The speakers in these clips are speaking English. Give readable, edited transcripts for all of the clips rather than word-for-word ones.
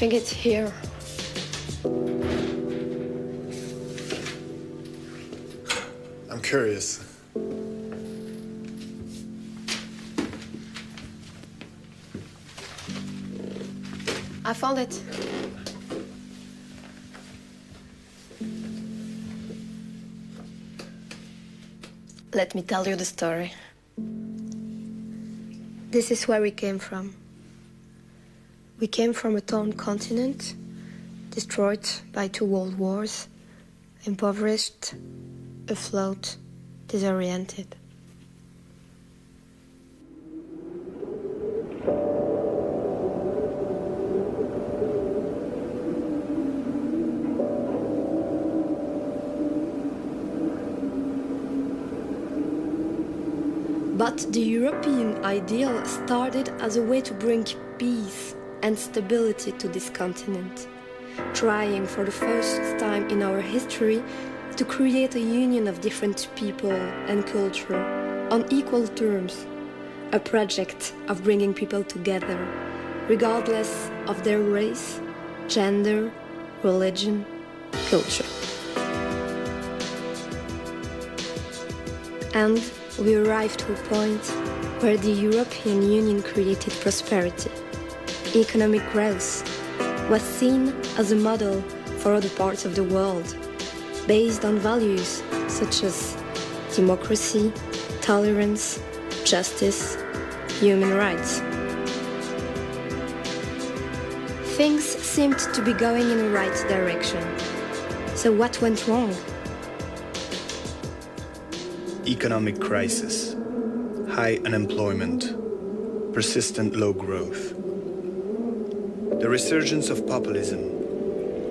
think it's here. I'm curious. I found it. Let me tell you the story. This is where we came from. We came from a torn continent, destroyed by 2 world wars, impoverished, afloat, disoriented. But the European ideal started as a way to bring peace and stability to this continent, trying for the first time in our history to create a union of different people and culture on equal terms, a project of bringing people together, regardless of their race, gender, religion, culture. And we arrived to a point where the European Union created prosperity. Economic growth was seen as a model for other parts of the world, based on values such as democracy, tolerance, justice, human rights. Things seemed to be going in the right direction. So what went wrong? Economic crisis, high unemployment, persistent low growth. The resurgence of populism,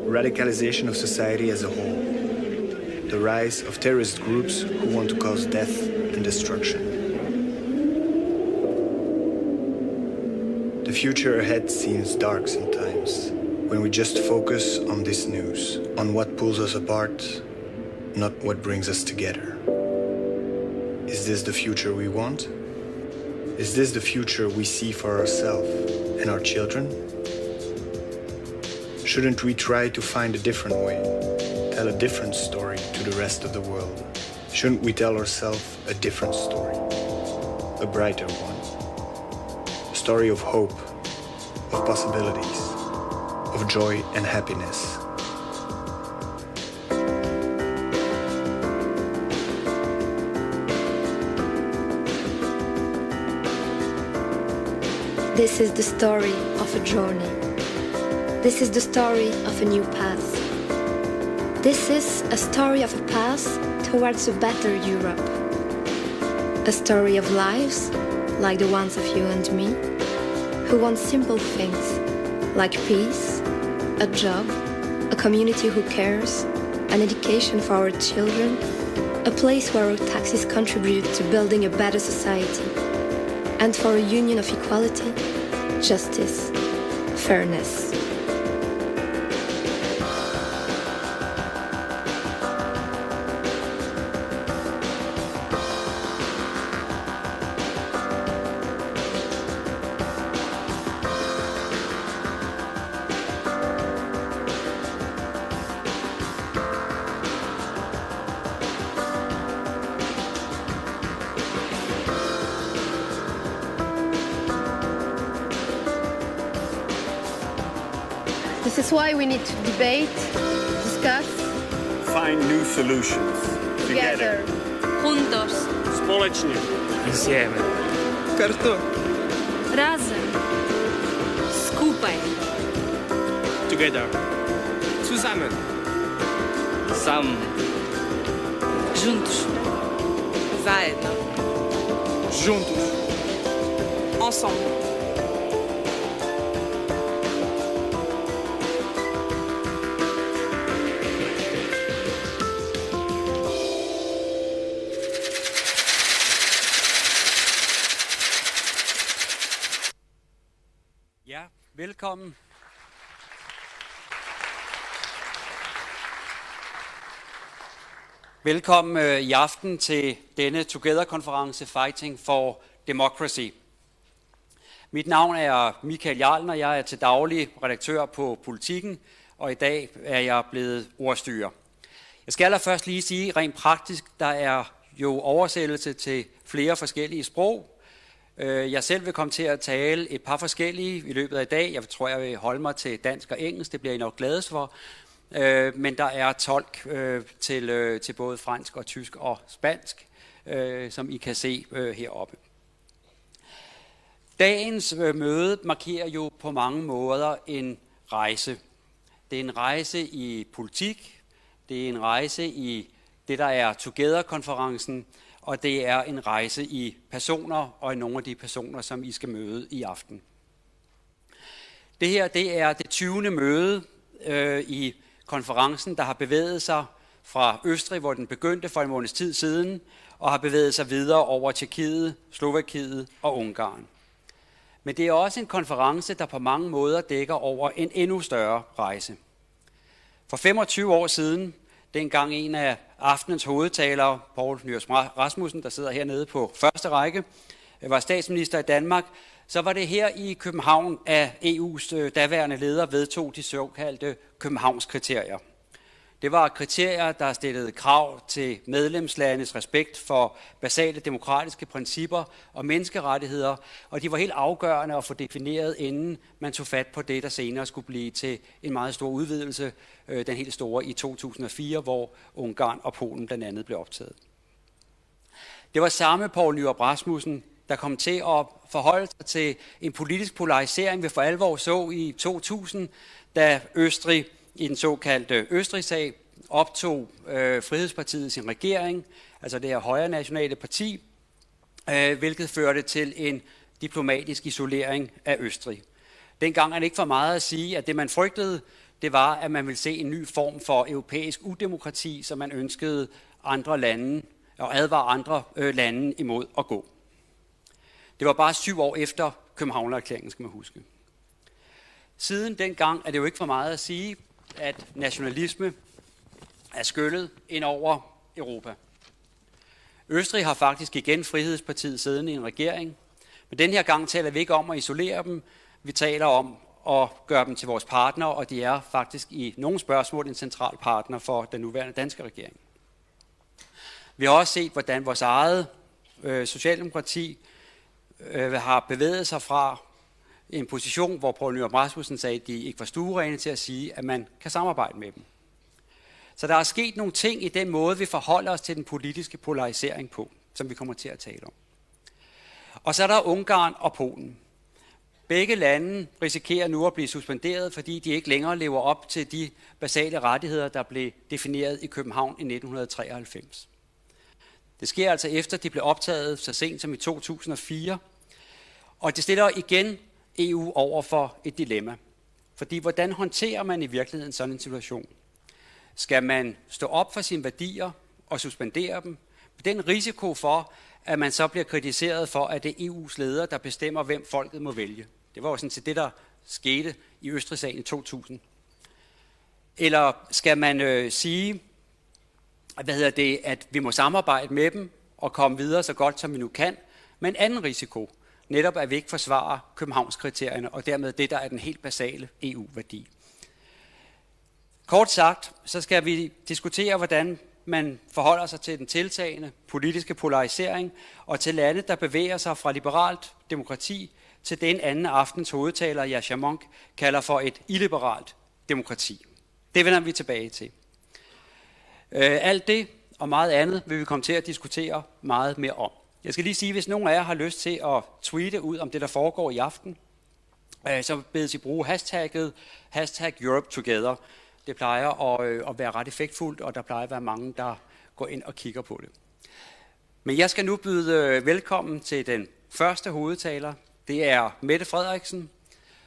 radicalization of society as a whole, the rise of terrorist groups who want to cause death and destruction. The future ahead seems dark sometimes, when we just focus on this news, on what pulls us apart, not what brings us together. Is this the future we want? Is this the future we see for ourselves and our children? Shouldn't we try to find a different way, tell a different story to the rest of the world? Shouldn't we tell ourselves a different story, a brighter one? A story of hope, of possibilities, of joy and happiness. This is the story of a journey. This is the story of a new path. This is a story of a path towards a better Europe. A story of lives, like the ones of you and me, who want simple things, like peace, a job, a community who cares, an education for our children, a place where our taxes contribute to building a better society, and for a union of equality, justice, fairness. This is why we need to debate, discuss, find new solutions. together. Juntos. Společně. Insieme. Carto. Razem. Skupaj. Together. Zusammen. Sam. Juntos. Zajedno. Juntos. Ensemble. Ja, velkommen. Velkommen i aften til denne Together-konference Fighting for Democracy. Mit navn er Michael Jarlner, jeg er til daglig redaktør på Politikken, og i dag er jeg blevet ordstyrer. Jeg skal allerførst lige sige, rent praktisk, der er jo oversættelse til flere forskellige sprog. Jeg selv vil komme til at tale et par forskellige i løbet af i dag. Jeg tror, jeg vil holde mig til dansk og engelsk, det bliver I nok glade for. Men der er tolk til både fransk og tysk og spansk, som I kan se heroppe. Dagens møde markerer jo på mange måder en rejse. Det er en rejse i politik, det er en rejse i det, der er Together-konferencen, og det er en rejse i personer og i nogle af de personer, som I skal møde i aften. Det her, det er det 20. møde i konferencen, der har bevæget sig fra Østrig, hvor den begyndte for en måneds tid siden, og har bevæget sig videre over Tjekkiet, Slovakiet og Ungarn. Men det er også en konference, der på mange måder dækker over en endnu større rejse. For 25 år siden, dengang en af aftenens hovedtalere, Poul Nyrup Rasmussen, der sidder hernede på første række, var statsminister i Danmark, så var det her i København, at EU's daværende leder vedtog de såkaldte Københavnskriterier. Det var kriterier, der stillede krav til medlemslandes respekt for basale demokratiske principper og menneskerettigheder, og de var helt afgørende at få defineret, inden man tog fat på det, der senere skulle blive til en meget stor udvidelse, den helt store i 2004, hvor Ungarn og Polen blandt andet blev optaget. Det var samme Poul Nyrup Rasmussen, der kom til at forholde sig til en politisk polarisering, vi for alvor så i 2000, da Østrig i den såkaldte Østrig-sag optog Frihedspartiet sin regering, altså det her højre nationale parti, hvilket førte til en diplomatisk isolering af Østrig. Dengang er det ikke for meget at sige, at det man frygtede, det var, at man ville se en ny form for europæisk udemokrati, som man ønskede andre lande og advare andre lande imod at gå. Det var bare 7 år efter Københavnererklæringen, skal man huske. Siden dengang er det jo ikke for meget at sige, at nationalisme er skyllet ind over Europa. Østrig har faktisk igen Frihedspartiet siddende i en regering, men den her gang taler vi ikke om at isolere dem, vi taler om at gøre dem til vores partner, og de er faktisk i nogle spørgsmål en central partner for den nuværende danske regering. Vi har også set, hvordan vores eget socialdemokrati har bevæget sig fra en position, hvor Poul Nyrup Rasmussen sagde, at de ikke var stuerene til at sige, at man kan samarbejde med dem. Så der er sket nogle ting i den måde, vi forholder os til den politiske polarisering på, som vi kommer til at tale om. Og så er der Ungarn og Polen. Begge lande risikerer nu at blive suspenderet, fordi de ikke længere lever op til de basale rettigheder, der blev defineret i København i 1993. Det sker altså efter, de blev optaget så sent som i 2004, og det stiller igen EU over for et dilemma. Fordi hvordan håndterer man i virkeligheden sådan en situation? Skal man stå op for sine værdier og suspendere dem? Den risiko for, at man så bliver kritiseret for, at det er EU's ledere, der bestemmer, hvem folket må vælge. Det var jo sådan set det, der skete i Østrig-sagen i 2000. Eller skal man sige, at vi må samarbejde med dem og komme videre så godt, som vi nu kan, med en anden risiko, netop at vi ikke forsvarer Københavnskriterierne, og dermed det, der er den helt basale EU-værdi. Kort sagt, så skal vi diskutere, hvordan man forholder sig til den tiltagende politiske polarisering, og til lande, der bevæger sig fra liberalt demokrati til den anden aftens hovedtaler, Yasha Monk, kalder for et illiberalt demokrati. Det vender vi tilbage til. Alt det og meget andet vil vi komme til at diskutere meget mere om. Jeg skal lige sige, hvis nogen af jer har lyst til at tweete ud om det, der foregår i aften, så bedes I bruge hashtagget #EuropeTogether. Det plejer at være ret effektfuldt, og der plejer at være mange, der går ind og kigger på det. Men jeg skal nu byde velkommen til den første hovedtaler. Det er Mette Frederiksen,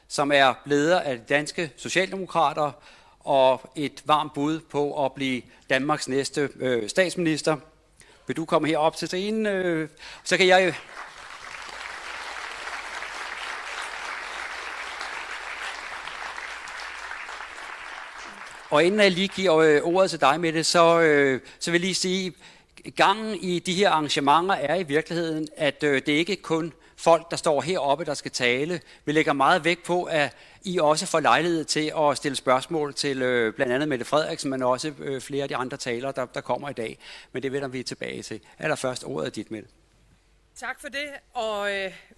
som er leder af de danske Socialdemokrater og et varmt bud på at blive Danmarks næste statsminister. Vil du komme herop til scenen? Så kan jeg... Og inden jeg lige giver ordet til dig, Mette, så vil jeg lige sige, gangen i de her arrangementer er i virkeligheden, at det ikke kun folk, der står heroppe, der skal tale. Vi lægger meget vægt på, at I også får lejlighed til at stille spørgsmål til blandt andet Mette Frederiksen, men også flere af de andre talere, der kommer i dag. Men det vender vi tilbage til. Allerførst ordet er dit, Mette. Tak for det, og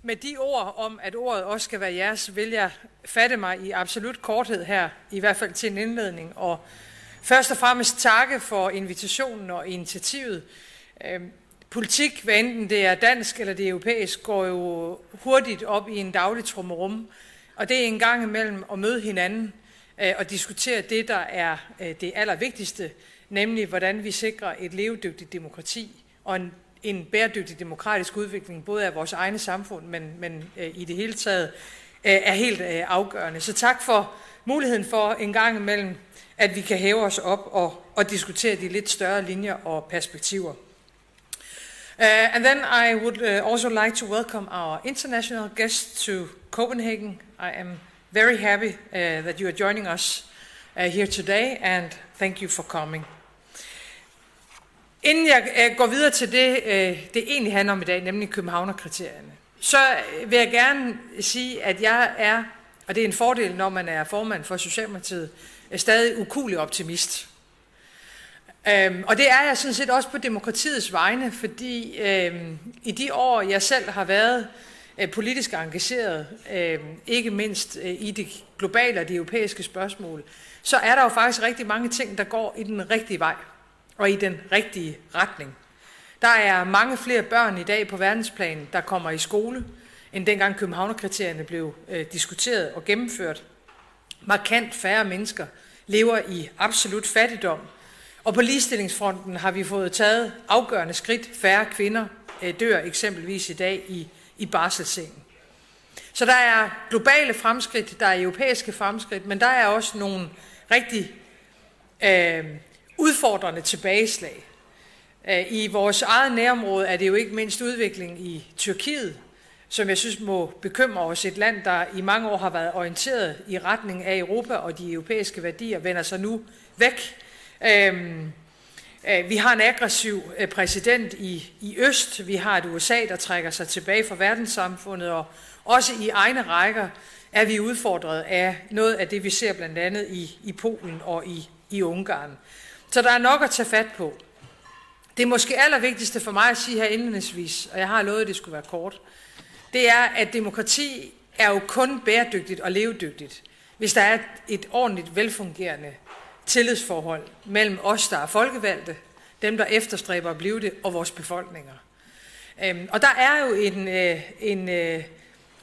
med de ord om, at ordet også skal være jeres, vil jeg fatte mig i absolut korthed her, i hvert fald til en indledning, og først og fremmest takke for invitationen og initiativet. Politik, hvad enten det er dansk eller det er europæisk, går jo hurtigt op i en daglig trummerum, og det er en gang imellem at møde hinanden og diskutere det, der er det allervigtigste, nemlig hvordan vi sikrer et levedygtigt demokrati og en bæredygtig demokratisk udvikling, både af vores egne samfund, men i det hele taget er helt afgørende. Så tak for muligheden for en gang imellem, at vi kan hæve os op og diskutere de lidt større linjer og perspektiver. And then I would also like to welcome our international guests to Copenhagen. I am very happy that you are joining us here today, and thank you for coming. Inden jeg går videre til det egentlig handler om i dag, nemlig Københavnerkriterierne, så vil jeg gerne sige, at jeg er, og det er en fordel, når man er formand for Socialdemokratiet, stadig ukuelig optimist. Og det er jeg sådan set også på demokratiets vegne, fordi i de år, jeg selv har været politisk engageret, ikke mindst i det globale og de europæiske spørgsmål, så er der jo faktisk rigtig mange ting, der går i den rigtige vej og i den rigtige retning. Der er mange flere børn i dag på verdensplan, der kommer i skole, end dengang Københavnerkriterierne blev diskuteret og gennemført. Markant færre mennesker lever i absolut fattigdom. Og på ligestillingsfronten har vi fået taget afgørende skridt. Færre kvinder dør eksempelvis i dag i barselssengen. Så der er globale fremskridt, der er europæiske fremskridt, men der er også nogle rigtig udfordrende tilbageslag. I vores eget nærområde er det jo ikke mindst udvikling i Tyrkiet, som jeg synes må bekymre os. Et land, der i mange år har været orienteret i retning af Europa og de europæiske værdier, vender sig nu væk. Vi har en aggressiv præsident i øst. Vi har et USA, der trækker sig tilbage fra verdenssamfundet, og også i egne rækker er vi udfordret af noget af det, vi ser blandt andet i Polen og i Ungarn. Så der er nok at tage fat på. Det måske allervigtigste for mig at sige her indledningsvis, og jeg har lovet, at det skulle være kort, det er, at demokrati er jo kun bæredygtigt og levedygtigt, hvis der er et ordentligt velfungerende tillidsforhold mellem os, der er folkevalgte, dem, der efterstræber at blive det, og vores befolkninger. Og der er jo en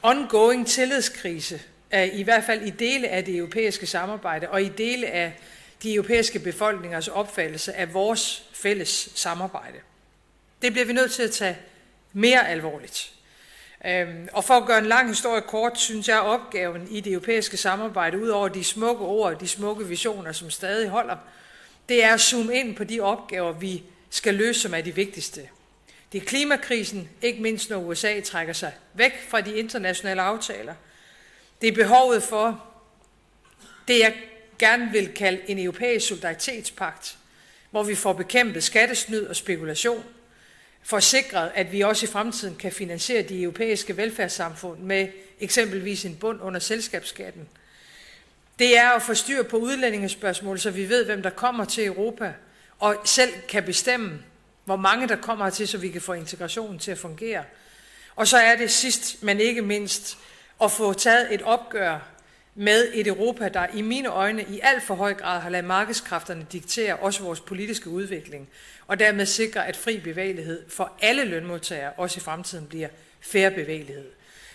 ongoing tillidskrise, i hvert fald i dele af det europæiske samarbejde, og i dele af de europæiske befolkningers opfattelse af vores fælles samarbejde. Det bliver vi nødt til at tage mere alvorligt. Og for at gøre en lang historie kort, synes jeg, opgaven i det europæiske samarbejde, ud over de smukke ord og de smukke visioner, som stadig holder, det er at zoome ind på de opgaver, vi skal løse, som er de vigtigste. Det er klimakrisen, ikke mindst når USA trækker sig væk fra de internationale aftaler. Det er behovet for det, jeg gerne vil kalde en europæisk solidaritetspagt, hvor vi får bekæmpet skattesnyd og spekulation, for at sikre, at vi også i fremtiden kan finansiere de europæiske velfærdssamfund med eksempelvis en bund under selskabsskatten. Det er at få styr på udlændingespørgsmål, så vi ved, hvem der kommer til Europa, og selv kan bestemme, hvor mange der kommer til, så vi kan få integrationen til at fungere. Og så er det sidst, men ikke mindst, at få taget et opgør med et Europa, der i mine øjne i alt for høj grad har ladet markedskræfterne diktere også vores politiske udvikling, og dermed sikre, at fri bevægelighed for alle lønmodtagere også i fremtiden bliver fair bevægelighed.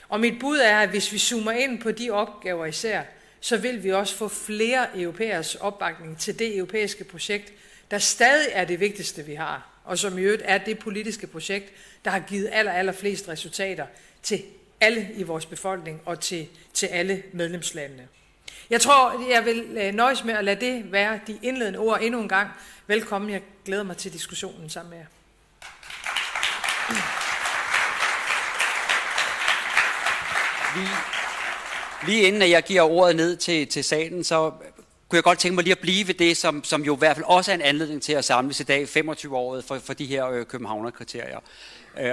Og mit bud er, at hvis vi zoomer ind på de opgaver især, så vil vi også få flere europæers opbakning til det europæiske projekt, der stadig er det vigtigste, vi har, og som i øvrigt er det politiske projekt, der har givet allerflest resultater til alle i vores befolkning og til alle medlemslandene. Jeg tror, jeg vil nøjes med at lade det være de indledende ord endnu en gang. Velkommen, jeg glæder mig til diskussionen sammen med jer. Lige inden jeg giver ordet ned til salen, så kunne jeg godt tænke mig lige at blive ved det, som jo i hvert fald også er en anledning til at samles i dag, 25-året for de her københavnerkriterier.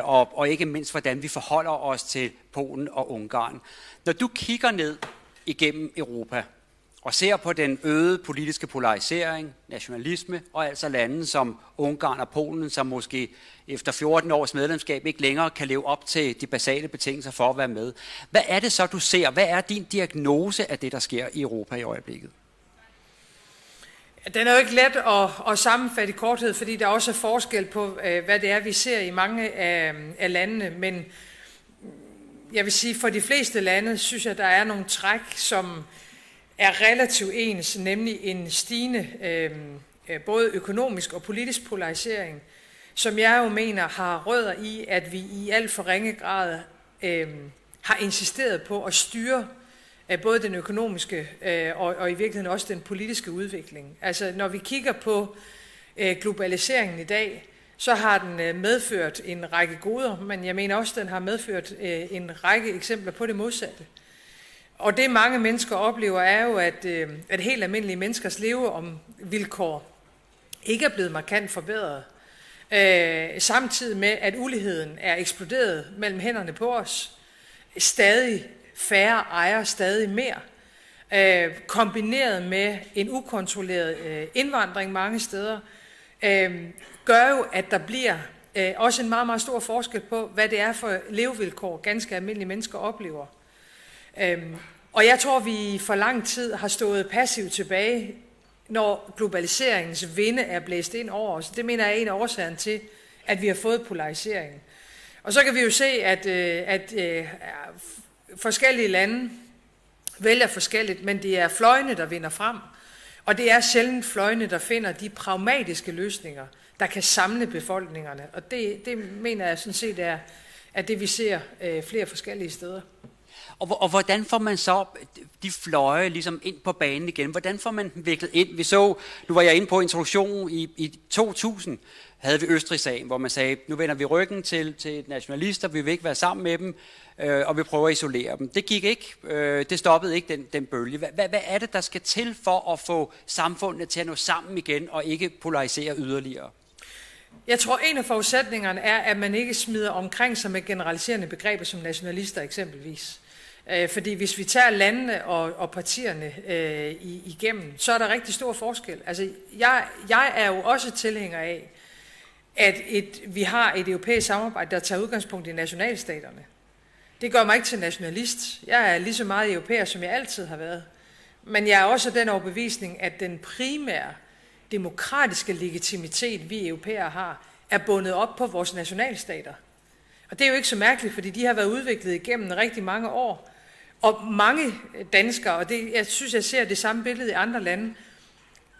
Og ikke mindst, hvordan vi forholder os til Polen og Ungarn. Når du kigger ned igennem Europa og ser på den øgede politiske polarisering, nationalisme og altså lande som Ungarn og Polen, som måske efter 14 års medlemskab ikke længere kan leve op til de basale betingelser for at være med. Hvad er det så, du ser? Hvad er din diagnose af det, der sker i Europa i øjeblikket? Den er jo ikke let at sammenfatte i korthed, fordi der også er forskel på, hvad det er, vi ser i mange af landene. Men jeg vil sige, for de fleste lande, synes jeg, der er nogle træk, som er relativt ens, nemlig en stigende både økonomisk og politisk polarisering, som jeg jo mener har rødder i, at vi i alt for ringe grad har insisteret på at styre både den økonomiske og i virkeligheden også den politiske udvikling. Altså når vi kigger på globaliseringen i dag, så har den medført en række goder, men jeg mener også, at den har medført en række eksempler på det modsatte. Og det mange mennesker oplever er jo, at helt almindelige menneskers levevilkår ikke er blevet markant forbedret. Samtidig med, at uligheden er eksploderet mellem hænderne på os. Stadig færre ejer stadig mere. Kombineret med en ukontrolleret indvandring mange steder, gør jo, at der bliver også en meget, meget stor forskel på, hvad det er for levevilkår, ganske almindelige mennesker oplever. Og jeg tror, vi for lang tid har stået passivt tilbage, når globaliseringens vinde er blæst ind over os. Det mener jeg er en af årsagerne til, at vi har fået polarisering. Og så kan vi jo se, at forskellige lande vælger forskelligt, men det er fløjene, der vinder frem. Og det er sjældent fløjene, der finder de pragmatiske løsninger, der kan samle befolkningerne. Og det mener jeg sådan set er det, vi ser flere forskellige steder. Og hvordan får man så de fløje ligesom ind på banen igen? Hvordan får man dem viklet ind? Vi så, nu var jeg inde på introduktionen i 2000, havde vi Østrig-sagen, hvor man sagde, nu vender vi ryggen til nationalister, vi vil ikke være sammen med dem, og vi prøver at isolere dem. Det gik ikke, det stoppede ikke den bølge. Hvad er det, der skal til for at få samfundet til at nå sammen igen, og ikke polarisere yderligere? Jeg tror, en af forudsætningerne er, at man ikke smider omkring sig med generaliserende begreber som nationalister eksempelvis. Fordi hvis vi tager landene og partierne igennem, så er der rigtig stor forskel. Altså, jeg er jo også tilhænger af, at vi har et europæisk samarbejde, der tager udgangspunkt i nationalstaterne. Det gør mig ikke til nationalist. Jeg er lige så meget europæer, som jeg altid har været. Men jeg er også den overbevisning, at den primære demokratiske legitimitet, vi europæere har, er bundet op på vores nationalstater. Og det er jo ikke så mærkeligt, fordi de har været udviklet igennem rigtig mange år. Og mange danskere, og jeg synes, jeg ser det samme billede i andre lande,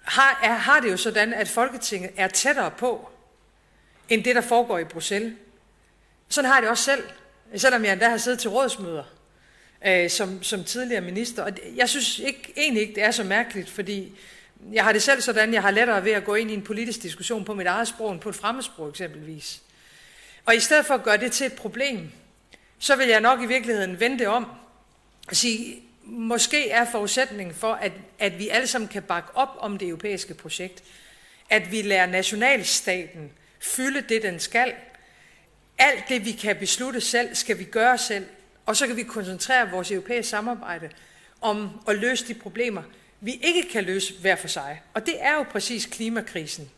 har det jo sådan, at Folketinget er tættere på, end det, der foregår i Bruxelles. Sådan har jeg det også selv, selvom jeg endda har siddet til rådsmøder som tidligere minister. Og jeg synes egentlig ikke, det er så mærkeligt, fordi jeg har det selv sådan, jeg har lettere ved at gå ind i en politisk diskussion på mit eget sprog, end på et fremmedsprog eksempelvis. Og i stedet for at gøre det til et problem, så vil jeg nok i virkeligheden vende det om og sige, måske er forudsætningen for, at vi alle sammen kan bakke op om det europæiske projekt, at vi lader nationalstaten fylde det, den skal. Alt det, vi kan beslutte selv, skal vi gøre selv, og så kan vi koncentrere vores europæiske samarbejde om at løse de problemer, vi ikke kan løse hver for sig. Og det er jo præcis klimakrisen.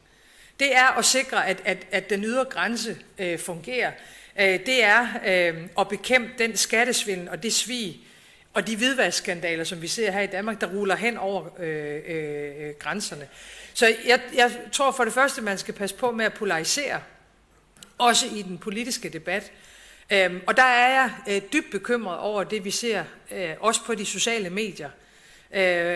Det er at sikre, at den ydre grænse fungerer. Det er at bekæmpe den skattesvindel og det svig og de hvidvaskskandaler, som vi ser her i Danmark, der ruller hen over grænserne. Så jeg tror for det første, man skal passe på med at polarisere, også i den politiske debat. Og der er jeg dybt bekymret over det, vi ser også på de sociale medier,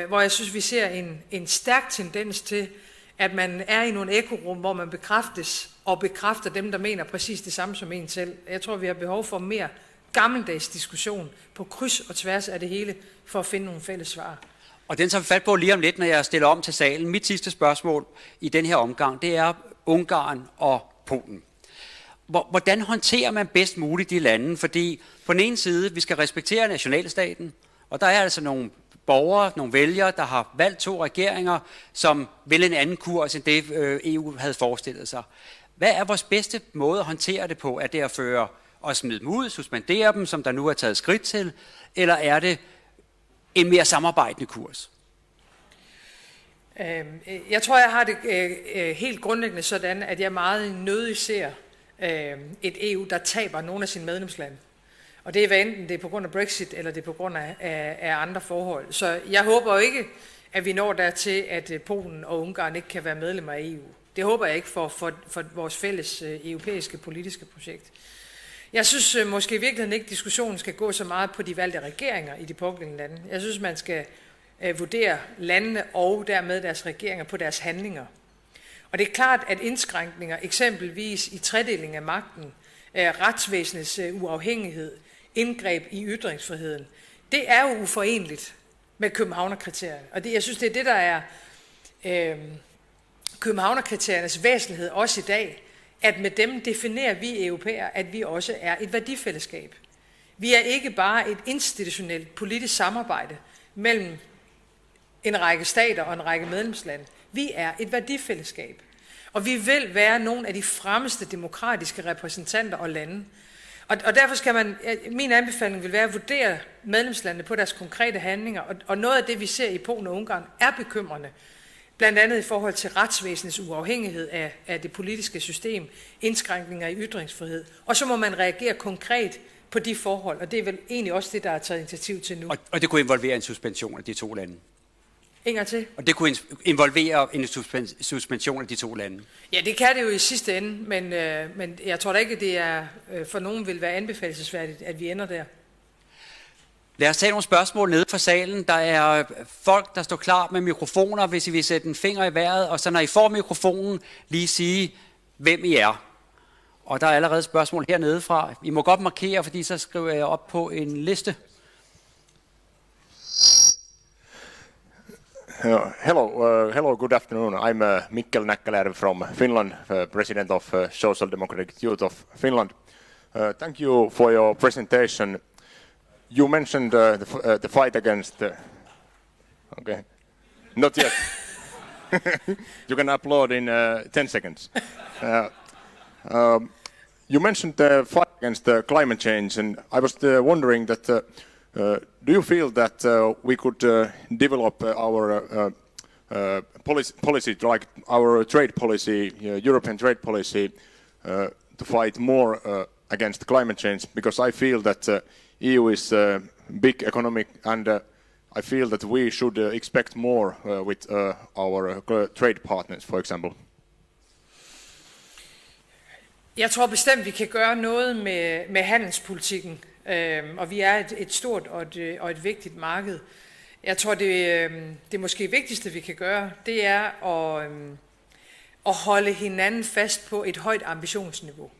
hvor jeg synes, vi ser en stærk tendens til, at man er i nogle ekorum, hvor man bekræftes og bekræfter dem, der mener præcis det samme som en selv. Jeg tror, vi har behov for mere gammeldags diskussion på kryds og tværs af det hele, for at finde nogle fælles svar. Og den tager vi fat på lige om lidt, når jeg stiller om til salen. Mit sidste spørgsmål i den her omgang, det er Ungarn og Polen. Hvordan håndterer man bedst muligt de lande? Fordi på den ene side, vi skal respektere nationalstaten, og der er altså nogle borgere, nogle vælgere, der har valgt 2 regeringer, som vil en anden kurs end det EU havde forestillet sig. Hvad er vores bedste måde at håndtere det på? Er det at føre og smide dem ud, suspendere dem, som der nu er taget skridt til, eller er det en mere samarbejdende kurs? Jeg tror, jeg har det helt grundlæggende sådan, at jeg meget nødig ser et EU, der taber nogle af sine medlemslande. Og det er hvad enten det er på grund af Brexit, eller det er på grund af andre forhold. Så jeg håber jo ikke, at vi når dertil, at Polen og Ungarn ikke kan være medlemmer af EU. Det håber jeg ikke for vores fælles europæiske politiske projekt. Jeg synes måske i virkeligheden ikke, at diskussionen skal gå så meget på de valgte regeringer i de pågældende lande. Jeg synes, man skal vurdere landene og dermed deres regeringer på deres handlinger. Og det er klart, at indskrænkninger eksempelvis i tredeling af magten, retsvæsenets uafhængighed, indgreb i ytringsfriheden, det er jo uforenligt med Københavnerkriterierne. Og jeg synes, det er det, der er Københavnerkriteriernes væsentlighed også i dag, at med dem definerer vi europæere, at vi også er et værdifællesskab. Vi er ikke bare et institutionelt politisk samarbejde mellem en række stater og en række medlemslande. Vi er et værdifællesskab. Og vi vil være nogle af de fremmeste demokratiske repræsentanter og lande. Og derfor skal min anbefaling vil være at vurdere medlemslandene på deres konkrete handlinger. Og noget af det, vi ser i Polen og Ungarn, er bekymrende. Blandt andet i forhold til retsvæsenets uafhængighed af det politiske system, indskrænkninger i ytringsfrihed. Og så må man reagere konkret på de forhold, og det er vel egentlig også det, der er taget initiativ til nu. Og det kunne involvere en suspension af de 2 lande? En gang til. Og det kunne involvere en suspension af de 2 lande? Ja, det kan det jo i sidste ende, men jeg tror da ikke, at det er, for nogen vil være anbefalelsesværdigt, at vi ender der. Lad os tage nogle spørgsmål nede fra salen. Der er folk, der står klar med mikrofoner, hvis I vil sætte en finger i vejret, og så når I får mikrofonen, lige sige, hvem I er. Og der er allerede spørgsmål hernede fra. I må godt markere, fordi så skriver jeg op på en liste. Hello, good afternoon. I'm Mikkel Näkkäläinen from Finland, President of Social Democratic Youth of Finland. Thank you for your presentation. You mentioned the fight against... okay, not yet. You can applaud in 10 seconds. You mentioned the fight against climate change, and I was wondering that do you feel that we could develop our policy, like our trade policy, European trade policy, to fight more against climate change? Because I feel that EU is big economic, and I feel that we should expect more with our trade partners, for example. Jeg tror bestemt, vi kan gøre noget med handelspolitikken, og vi er et stort og et vigtigt marked. Jeg tror, det måske vigtigste, vi kan gøre, det er at holde hinanden fast på et højt ambitionsniveau.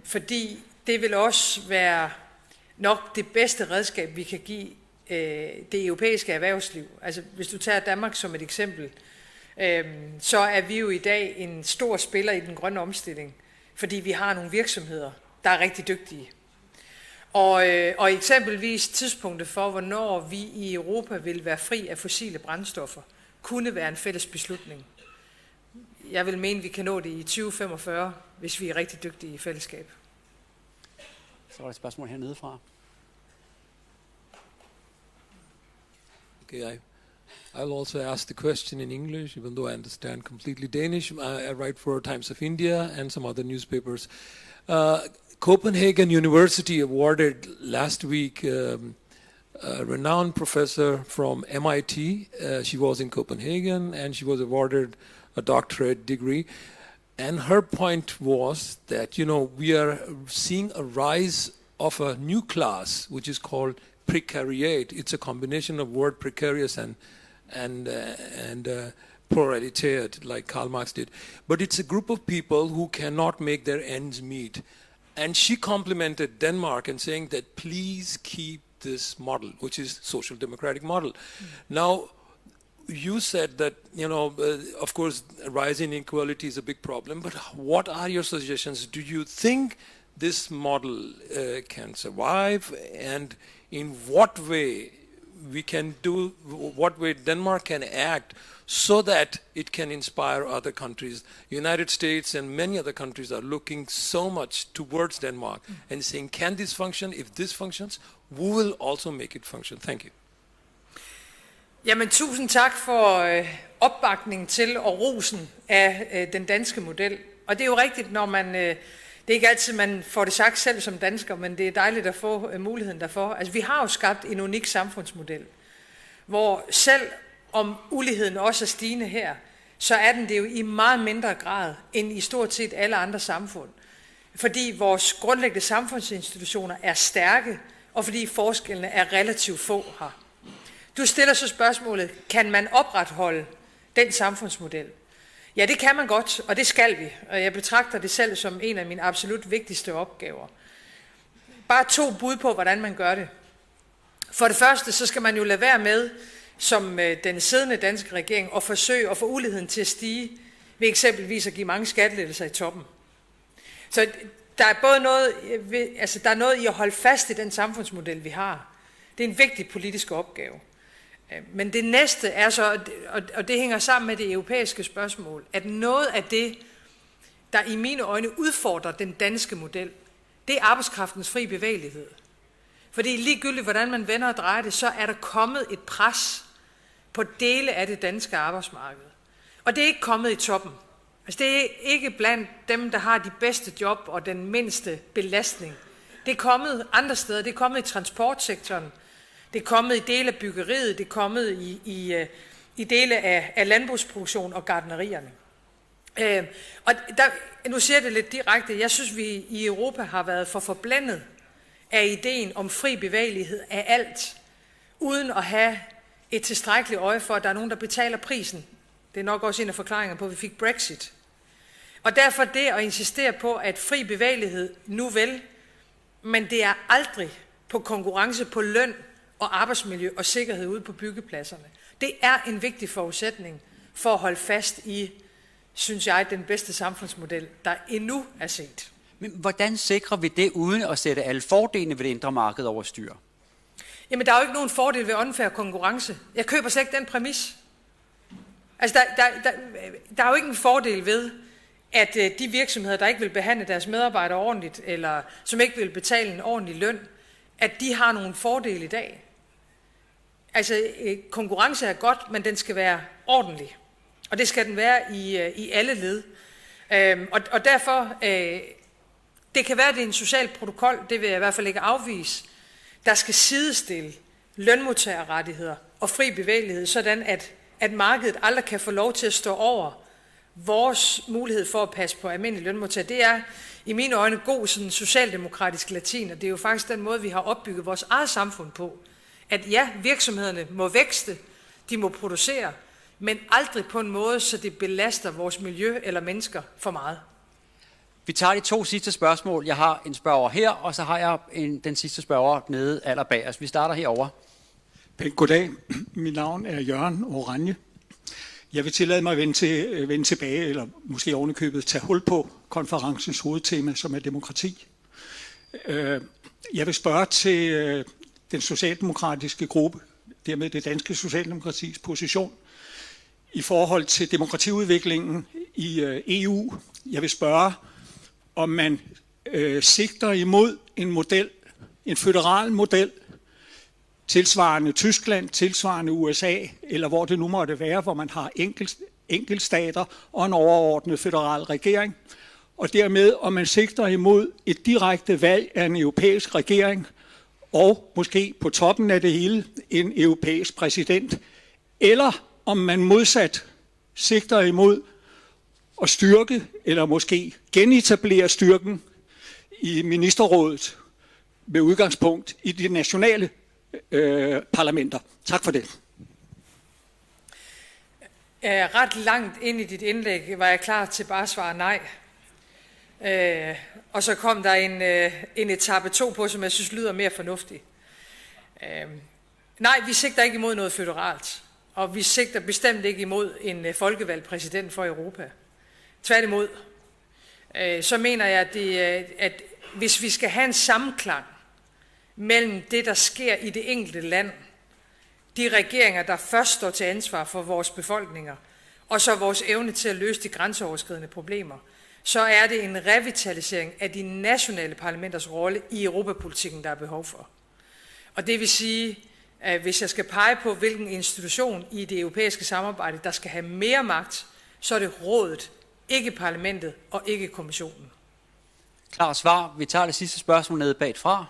Fordi det vil også være nok det bedste redskab, vi kan give det europæiske erhvervsliv. Altså, hvis du tager Danmark som et eksempel, så er vi jo i dag en stor spiller i den grønne omstilling, fordi vi har nogle virksomheder, der er rigtig dygtige. Og eksempelvis tidspunktet for, hvornår vi i Europa vil være fri af fossile brændstoffer, kunne være en fælles beslutning. Jeg vil mene, vi kan nå det i 2045, hvis vi er rigtig dygtige i fællesskab. Så er der et spørgsmål hernede fra. Okay, I'll also ask the question in English, even though I understand completely Danish. I write for Times of India and some other newspapers. Copenhagen University awarded last week a renowned professor from MIT. She was in Copenhagen and she was awarded a doctorate degree. And her point was that, you know, we are seeing a rise of a new class, which is called precariat. It's a combination of word precarious and proletariat, like Karl Marx did. But it's a group of people who cannot make their ends meet. And she complimented Denmark and saying that please keep this model, which is social democratic model. Now, you said that, you know, of course, rising inequality is a big problem, but what are your suggestions? Do you think this model can survive, and in what way we can do, what way Denmark can act so that it can inspire other countries. United States and many other countries are looking so much towards Denmark and saying, can this function? If this functions, we will also make it function. Thank you. Jamen, tusind tak for opbakningen til og rosen af den danske model. Og det er jo rigtigt, når man... det er ikke altid, man får det sagt selv som dansker, men det er dejligt at få muligheden derfor. Altså, vi har jo skabt en unik samfundsmodel, hvor selv om uligheden også er stigende her, så er den det jo i meget mindre grad end i stort set alle andre samfund. Fordi vores grundlæggende samfundsinstitutioner er stærke, og fordi forskellene er relativt få her. Du stiller så spørgsmålet, kan man opretholde den samfundsmodel? Ja, det kan man godt, og det skal vi. Og jeg betragter det selv som en af mine absolut vigtigste opgaver. Bare 2 bud på, hvordan man gør det. For det første, så skal man jo lade være med, som den siddende danske regering, at forsøge at få uligheden til at stige, ved eksempelvis at give mange skattelettelser i toppen. Så der er både noget, der er noget i at holde fast i den samfundsmodel, vi har. Det er en vigtig politisk opgave. Men det næste er så, og det hænger sammen med det europæiske spørgsmål, at noget af det, der i mine øjne udfordrer den danske model, det er arbejdskraftens fri bevægelighed. Fordi ligegyldigt, hvordan man vender og drejer det, så er der kommet et pres på dele af det danske arbejdsmarked. Og det er ikke kommet i toppen. Altså, det er ikke blandt dem, der har de bedste job og den mindste belastning. Det er kommet andre steder. Det er kommet i transportsektoren. Det er kommet i dele af byggeriet. Det er kommet i dele af landbrugsproduktion og gartnerierne. Og nu siger jeg det lidt direkte. Jeg synes, vi i Europa har været for forblændet af ideen om fri bevægelighed af alt, uden at have et tilstrækkeligt øje for, at der er nogen, der betaler prisen. Det er nok også en af forklaringerne på, at vi fik Brexit. Og derfor det at insistere på, at fri bevægelighed nu vel, men det er aldrig på konkurrence på løn og arbejdsmiljø og sikkerhed ude på byggepladserne. Det er en vigtig forudsætning for at holde fast i, synes jeg, den bedste samfundsmodel, der endnu er set. Men hvordan sikrer vi det, uden at sætte alle fordelene ved det indre marked over styr? Jamen, der er jo ikke nogen fordel ved unfair konkurrence. Jeg køber slet ikke den præmis. Altså, der er jo ikke en fordel ved, at de virksomheder, der ikke vil behandle deres medarbejdere ordentligt, eller som ikke vil betale en ordentlig løn, at de har nogle fordele i dag. Altså, konkurrence er godt, men den skal være ordentlig. Og det skal den være i alle led. Og derfor, det kan være, at det er en social protokol, det vil jeg i hvert fald ikke afvise, der skal sidestille lønmodtagerrettigheder og fri bevægelighed, sådan at markedet aldrig kan få lov til at stå over vores mulighed for at passe på almindelige lønmodtagere. Det er i mine øjne god sådan socialdemokratisk latin, og det er jo faktisk den måde, vi har opbygget vores eget samfund på. At ja, virksomhederne må vækste, de må producere, men aldrig på en måde, så det belaster vores miljø eller mennesker for meget. Vi tager de 2 sidste spørgsmål. Jeg har en spørger her, og så har jeg den sidste spørger nede allerbag os. Vi starter herovre. Pænt goddag. Mit navn er Jørgen Oranje. Jeg vil tillade mig at vende tilbage, eller måske ovenikøbet tage hul på konferencens hovedtema, som er demokrati. Jeg vil spørge til den socialdemokratiske gruppe, dermed det danske socialdemokratis position, i forhold til demokratiudviklingen i EU. Jeg vil spørge, om man sigter imod en model, en føderal model, tilsvarende Tyskland, tilsvarende USA, eller hvor det nu måtte være, hvor man har enkeltstater og en overordnet føderal regering, og dermed om man sigter imod et direkte valg af en europæisk regering, og måske på toppen af det hele en europæisk præsident, eller om man modsat sigter imod at styrke, eller måske genetablere styrken i ministerrådet med udgangspunkt i de nationale parlamenter. Tak for det. Ret langt ind i dit indlæg var jeg klar til bare at svare nej. Og så kom der en etape 2 på, som jeg synes lyder mere fornuftig. Nej, vi sigter ikke imod noget føderalt. Og vi sigter bestemt ikke imod en folkevalgt præsident for Europa. Tværtimod, så mener jeg, at hvis vi skal have en sammenklang mellem det, der sker i det enkelte land, de regeringer, der først står til ansvar for vores befolkninger, og så vores evne til at løse de grænseoverskridende problemer, så er det en revitalisering af de nationale parlamenters rolle i europapolitikken, der er behov for. Og det vil sige, at hvis jeg skal pege på, hvilken institution i det europæiske samarbejde, der skal have mere magt, så er det rådet, ikke parlamentet og ikke kommissionen. Klar svar. Vi tager det sidste spørgsmål nede bagfra.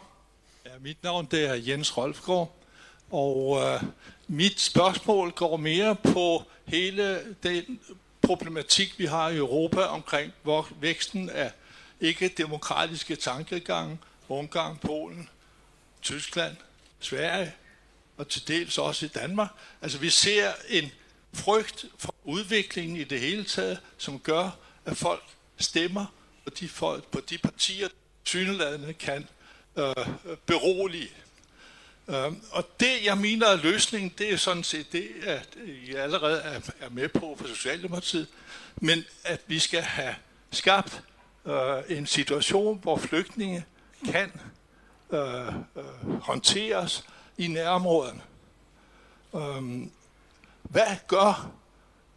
Ja, mit navn det er Jens Rolfgaard, og mit spørgsmål går mere på hele den problematik, vi har i Europa omkring væksten af ikke-demokratiske tankegange, Ungarn, Polen, Tyskland, Sverige og til dels også i Danmark. Altså vi ser en frygt for udviklingen i det hele taget, som gør, at folk stemmer på de partier, syneladende kan berolige. Og det, jeg mener er løsningen, det er sådan set det, at I allerede er med på for Socialdemokratiet, men at vi skal have skabt en situation, hvor flygtninge kan håndteres i nærområderne. Hvad gør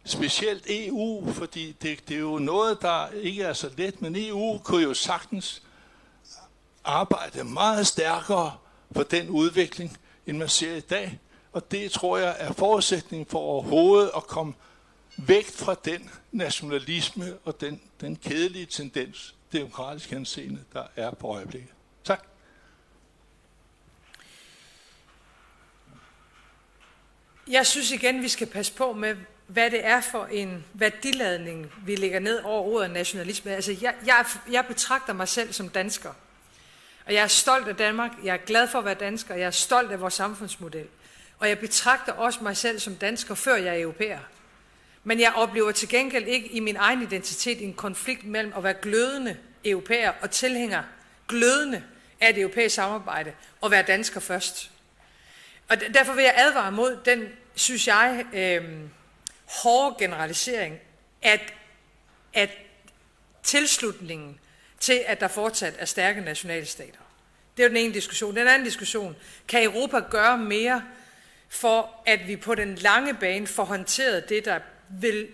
specielt EU, fordi det er jo noget, der ikke er så let, men EU kunne jo sagtens arbejde meget stærkere for den udvikling, end man ser i dag. Og det tror jeg er forudsætning for overhovedet at komme væk fra den nationalisme og den kedelige tendens, demokratisk henseende, der er på øjeblikket. Tak. Jeg synes igen, vi skal passe på med, hvad det er for en værdiladning, vi lægger ned over ordet nationalisme. Altså, jeg betragter mig selv som dansker. Og jeg er stolt af Danmark, jeg er glad for at være dansker, jeg er stolt af vores samfundsmodel. Og jeg betragter også mig selv som dansker, før jeg er europæer. Men jeg oplever til gengæld ikke i min egen identitet en konflikt mellem at være glødende europæer og tilhænger glødende af det europæiske samarbejde og være dansker først. Og derfor vil jeg advare mod den, synes jeg, hårde generalisering, at tilslutningen til, at der fortsat er stærke nationalstater. Det er jo den ene diskussion. Den anden diskussion, kan Europa gøre mere for, at vi på den lange bane får håndteret det, der vil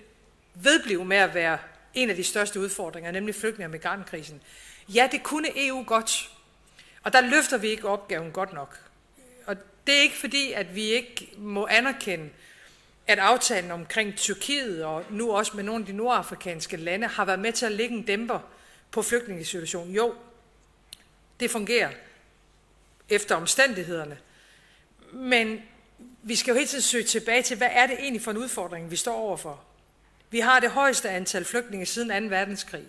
vedblive med at være en af de største udfordringer, nemlig flygtninge- og migrantkrisen. Ja, det kunne EU godt, og der løfter vi ikke opgaven godt nok. Og det er ikke fordi, at vi ikke må anerkende, at aftalen omkring Tyrkiet og nu også med nogle af de nordafrikanske lande har været med til at lægge en dæmper på flygtningesituationen. Jo, det fungerer efter omstændighederne. Men vi skal jo hele tiden søge tilbage til, hvad er det egentlig for en udfordring, vi står overfor? Vi har det højeste antal flygtninge siden 2. verdenskrig.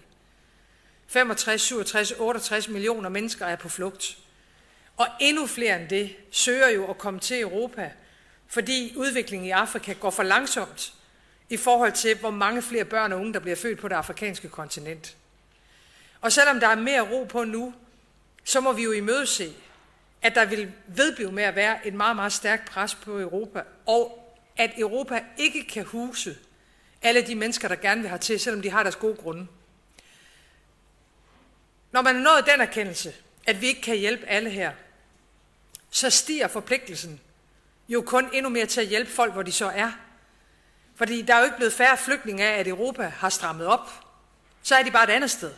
65, 67, 68 millioner mennesker er på flugt. Og endnu flere end det søger jo at komme til Europa, fordi udviklingen i Afrika går for langsomt i forhold til, hvor mange flere børn og unge, der bliver født på det afrikanske kontinent. Og selvom der er mere ro på nu, så må vi jo imødese, at der vil vedblive med at være et meget, meget stærkt pres på Europa, og at Europa ikke kan huse alle de mennesker, der gerne vil have til, selvom de har deres gode grunde. Når man er nået den erkendelse, at vi ikke kan hjælpe alle her, så stiger forpligtelsen jo kun endnu mere til at hjælpe folk, hvor de så er. Fordi der er jo ikke blevet færre flygtninge af, at Europa har strammet op. Så er de bare et andet sted.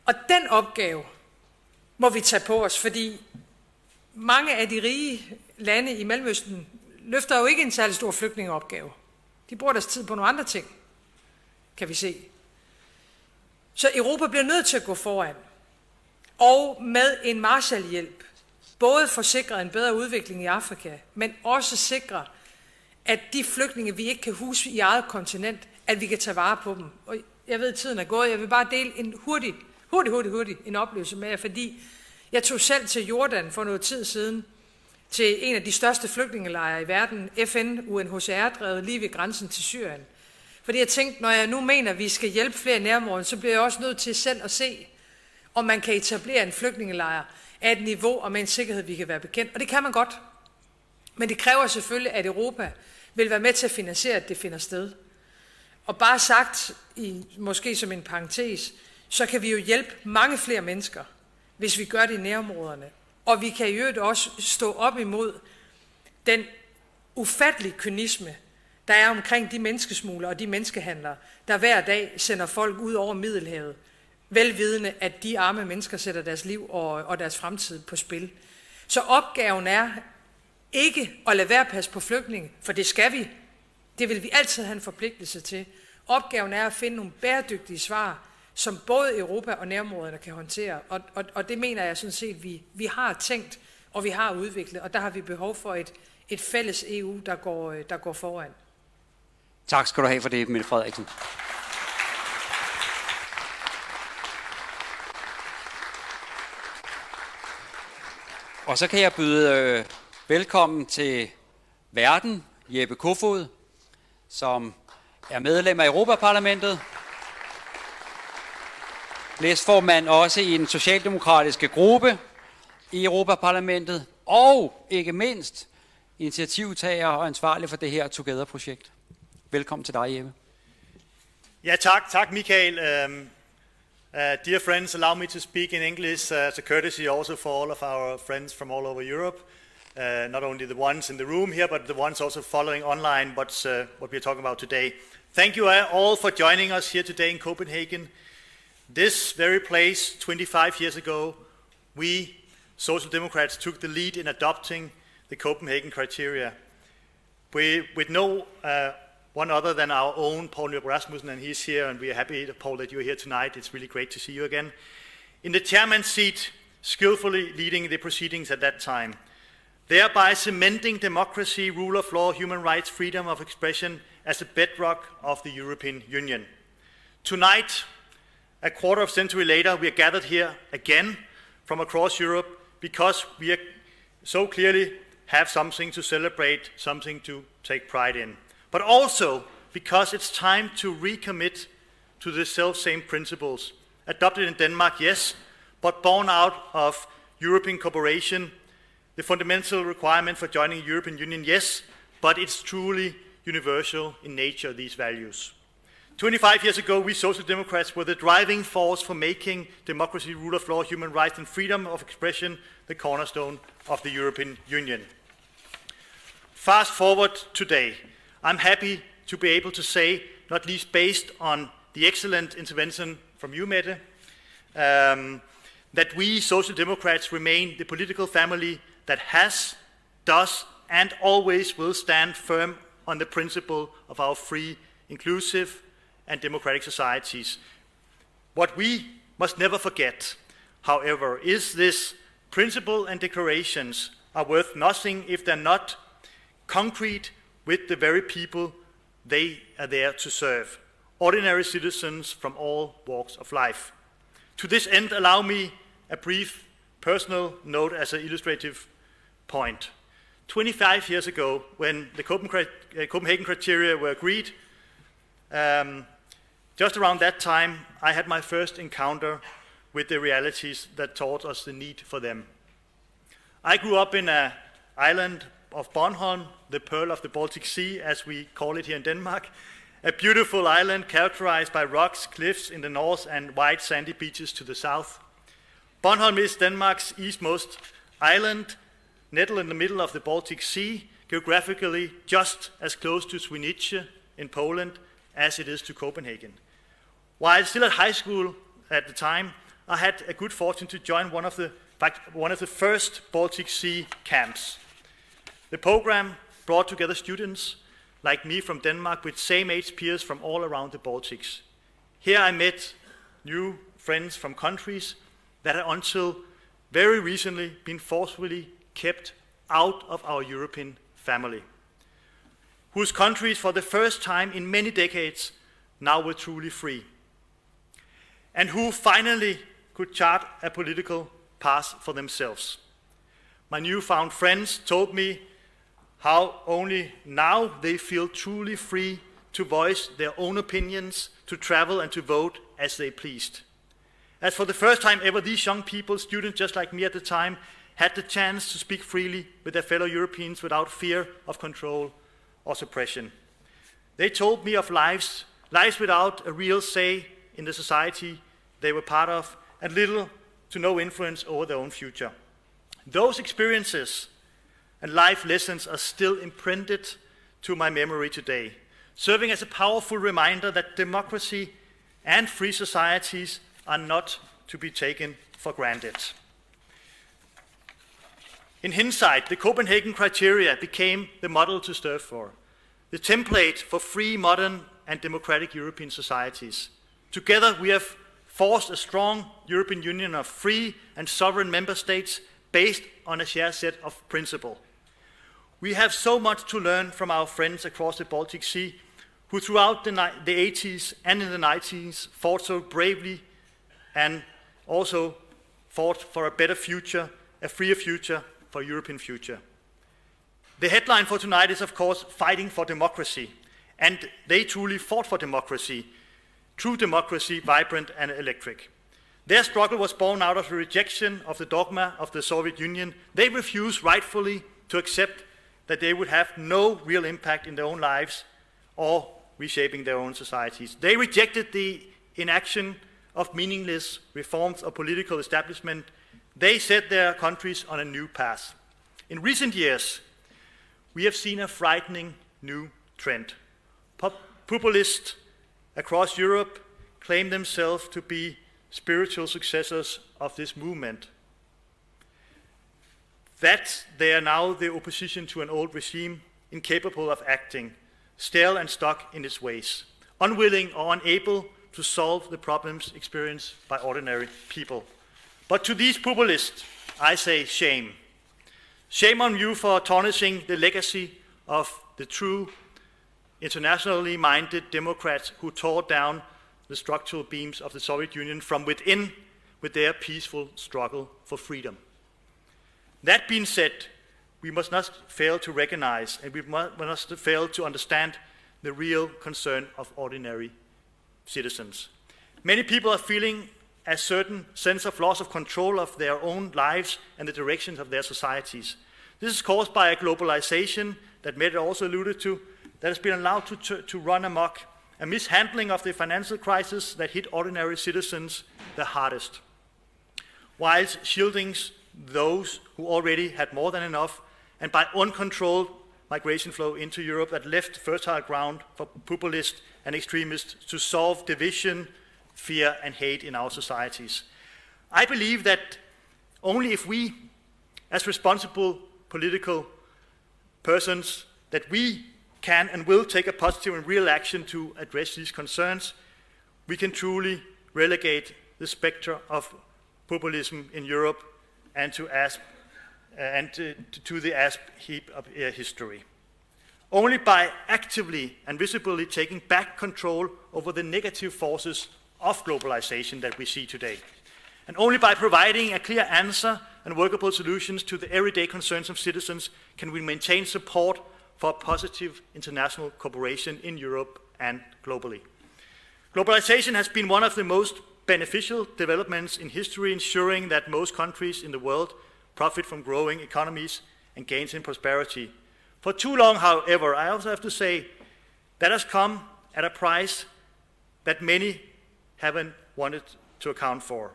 Og den opgave må vi tage på os, fordi mange af de rige lande i Mellemøsten løfter jo ikke en særlig stor flygtningeopgave. De bruger deres tid på nogle andre ting, kan vi se. Så Europa bliver nødt til at gå foran. Og med en Marshallhjælp, både for sikre en bedre udvikling i Afrika, men også sikre, at de flygtninge, vi ikke kan huse i eget kontinent, at vi kan tage vare på dem. Og jeg ved, at tiden er gået. Jeg vil bare dele en hurtig en oplevelse med jer, fordi jeg tog selv til Jordan for noget tid siden, til en af de største flygtningelejre i verden, FN, UNHCR-drevet lige ved grænsen til Syrien. Fordi jeg tænkte, når jeg nu mener, at vi skal hjælpe flere i nærområdet, så bliver jeg også nødt til selv at se, om man kan etablere en flygtningelejr af et niveau og med en sikkerhed, vi kan være bekendt. Og det kan man godt. Men det kræver selvfølgelig, at Europa vil være med til at finansiere, at det finder sted. Og bare sagt, måske som en parentes, så kan vi jo hjælpe mange flere mennesker, hvis vi gør det i nærområderne. Og vi kan i øvrigt også stå op imod den ufattelig kynisme, der er omkring de menneskesmuglere og de menneskehandlere, der hver dag sender folk ud over Middelhavet, velvidende, at de arme mennesker sætter deres liv og deres fremtid på spil. Så opgaven er ikke at lade være at passe på flygtninge, for det skal vi. Det vil vi altid have en forpligtelse til. Opgaven er at finde nogle bæredygtige svar, som både Europa og nærområderne kan håndtere. Og det mener jeg sådan set, vi har tænkt, og vi har udviklet, og der har vi behov for et fælles EU, der går foran. Tak skal du have for det, Mette Frederiksen. Og så kan jeg byde velkommen til værten, Jeppe Kofod, som er medlem af Europaparlamentet, næstformand også i den socialdemokratiske gruppe i Europaparlamentet, og ikke mindst initiativtager og ansvarlig for det her Together-projekt. Velkommen til dig, Jeppe. Ja, tak Michael. Dear friends, allow me to speak in English as a courtesy also for all of our friends from all over Europe. Not only the ones in the room here, but the ones also following online what we're talking about today. Thank you all for joining us here today in Copenhagen. This very place, 25 years ago, we Social Democrats took the lead in adopting the Copenhagen criteria. With no one other than our own Poul Nyrup Rasmussen, and he's here, and we are happy, Poul, that you're here tonight. It's really great to see you again. In the chairman's seat, skillfully leading the proceedings at that time, thereby cementing democracy, rule of law, human rights, freedom of expression as a bedrock of the European Union. Tonight, a quarter of a century later, we are gathered here again from across Europe because we so clearly have something to celebrate, something to take pride in. But also because it's time to recommit to the self-same principles, adopted in Denmark, yes, but born out of European cooperation, the fundamental requirement for joining the European Union, yes, but it's truly universal in nature, these values. 25 years ago, we Social Democrats were the driving force for making democracy, rule of law, human rights, and freedom of expression the cornerstone of the European Union. Fast forward today, I'm happy to be able to say, not least based on the excellent intervention from you, Mette, that we Social Democrats remain the political family that has, does, and always will stand firm on the principle of our free, inclusive, and democratic societies. What we must never forget, however, is this principle and declarations are worth nothing if they're not concrete with the very people they are there to serve, ordinary citizens from all walks of life. To this end, allow me a brief personal note as an illustrative point. 25 years ago, when the Copenhagen criteria were agreed, just around that time, I had my first encounter with the realities that taught us the need for them. I grew up in an island of Bornholm, the pearl of the Baltic Sea, as we call it here in Denmark, a beautiful island characterized by rocks, cliffs in the north and white sandy beaches to the south. Bornholm is Denmark's eastmost island, nestled in the middle of the Baltic Sea, geographically just as close to Swinice in Poland as it is to Copenhagen. While still at high school at the time, I had a good fortune to join one of the first Baltic Sea camps. The program brought together students like me from Denmark with same-age peers from all around the Baltics. Here I met new friends from countries that had until very recently been forcefully kept out of our European family, whose countries for the first time in many decades now were truly free, and who finally could chart a political path for themselves. My newfound friends told me how only now they feel truly free to voice their own opinions, to travel and to vote as they pleased. As for the first time ever, these young people, students just like me at the time, had the chance to speak freely with their fellow Europeans without fear of control or suppression. They told me of lives without a real say in the society they were part of, and little to no influence over their own future. Those experiences and life lessons are still imprinted to my memory today, serving as a powerful reminder that democracy and free societies are not to be taken for granted. In hindsight, the Copenhagen criteria became the model to strive for, the template for free, modern, and democratic European societies. Together, we have forged a strong European Union of free and sovereign member states based on a shared set of principles. We have so much to learn from our friends across the Baltic Sea, who throughout the 80s and in the 90s fought so bravely and also fought for a better future, a freer future, for a European future. The headline for tonight is, of course, fighting for democracy. And they truly fought for democracy, true democracy, vibrant and electric. Their struggle was born out of the rejection of the dogma of the Soviet Union. They refused rightfully to accept that they would have no real impact in their own lives or reshaping their own societies. They rejected the inaction of meaningless reforms of political establishment. They set their countries on a new path. In recent years, we have seen a frightening new trend. Populists across Europe claim themselves to be spiritual successors of this movement. That they are now the opposition to an old regime, incapable of acting, stale and stuck in its ways, unwilling or unable to solve the problems experienced by ordinary people. But to these populists, I say shame. Shame on you for tarnishing the legacy of the true, internationally minded Democrats who tore down the structural beams of the Soviet Union from within with their peaceful struggle for freedom. That being said, we must not fail to recognize and we must fail to understand the real concern of ordinary citizens. Many people are feeling a certain sense of loss of control of their own lives and the directions of their societies. This is caused by a globalization that Mette also alluded to, that has been allowed to run amok, a mishandling of the financial crisis that hit ordinary citizens the hardest, whilst shielding those who already had more than enough, and by uncontrolled migration flow into Europe that left fertile ground for populists and extremists to solve division, fear, and hate in our societies. I believe that only if we, as responsible political persons, that we can and will take a positive and real action to address these concerns, we can truly relegate the spectre of populism in Europe and to the asp heap of history. Only by actively and visibly taking back control over the negative forces of globalization that we see today, and only by providing a clear answer and workable solutions to the everyday concerns of citizens can we maintain support for positive international cooperation in Europe and globally. Globalization has been one of the most beneficial developments in history, ensuring that most countries in the world profit from growing economies and gains in prosperity. For too long, however, I also have to say, that has come at a price that many haven't wanted to account for.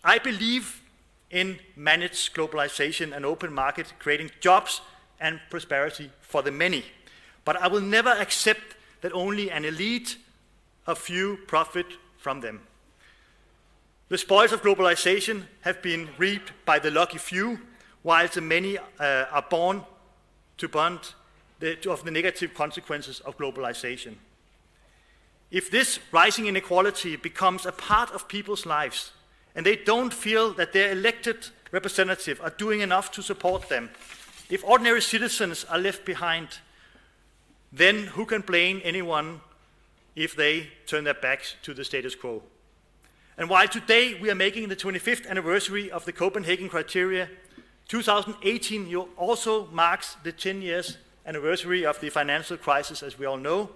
I believe in managed globalization and open market, creating jobs and prosperity for the many. But I will never accept that only an elite, a few, profit from them. The spoils of globalization have been reaped by the lucky few, while the many are born to bond of the negative consequences of globalization. If this rising inequality becomes a part of people's lives, and they don't feel that their elected representatives are doing enough to support them, if ordinary citizens are left behind, then who can blame anyone if they turn their backs to the status quo? And while today we are making the 25th anniversary of the Copenhagen criteria, 2018 also marks the 10 years anniversary of the financial crisis, as we all know,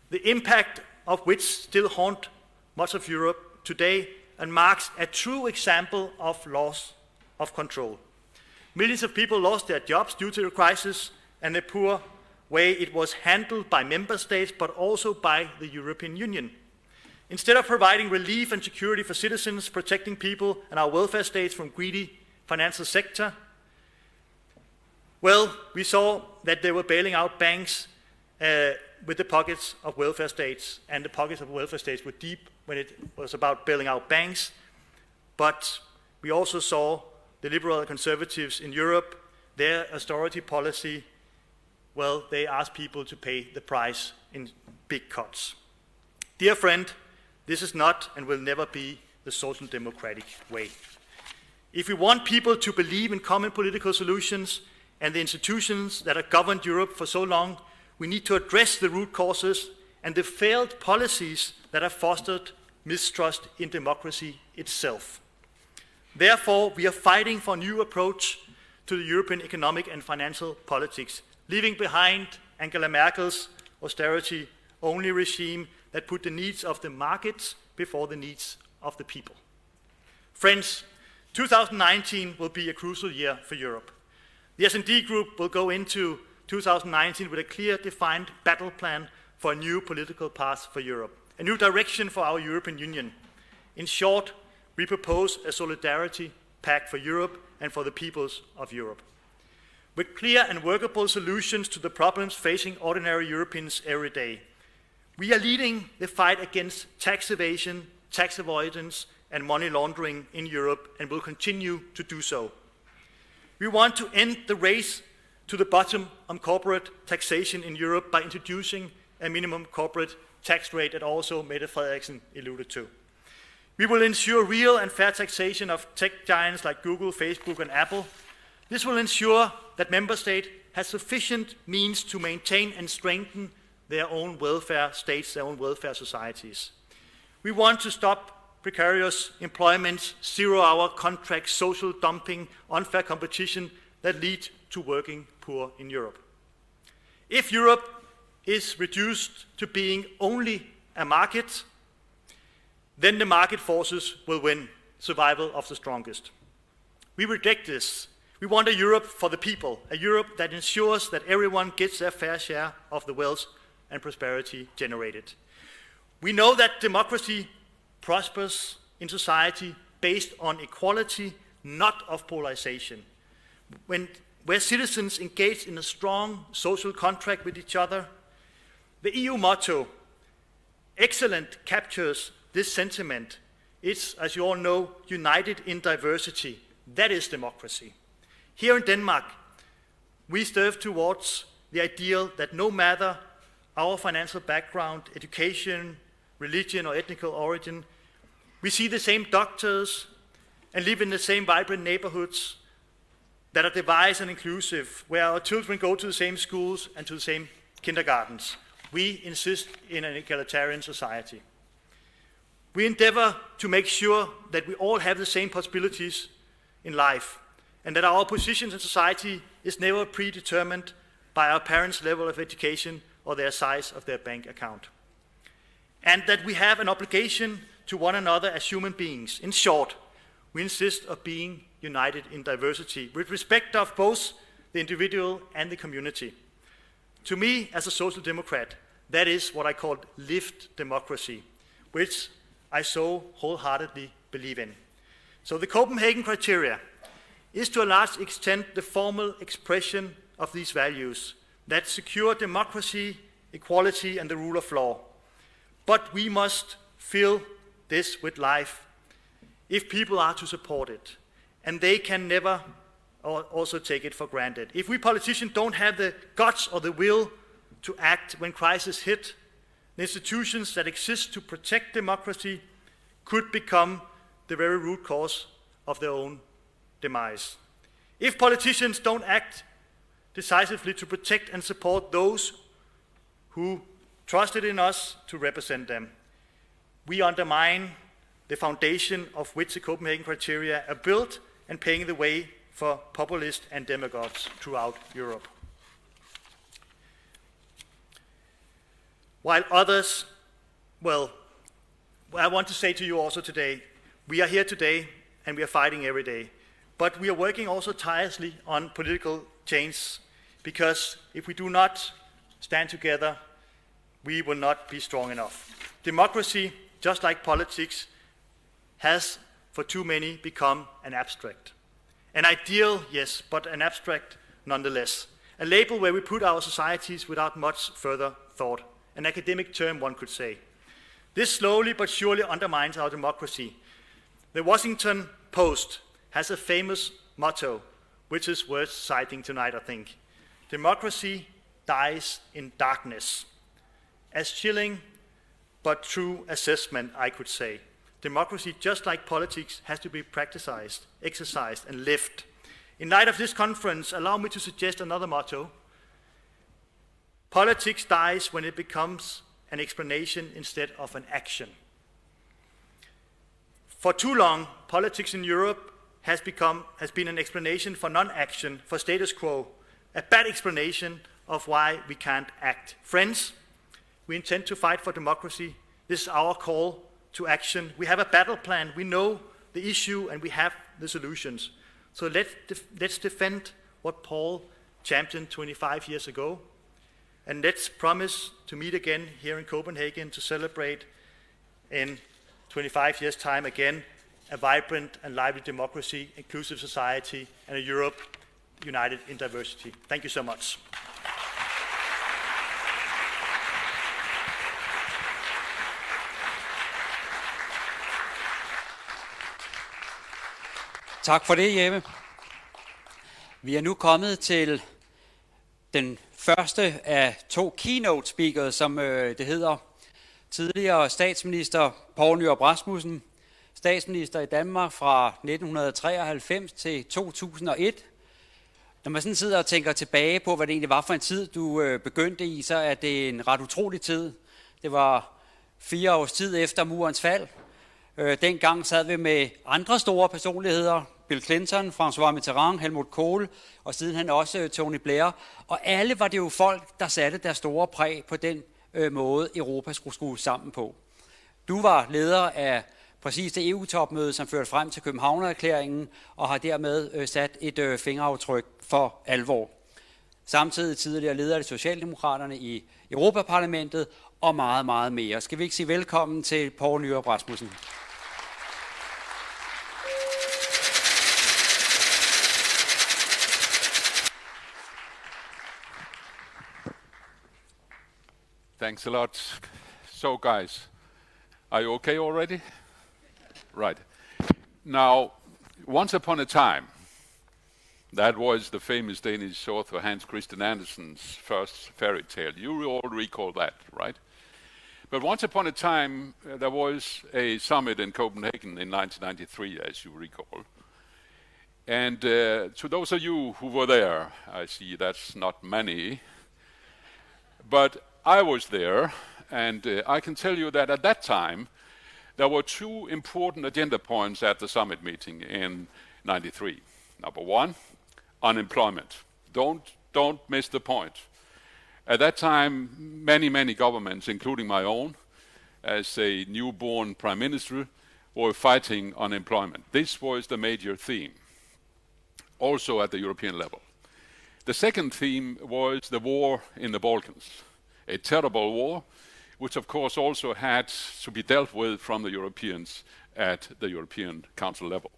the impact of which still haunt much of Europe today and marks a true example of loss of control. Millions of people lost their jobs due to the crisis and the poor way it was handled by member states, but also by the European Union. Instead of providing relief and security for citizens, protecting people and our welfare states from greedy financial sector, Well, we saw that they were bailing out banks with the pockets of welfare states, and the pockets of welfare states were deep when it was about bailing out banks. But we also saw the liberal and conservatives in Europe, their austerity policy, well, they asked people to pay the price in big cuts. Dear friend, this is not and will never be the social democratic way. If we want people to believe in common political solutions and the institutions that have governed Europe for so long, we need to address the root causes and the failed policies that have fostered mistrust in democracy itself. Therefore, we are fighting for a new approach to the European economic and financial politics, leaving behind Angela Merkel's austerity-only regime that put the needs of the markets before the needs of the people. Friends, 2019 will be a crucial year for Europe. The S&D Group will go into 2019 with a clear, defined battle plan for a new political path for Europe, a new direction for our European Union. In short, we propose a solidarity pact for Europe and for the peoples of Europe, with clear and workable solutions to the problems facing ordinary Europeans every day. We are leading the fight against tax evasion, tax avoidance, and money laundering in Europe, and will continue to do so. We want to end the race to the bottom on corporate taxation in Europe by introducing a minimum corporate tax rate that also Mette Frederiksen alluded to. We will ensure real and fair taxation of tech giants like Google, Facebook, and Apple. This will ensure that member states have sufficient means to maintain and strengthen their own welfare states, their own welfare societies. We want to stop precarious employment, zero-hour contracts, social dumping, unfair competition that lead to working poor in Europe. If Europe is reduced to being only a market, then the market forces will win, survival of the strongest. We reject this. We want a Europe for the people, a Europe that ensures that everyone gets their fair share of the wealth and prosperity generated. We know that democracy prospers in society based on equality, not of polarization. Where citizens engage in a strong social contract with each other, the EU motto, excellent, captures this sentiment. It's, as you all know, united in diversity. That is democracy. Here in Denmark, we strive towards the ideal that no matter our financial background, education, religion, or ethnic origin, we see the same doctors and live in the same vibrant neighborhoods that are diverse and inclusive, where our children go to the same schools and to the same kindergartens. We insist in an egalitarian society. We endeavor to make sure that we all have the same possibilities in life, and that our positions in society is never predetermined by our parents' level of education or their size of their bank account. And that we have an obligation to one another as human beings. In short, we insist on being united in diversity, with respect of both the individual and the community. To me, as a social democrat, that is what I call lived democracy, which I so wholeheartedly believe in. So the Copenhagen criteria is to a large extent the formal expression of these values that secure democracy, equality, and the rule of law. But we must fill this with life if people are to support it, and they can never also take it for granted. If we politicians don't have the guts or the will to act when crisis hit, the institutions that exist to protect democracy could become the very root cause of their own demise. If politicians don't act decisively to protect and support those who trusted in us to represent them, we undermine the foundation of which the Copenhagen criteria are built and paving the way for populists and demagogues throughout Europe. While others, well, I want to say to you also today, we are here today and we are fighting every day, but we are working also tirelessly on political change, because if we do not stand together, we will not be strong enough. Democracy, just like politics, has for too many become an abstract. An ideal, yes, but an abstract nonetheless. A label where we put our societies without much further thought. An academic term, one could say. This slowly but surely undermines our democracy. The Washington Post has a famous motto, which is worth citing tonight, I think. Democracy dies in darkness. As chilling but true assessment, I could say. Democracy, just like politics, has to be practiced, exercised, and lived. In light of this conference, allow me to suggest another motto. Politics dies when it becomes an explanation instead of an action. For too long, politics in Europe has been an explanation for non-action, for status quo, a bad explanation of why we can't act. Friends, we intend to fight for democracy. This is our call to action. We have a battle plan. We know the issue and we have the solutions. So let's defend what Paul championed 25 years ago. And let's promise to meet again here in Copenhagen to celebrate in 25 years' time again a vibrant and lively democracy, inclusive society, and a Europe united in diversity. Thank you so much. Tak for det, Jeppe. Vi er nu kommet til den første af 2 keynote speakers, som det hedder. Tidligere statsminister Poul Nyrup Rasmussen, statsminister i Danmark fra 1993 til 2001. Når man sådan sidder og tænker tilbage på, hvad det egentlig var for en tid, du begyndte i, så er det en ret utrolig tid. Det var 4 års tid efter murens fald. Dengang sad vi med andre store personligheder, Bill Clinton, François Mitterrand, Helmut Kohl, og sidenhen også Tony Blair. Og alle var det jo folk, der satte deres store præg på den måde, Europa skulle skrues sammen på. Du var leder af præcis det EU-topmøde, som førte frem til Københavnererklæringen, og har dermed sat et fingeraftryk for alvor. Samtidig tidligere leder af Socialdemokraterne i Europaparlamentet, og meget, meget mere. Skal vi ikke sige velkommen til Poul Nyrup Rasmussen? Thanks a lot. So guys, are you okay already? Right. Now, once upon a time, that was the famous Danish author Hans Christian Andersen's first fairy tale. You all recall that, right? But once upon a time, there was a summit in Copenhagen in 1993, as you recall. And to those of you who were there, I see that's not many, but I was there, and I can tell you that at that time, there were 2 important agenda points at the summit meeting in 93. Number 1, unemployment. Don't miss the point. At that time, many governments, including my own, as a newborn prime minister, were fighting unemployment. This was the major theme, also at the European level. The second theme was the war in the Balkans, a terrible war, which of course also had to be dealt with from the Europeans at the European Council level.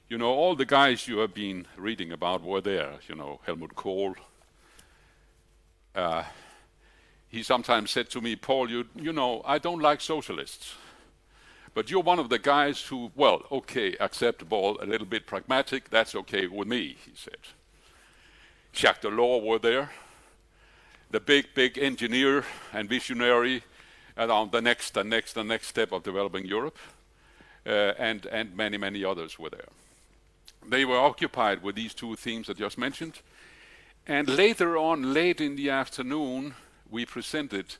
You know, all the guys you have been reading about were there. You know, Helmut Kohl. He sometimes said to me, Paul, you know, I don't like socialists, but you're one of the guys who, well, okay, acceptable, a little bit pragmatic, that's okay with me, he said. Jacques Delors were there, the big engineer and visionary around the next step of developing Europe, and many others were there. They were occupied with these 2 themes I just mentioned, and later on, late in the afternoon, we presented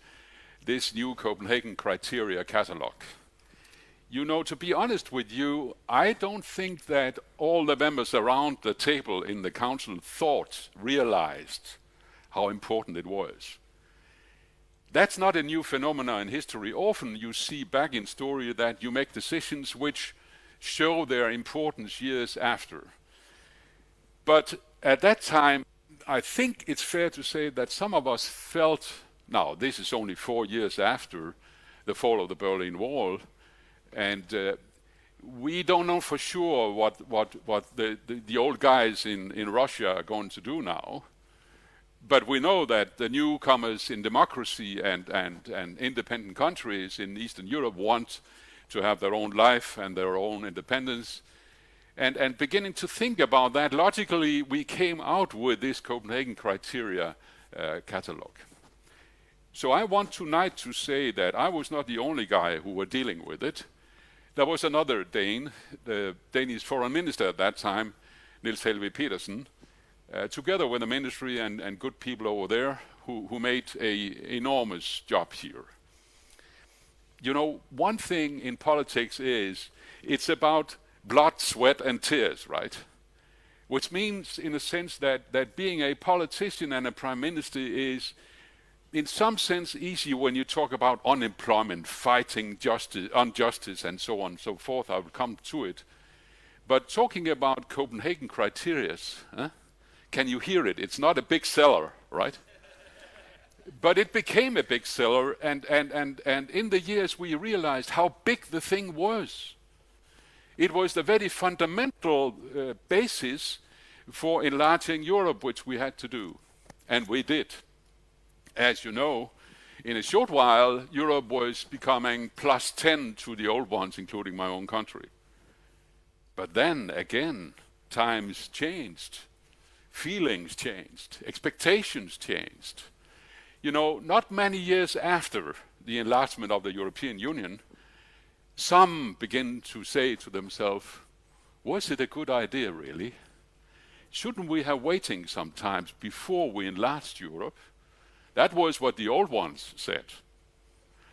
this new Copenhagen criteria catalogue. You know, to be honest with you, I don't think that all the members around the table in the council realized how important it was. That's not a new phenomenon in history. Often you see back in story that you make decisions which show their importance years after. But at that time, I think it's fair to say that some of us felt, now this is only 4 years after the fall of the Berlin Wall, and we don't know for sure what the old guys in Russia are going to do now. But we know that the newcomers in democracy and independent countries in Eastern Europe want to have their own life and their own independence. And beginning to think about that, logically, we came out with this Copenhagen criteria catalogue. So I want tonight to say that I was not the only guy who were dealing with it. There was another Dane, the Danish foreign minister at that time, Niels Helveg Petersen, together with the ministry and good people over there who made an enormous job here. You know, one thing in politics is it's about blood, sweat, and tears, right? Which means, in a sense, that being a politician and a prime minister is, in some sense, easy when you talk about unemployment, fighting injustice, and so on and so forth. I will come to it. But talking about Copenhagen criteria, can you hear it? It's not a big seller, right? But it became a big seller, and in the years we realized how big the thing was. It was the very fundamental basis for enlarging Europe, which we had to do. And we did. As you know, in a short while, Europe was becoming plus 10 to the old ones, including my own country. But then, again, times changed. Feelings changed. Expectations changed. You know, not many years after the enlargement of the European Union, some begin to say to themselves, was it a good idea, really? Shouldn't we have waiting sometimes before we enlarged Europe? That was what the old ones said.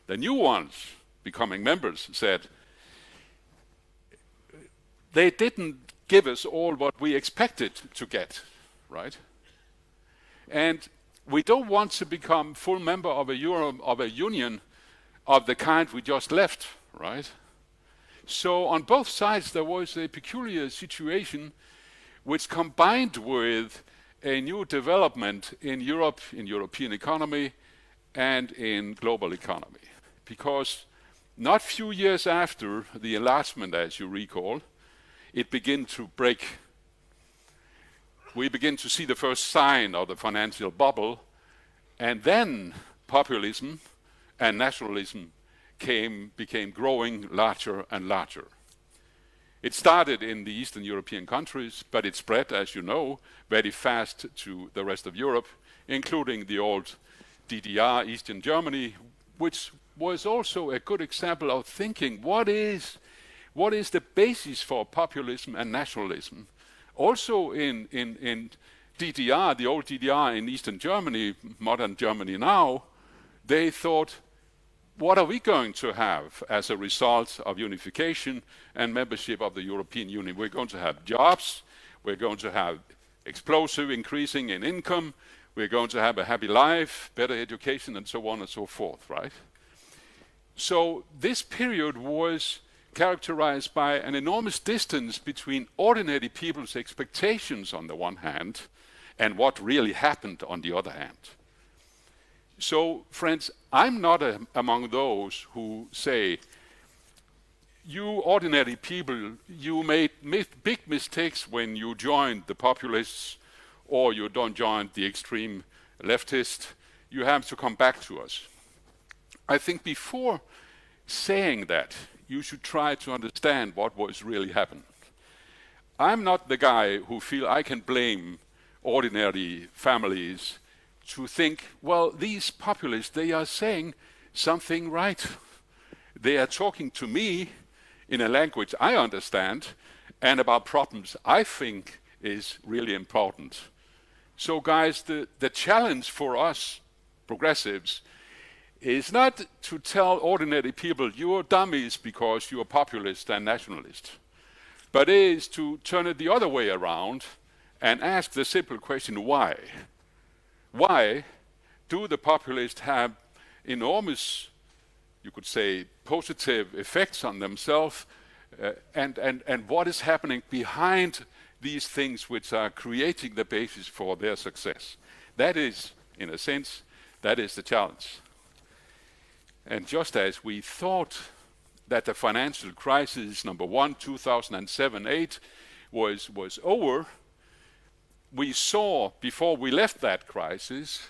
The new ones, becoming members, said, they didn't give us all what we expected to get, right? And we don't want to become full member of a union of the kind we just left, right? So on both sides there was a peculiar situation which combined with a new development in Europe, in European economy, and in global economy. Because not few years after the enlargement, as you recall, it began to break. We begin to see the first sign of the financial bubble, and then populism and nationalism became growing larger and larger. It started in the Eastern European countries, but it spread, as you know, very fast to the rest of Europe, including the old DDR, Eastern Germany, which was also a good example of thinking, what is the basis for populism and nationalism? Also in DDR, the old DDR in Eastern Germany, modern Germany now, they thought, what are we going to have as a result of unification and membership of the European Union? We're going to have jobs, we're going to have explosive increasing in income, we're going to have a happy life, better education, and so on and so forth, right? So this period was characterized by an enormous distance between ordinary people's expectations on the one hand and what really happened on the other hand. So, friends, I'm not among those who say, you ordinary people, you made big mistakes when you joined the populists or you don't join the extreme leftists. You have to come back to us. I think before saying that, you should try to understand what was really happening. I'm not the guy who feel I can blame ordinary families to think, well, these populists, they are saying something right. They are talking to me in a language I understand and about problems I think is really important. So guys, the challenge for us progressives is not to tell ordinary people you're dummies because you're populist and nationalist, but is to turn it the other way around and ask the simple question, why? Why do the populists have enormous, you could say, positive effects on themselves, and what is happening behind these things which are creating the basis for their success? That is, in a sense, that is the challenge. And just as we thought that the financial crisis, number one, 2007-8, was over, we saw before we left that crisis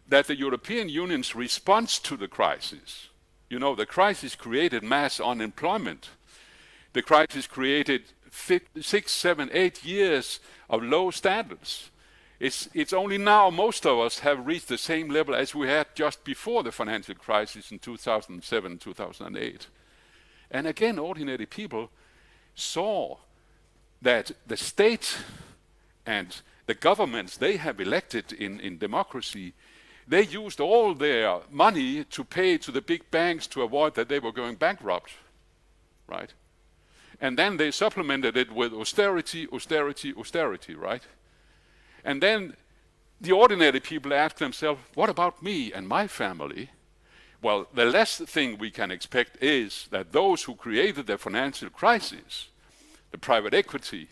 that the European Union's response to the crisis, you know, the crisis created mass unemployment. The crisis created 6, 7, 8 years of low standards. It's only now most of us have reached the same level as we had just before the financial crisis in 2007, 2008. And again, ordinary people saw that the state and the governments they have elected in democracy, they used all their money to pay to the big banks to avoid that they were going bankrupt, right? And then they supplemented it with austerity, austerity, austerity, right? And then the ordinary people ask themselves, what about me and my family? Well, the last thing we can expect is that those who created the financial crisis, the private equity,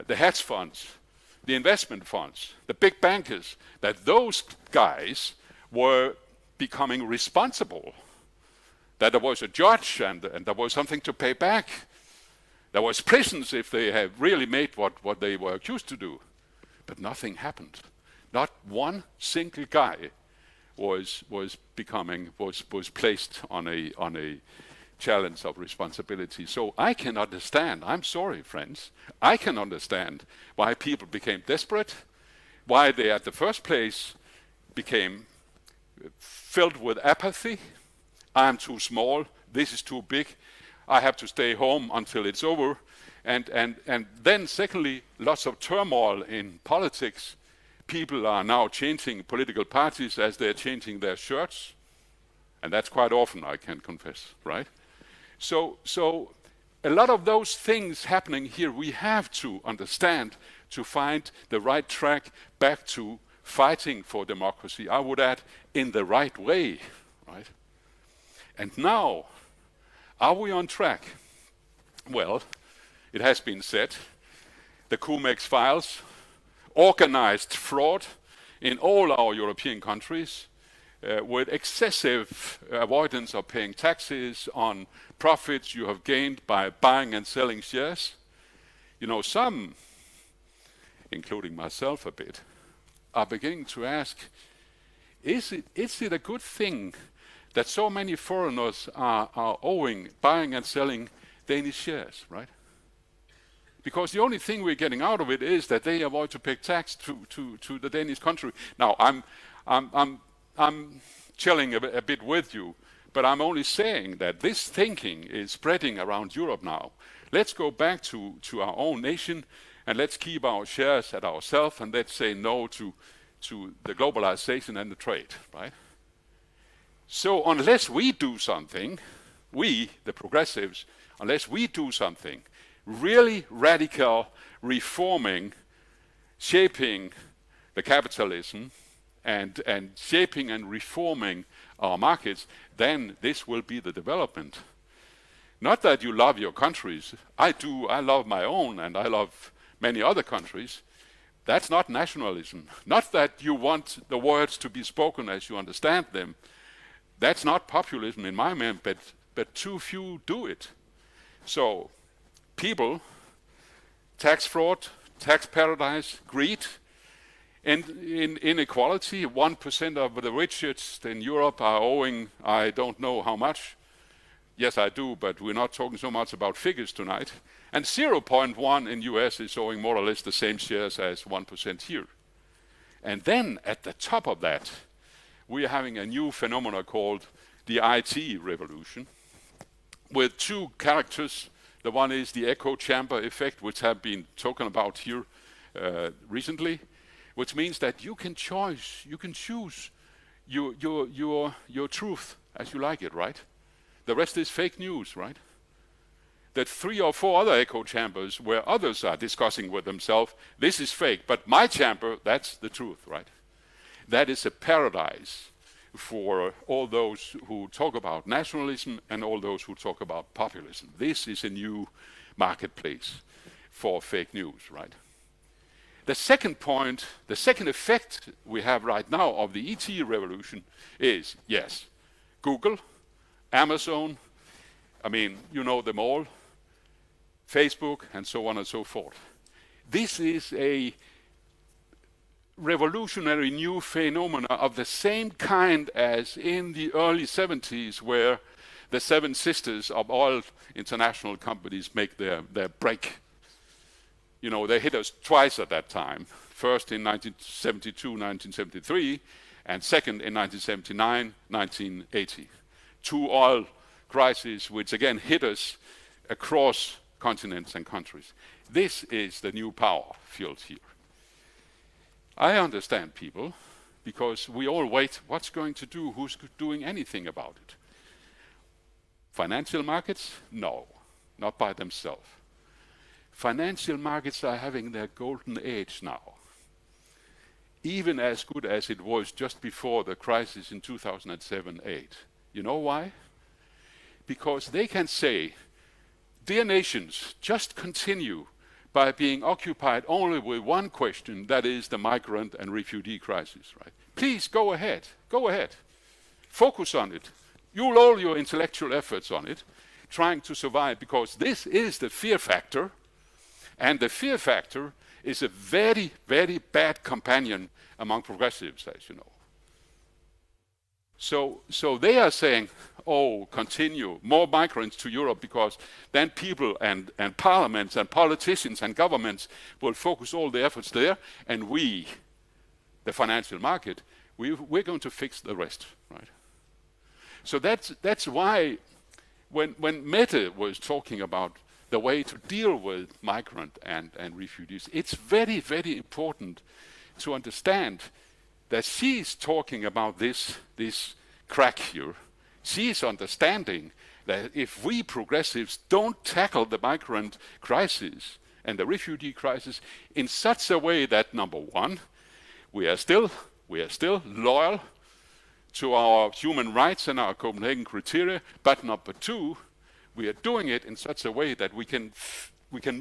the hedge funds, the investment funds, the big bankers, that those guys were becoming responsible, that there was a judge and there was something to pay back. There was prisons if they have really made what they were accused to do. But nothing happened. Not one single guy was placed on a challenge of responsibility. So I can understand, I'm sorry friends, I can understand why people became desperate, why they at the first place became filled with apathy. I'm too small, this is too big, I have to stay home until it's over. And then secondly, lots of turmoil in politics. People are now changing political parties as they're changing their shirts. And that's quite often, I can confess, right? So a lot of those things happening here, we have to understand to find the right track back to fighting for democracy. I would add, in the right way, right? And now, are we on track? Well, it has been said, the Cumex files, organized fraud in all our European countries with excessive avoidance of paying taxes on profits you have gained by buying and selling shares. You know, some, including myself a bit, are beginning to ask, is it a good thing that so many foreigners are buying and selling Danish shares, right? Because the only thing we're getting out of it is that they avoid to pay tax to the Danish country. Now, I'm chilling a bit with you, but I'm only saying that this thinking is spreading around Europe now. Let's go back to our own nation and let's keep our shares at ourselves and let's say no to the globalization and the trade, right? So unless we do something, we, the progressives, unless we do something really radical, reforming, shaping the capitalism and shaping and reforming our markets, then this will be the development. Not that you love your countries. I do. I love my own and I love many other countries. That's not nationalism. Not that you want the words to be spoken as you understand them. That's not populism in my mind, but too few do it. So people, tax fraud, tax paradise, greed, and inequality. 1% of the richest in Europe are owing, I don't know how much. Yes, I do, but we're not talking so much about figures tonight. And 0.1 in US is owing more or less the same shares as 1% here. And then at the top of that, we are having a new phenomenon called the IT revolution, with two characters. The one is the echo chamber effect, which have been talking about here recently, which means that you can choose your truth as you like it, right? The rest is fake news, right? That 3 or 4 other echo chambers where others are discussing with themselves, this is fake, but my chamber, that's the truth, right? That is a paradise for all those who talk about nationalism and all those who talk about populism. This is a new marketplace for fake news, right? The second point, the second effect we have right now of the ET revolution is, yes, Google, Amazon, I mean, you know them all, Facebook and so on and so forth. This is a revolutionary new phenomena of the same kind as in the early 70s, where the seven sisters of all international companies make their break. You know, they hit us twice at that time. First in 1972, 1973, and second in 1979, 1980. Two oil crises which again hit us across continents and countries. This is the new power field here. I understand people, because we all wait, what's going to do, who's doing anything about it? Financial markets? No, not by themselves. Financial markets are having their golden age now. Even as good as it was just before the crisis in 2007-8. You know why? Because they can say, dear nations, just continue by being occupied only with one question, that is the migrant and refugee crisis, right? Please go ahead, focus on it. Use all your intellectual efforts on it, trying to survive, because this is the fear factor, and the fear factor is a very, very bad companion among progressives, as you know. So they are saying, oh, continue, more migrants to Europe, because then people and parliaments and politicians and governments will focus all their efforts there, and we, the financial market, we're going to fix the rest, right? So that's why when Mette was talking about the way to deal with migrant and refugees, it's very, very important to understand that she's talking about this crack here. She's understanding that if we progressives don't tackle the migrant crisis and the refugee crisis in such a way that, number one, we are still loyal to our human rights and our Copenhagen criteria, but number two, we are doing it in such a way that we can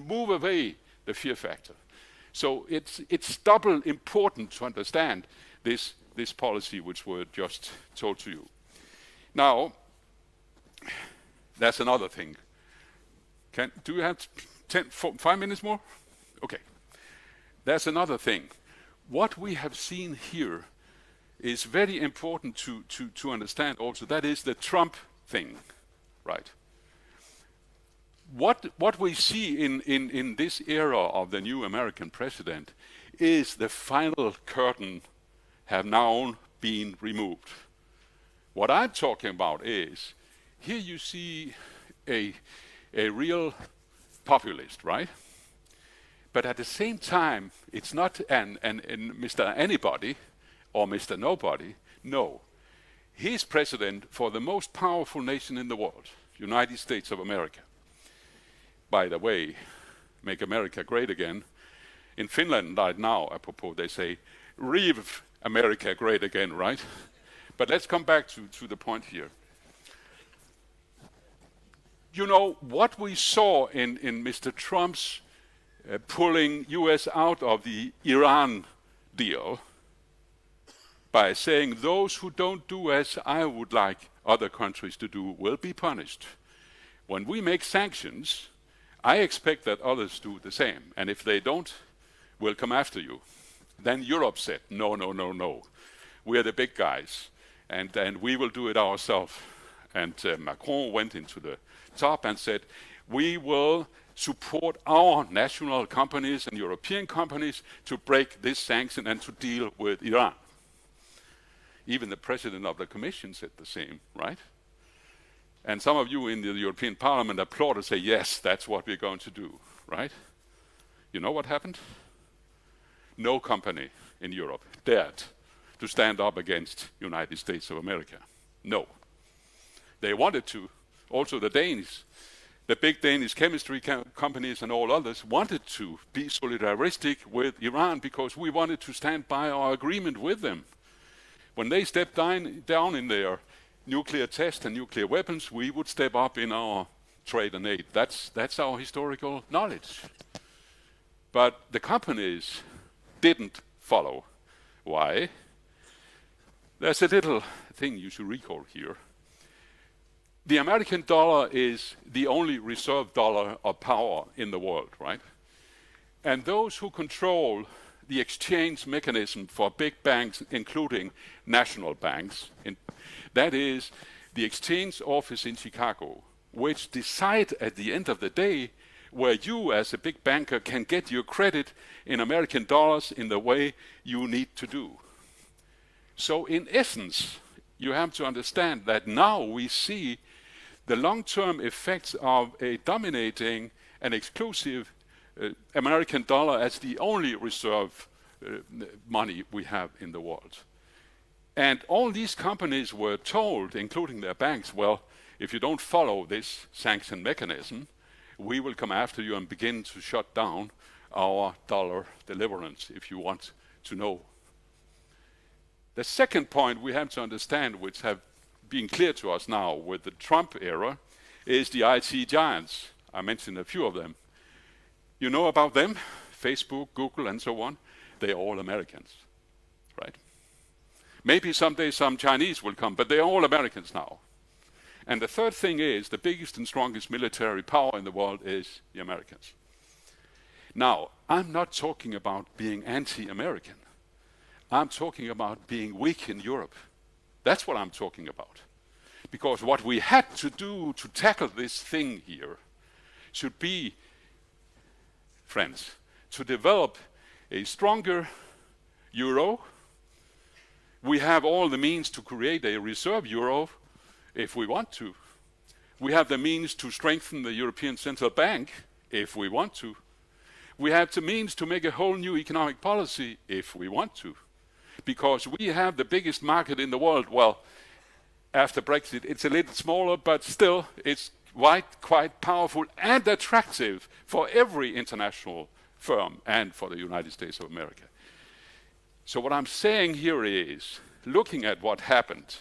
move away the fear factor. So it's double important to understand this policy which were just told to you. Now, that's another thing. Do you have 5 minutes more? Okay. That's another thing. What we have seen here is very important to understand also. That is the Trump thing, right? What we see in this era of the new American president is the final curtain have now been removed. What I'm talking about is, here you see a real populist, right? But at the same time, it's not an Mr. Anybody or Mr. Nobody. No. He's president for the most powerful nation in the world, United States of America. By the way, make America great again. In Finland right now, apropos, they say, "Rev America great again," right? But let's come back to the point here. You know, what we saw in Mr. Trump's pulling US out of the Iran deal by saying those who don't do as I would like other countries to do will be punished. When we make sanctions, I expect that others do the same. And if they don't, we'll come after you. Then Europe said, no. We are the big guys, and we will do it ourselves. And Macron went into the top and said, we will support our national companies and European companies to break this sanction and to deal with Iran. Even the president of the Commission said the same, right? And some of you in the European Parliament applaud and say, yes, that's what we're going to do, right? You know what happened? No company in Europe dared to stand up against United States of America. No. They wanted to. Also the Danes, the big Danish chemistry companies and all others wanted to be solidaristic with Iran because we wanted to stand by our agreement with them. When they stepped down in their nuclear test and nuclear weapons, we would step up in our trade and aid. That's our historical knowledge. But the companies didn't follow. Why? There's a little thing you should recall here. the American dollar is the only reserve dollar of power in the world, right? And those who control the exchange mechanism for big banks, including national banks, that is the exchange office in Chicago, which decide at the end of the day where you as a big banker can get your credit in American dollars in the way you need to do. So in essence, you have to understand that now we see the long-term effects of a dominating and exclusive American dollar as the only reserve money we have in the world. And all these companies were told, including their banks, well, if you don't follow this sanction mechanism, we will come after you and begin to shut down our dollar deliverance, if you want to know. The second point we have to understand, which have been clear to us now with the Trump era, is the IT giants. I mentioned a few of them. You know about them, Facebook, Google, and so on. They're all Americans, right? Maybe someday some Chinese will come, but they're all Americans now. And the third thing is, the biggest and strongest military power in the world is the Americans. Now, I'm not talking about being anti-American. I'm talking about being weak in Europe. That's what I'm talking about. Because what we had to do to tackle this thing here should be, friends, to develop a stronger euro. We have all the means to create a reserve euro if we want to. We have the means to strengthen the European Central Bank if we want to. We have the means to make a whole new economic policy if we want to. Because we have the biggest market in the world. Well, after Brexit, it's a little smaller, but still it's quite powerful and attractive for every international firm and for the United States of America. So what I'm saying here is, looking at what happened,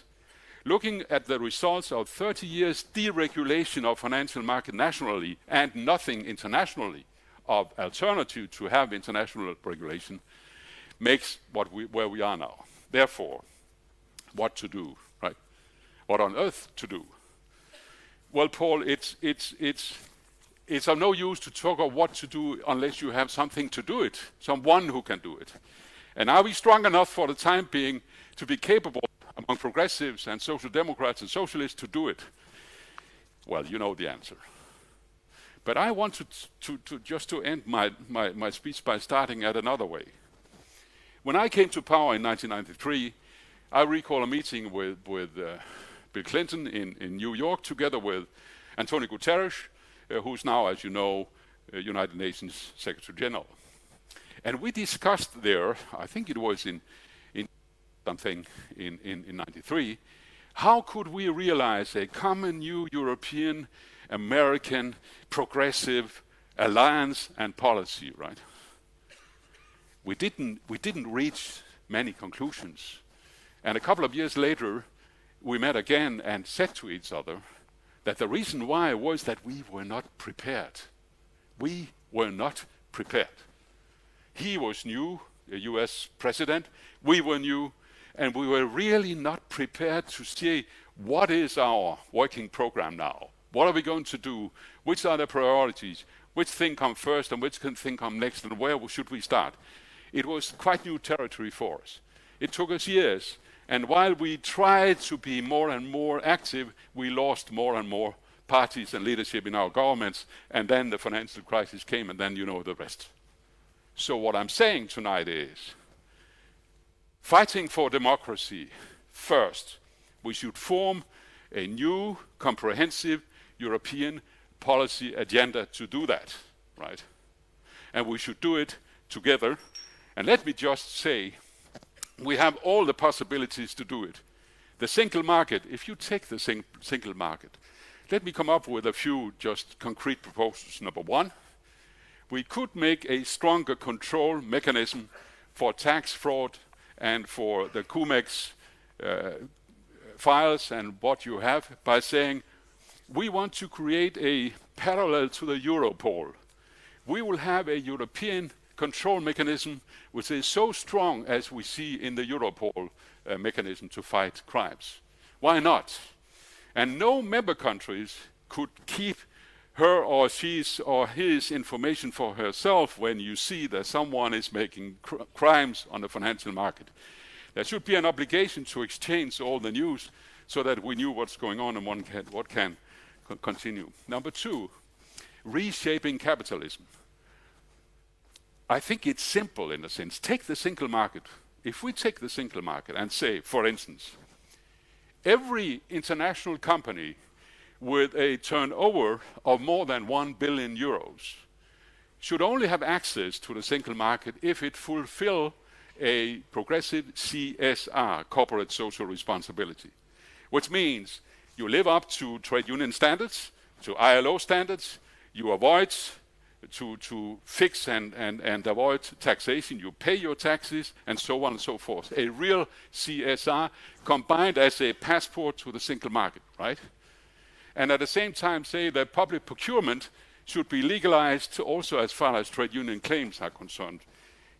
looking at the results of 30 years deregulation of financial market nationally and nothing internationally of alternative to have international regulation, makes where we are now. Therefore, what to do, right? What on earth to do? Well, Paul, it's of no use to talk of what to do unless you have something to do it, someone who can do it. And are we strong enough for the time being to be capable among progressives and social democrats and socialists to do it? Well, you know the answer. But I want to end my speech by starting at another way. When I came to power in 1993, I recall a meeting with Bill Clinton in New York, together with Antonio Guterres, who's now, as you know, United Nations Secretary General. And we discussed there, I think it was in 93, how could we realize a common new European, American, progressive alliance and policy, right? We didn't reach many conclusions. And a couple of years later, we met again and said to each other that the reason why was that we were not prepared. We were not prepared. He was new, a US president, we were new, and we were really not prepared to see what is our working program now. What are we going to do? Which are the priorities? Which thing come first and which thing come next, and where should we start? It was quite new territory for us. It took us years, and while we tried to be more and more active, we lost more and more parties and leadership in our governments, and then the financial crisis came, and then you know the rest. So what I'm saying tonight is, fighting for democracy first, we should form a new, comprehensive European policy agenda to do that, right? And we should do it together. And let me just say, we have all the possibilities to do it. The single market, if you take the single market, let me come up with a few just concrete proposals. Number one, we could make a stronger control mechanism for tax fraud and for the CUMEX files and what you have by saying, we want to create a parallel to the Europol. We will have a European control mechanism which is so strong as we see in the Europol mechanism to fight crimes. Why not? And no member countries could keep her or she's or his information for herself when you see that someone is making crimes on the financial market. There should be an obligation to exchange all the news so that we knew what's going on and what can continue. Number two, reshaping capitalism. I think it's simple in a sense. Take the single market. If we take the single market and say, for instance, every international company with a turnover of more than 1 billion euros should only have access to the single market if it fulfill a progressive CSR, corporate social responsibility, which means you live up to trade union standards, to ILO standards, you avoid to fix and avoid taxation, you pay your taxes, and so on and so forth. A real CSR combined as a passport to the single market, right? And at the same time say that public procurement should be legalized also as far as trade union claims are concerned.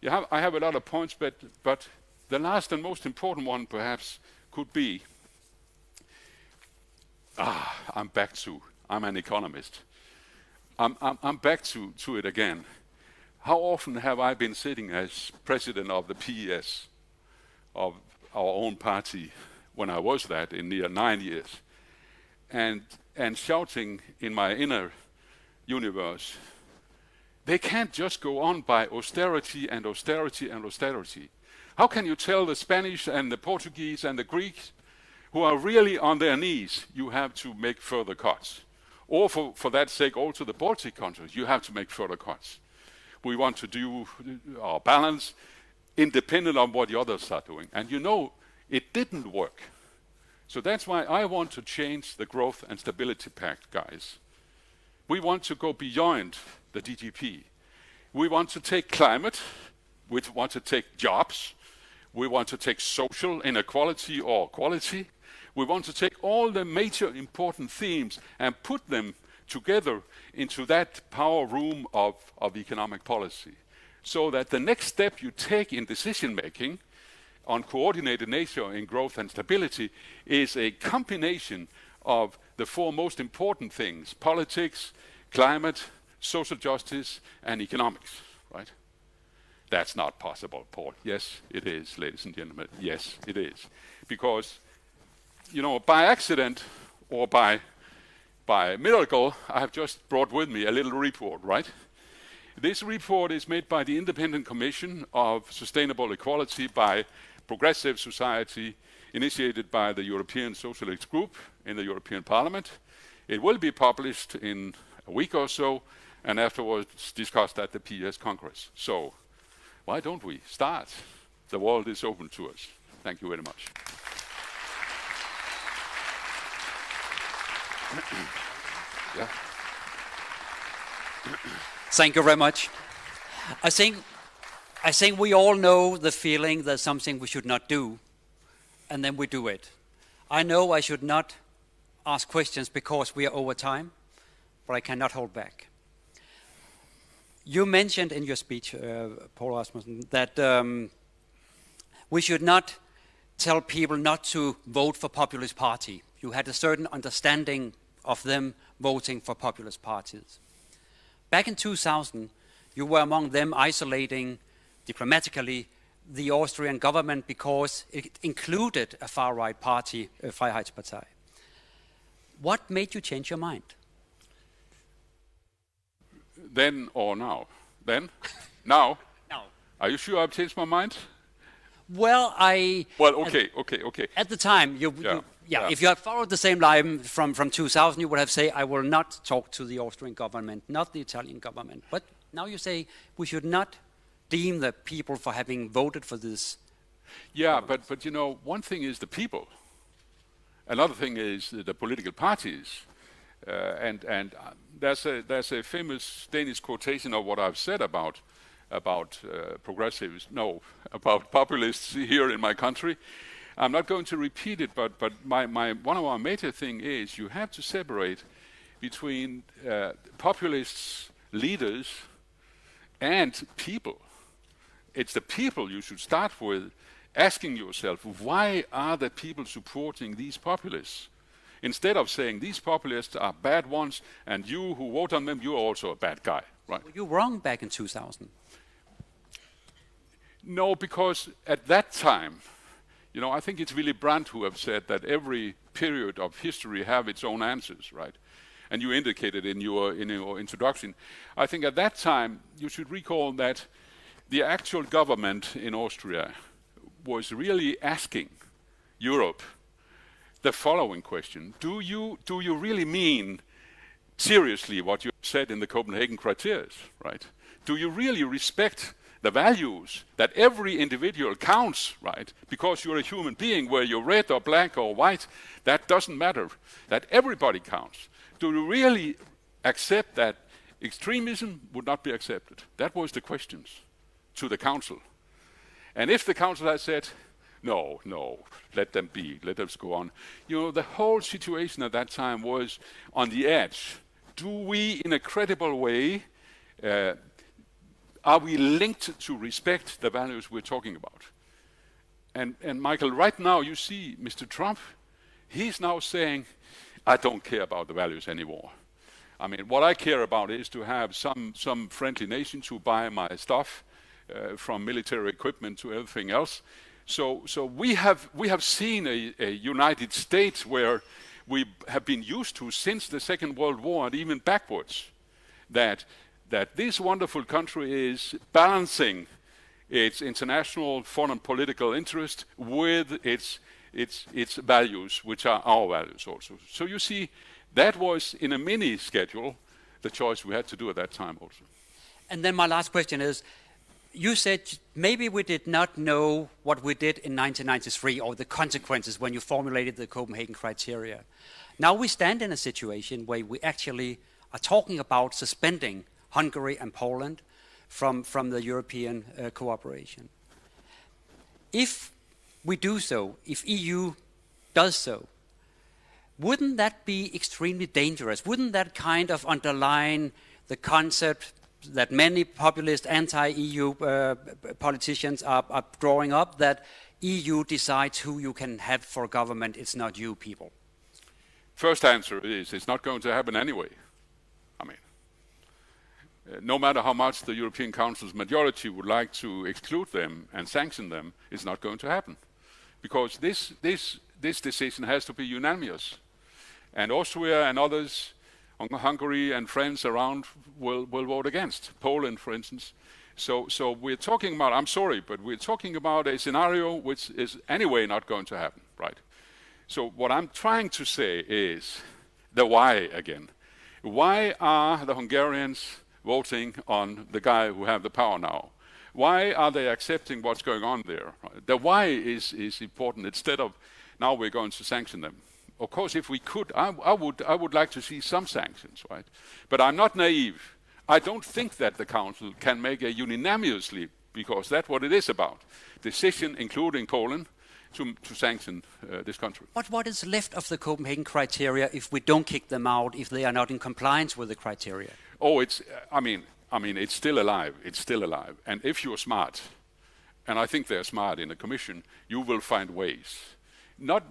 I have a lot of points, but the last and most important one perhaps could be, I'm an economist. I'm back to it again. How often have I been sitting as president of the PES of our own party when I was that in near 9 years, and shouting in my inner universe, they can't just go on by austerity and austerity and austerity. How can you tell the Spanish and the Portuguese and the Greeks who are really on their knees, you have to make further cuts? Or for that sake, also the Baltic countries, you have to make further cuts. We want to do our balance independent of what the others are doing. And you know, it didn't work. So that's why I want to change the Growth and Stability Pact, guys. We want to go beyond the GDP. We want to take climate, we want to take jobs, we want to take social inequality or quality. We want to take all the major important themes and put them together into that power room of economic policy, so that the next step you take in decision making on coordinated nature in growth and stability is a combination of the four most important things: politics, climate, social justice, and economics, right? That's not possible, Paul. Yes, it is, ladies and gentlemen. Yes, it is. Because, you know, by accident or by miracle, I have just brought with me a little report, right? This report is made by the Independent Commission of Sustainable Equality by Progressive Society, initiated by the European Socialist Group in the European Parliament. It will be published in a week or so, and afterwards discussed at the PS Congress. So, why don't we start? The world is open to us. Thank you very much. Yeah. Thank you very much. I think we all know the feeling that something we should not do, and then we do it. I know I should not ask questions because we are over time, but I cannot hold back. You mentioned in your speech, Paul Rasmussen, that we should not tell people not to vote for populist party. You had a certain understanding of them voting for populist parties. Back in 2000, you were among them isolating diplomatically the Austrian government because it included a far-right party, Freiheitspartei. What made you change your mind? Then or now? Then? Now? Now. Are you sure I've changed my mind? Well, okay. At the time, if you had followed the same line from 2000, you would have said, I will not talk to the Austrian government, not the Italian government. But now you say we should not deem the people for having voted for this. Yeah, but you know, one thing is the people. Another thing is the political parties. And there's a famous Danish quotation of what I've said about progressives, about populists here in my country. I'm not going to repeat it, but one of our major thing is you have to separate between populists, leaders, and people. It's the people you should start with, asking yourself, why are the people supporting these populists? instead of saying these populists are bad ones and you who vote on them, you're also a bad guy, right? Were you wrong back in 2000? No, because at that time, you know, I think it's Willy Brandt who have said that every period of history have its own answers, right? And you indicated in your introduction. I think at that time, you should recall that the actual government in Austria was really asking Europe the following question: Do you really mean seriously what you said in the Copenhagen criteria, right? Do you really respect the values that every individual counts, right? Because you're a human being, where you're red or black or white, that doesn't matter. That everybody counts. Do you really accept that extremism would not be accepted? That was the questions to the council. And if the council had said, no, let them be, let us go on. You know, the whole situation at that time was on the edge. Do we, in a credible way, are we linked to respect the values we're talking about? And Michael, right now you see Mr. Trump, he's now saying, I don't care about the values anymore. I mean, what I care about is to have some friendly nations who buy my stuff, from military equipment to everything else. So we have seen a United States where we have been used to since the Second World War and even backwards, that this wonderful country is balancing its international foreign political interest with its values, which are our values also. So you see, that was in a mini schedule the choice we had to do at that time also. And then my last question is, you said maybe we did not know what we did in 1993 or the consequences when you formulated the Copenhagen criteria. Now we stand in a situation where we actually are talking about suspending Hungary and Poland from the European cooperation. If we do so, if EU does so, wouldn't that be extremely dangerous? Wouldn't that kind of underline the concept that many populist anti-EU politicians are drawing up, that EU decides who you can have for government, it's not you people? First answer is it's not going to happen anyway. I mean, no matter how much the European Council's majority would like to exclude them and sanction them, it's not going to happen. Because this decision has to be unanimous. And Austria and others, Hungary and friends around will vote against. Poland, for instance. So we're talking about, I'm sorry, but we're talking about a scenario which is anyway not going to happen, right? So what I'm trying to say is the why again. Why are the Hungarians voting on the guy who have the power now? Why are they accepting what's going on there? The why is important instead of now we're going to sanction them. Of course, if we could, I would like to see some sanctions, right? But I'm not naive. I don't think that the Council can make a unanimously, because that's what it is about, decision, including Poland, to sanction this country. But what is left of the Copenhagen criteria if we don't kick them out, if they are not in compliance with the criteria? Oh, I mean, it's still alive. It's still alive. And if you're smart, and I think they're smart in the Commission, you will find ways. Not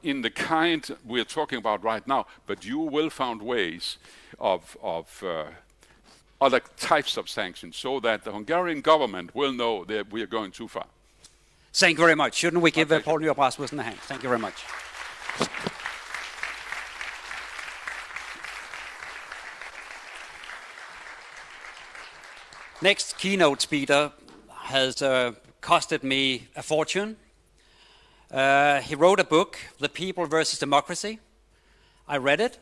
in the kind we're talking about right now, but you will find ways of other types of sanctions so that the Hungarian government will know that we are going too far. Thank you very much. Shouldn't we give Poul Nyrup Rasmussen a hand? Thank you very much. Next keynote speaker has costed me a fortune. He wrote a book, The People versus Democracy. I read it,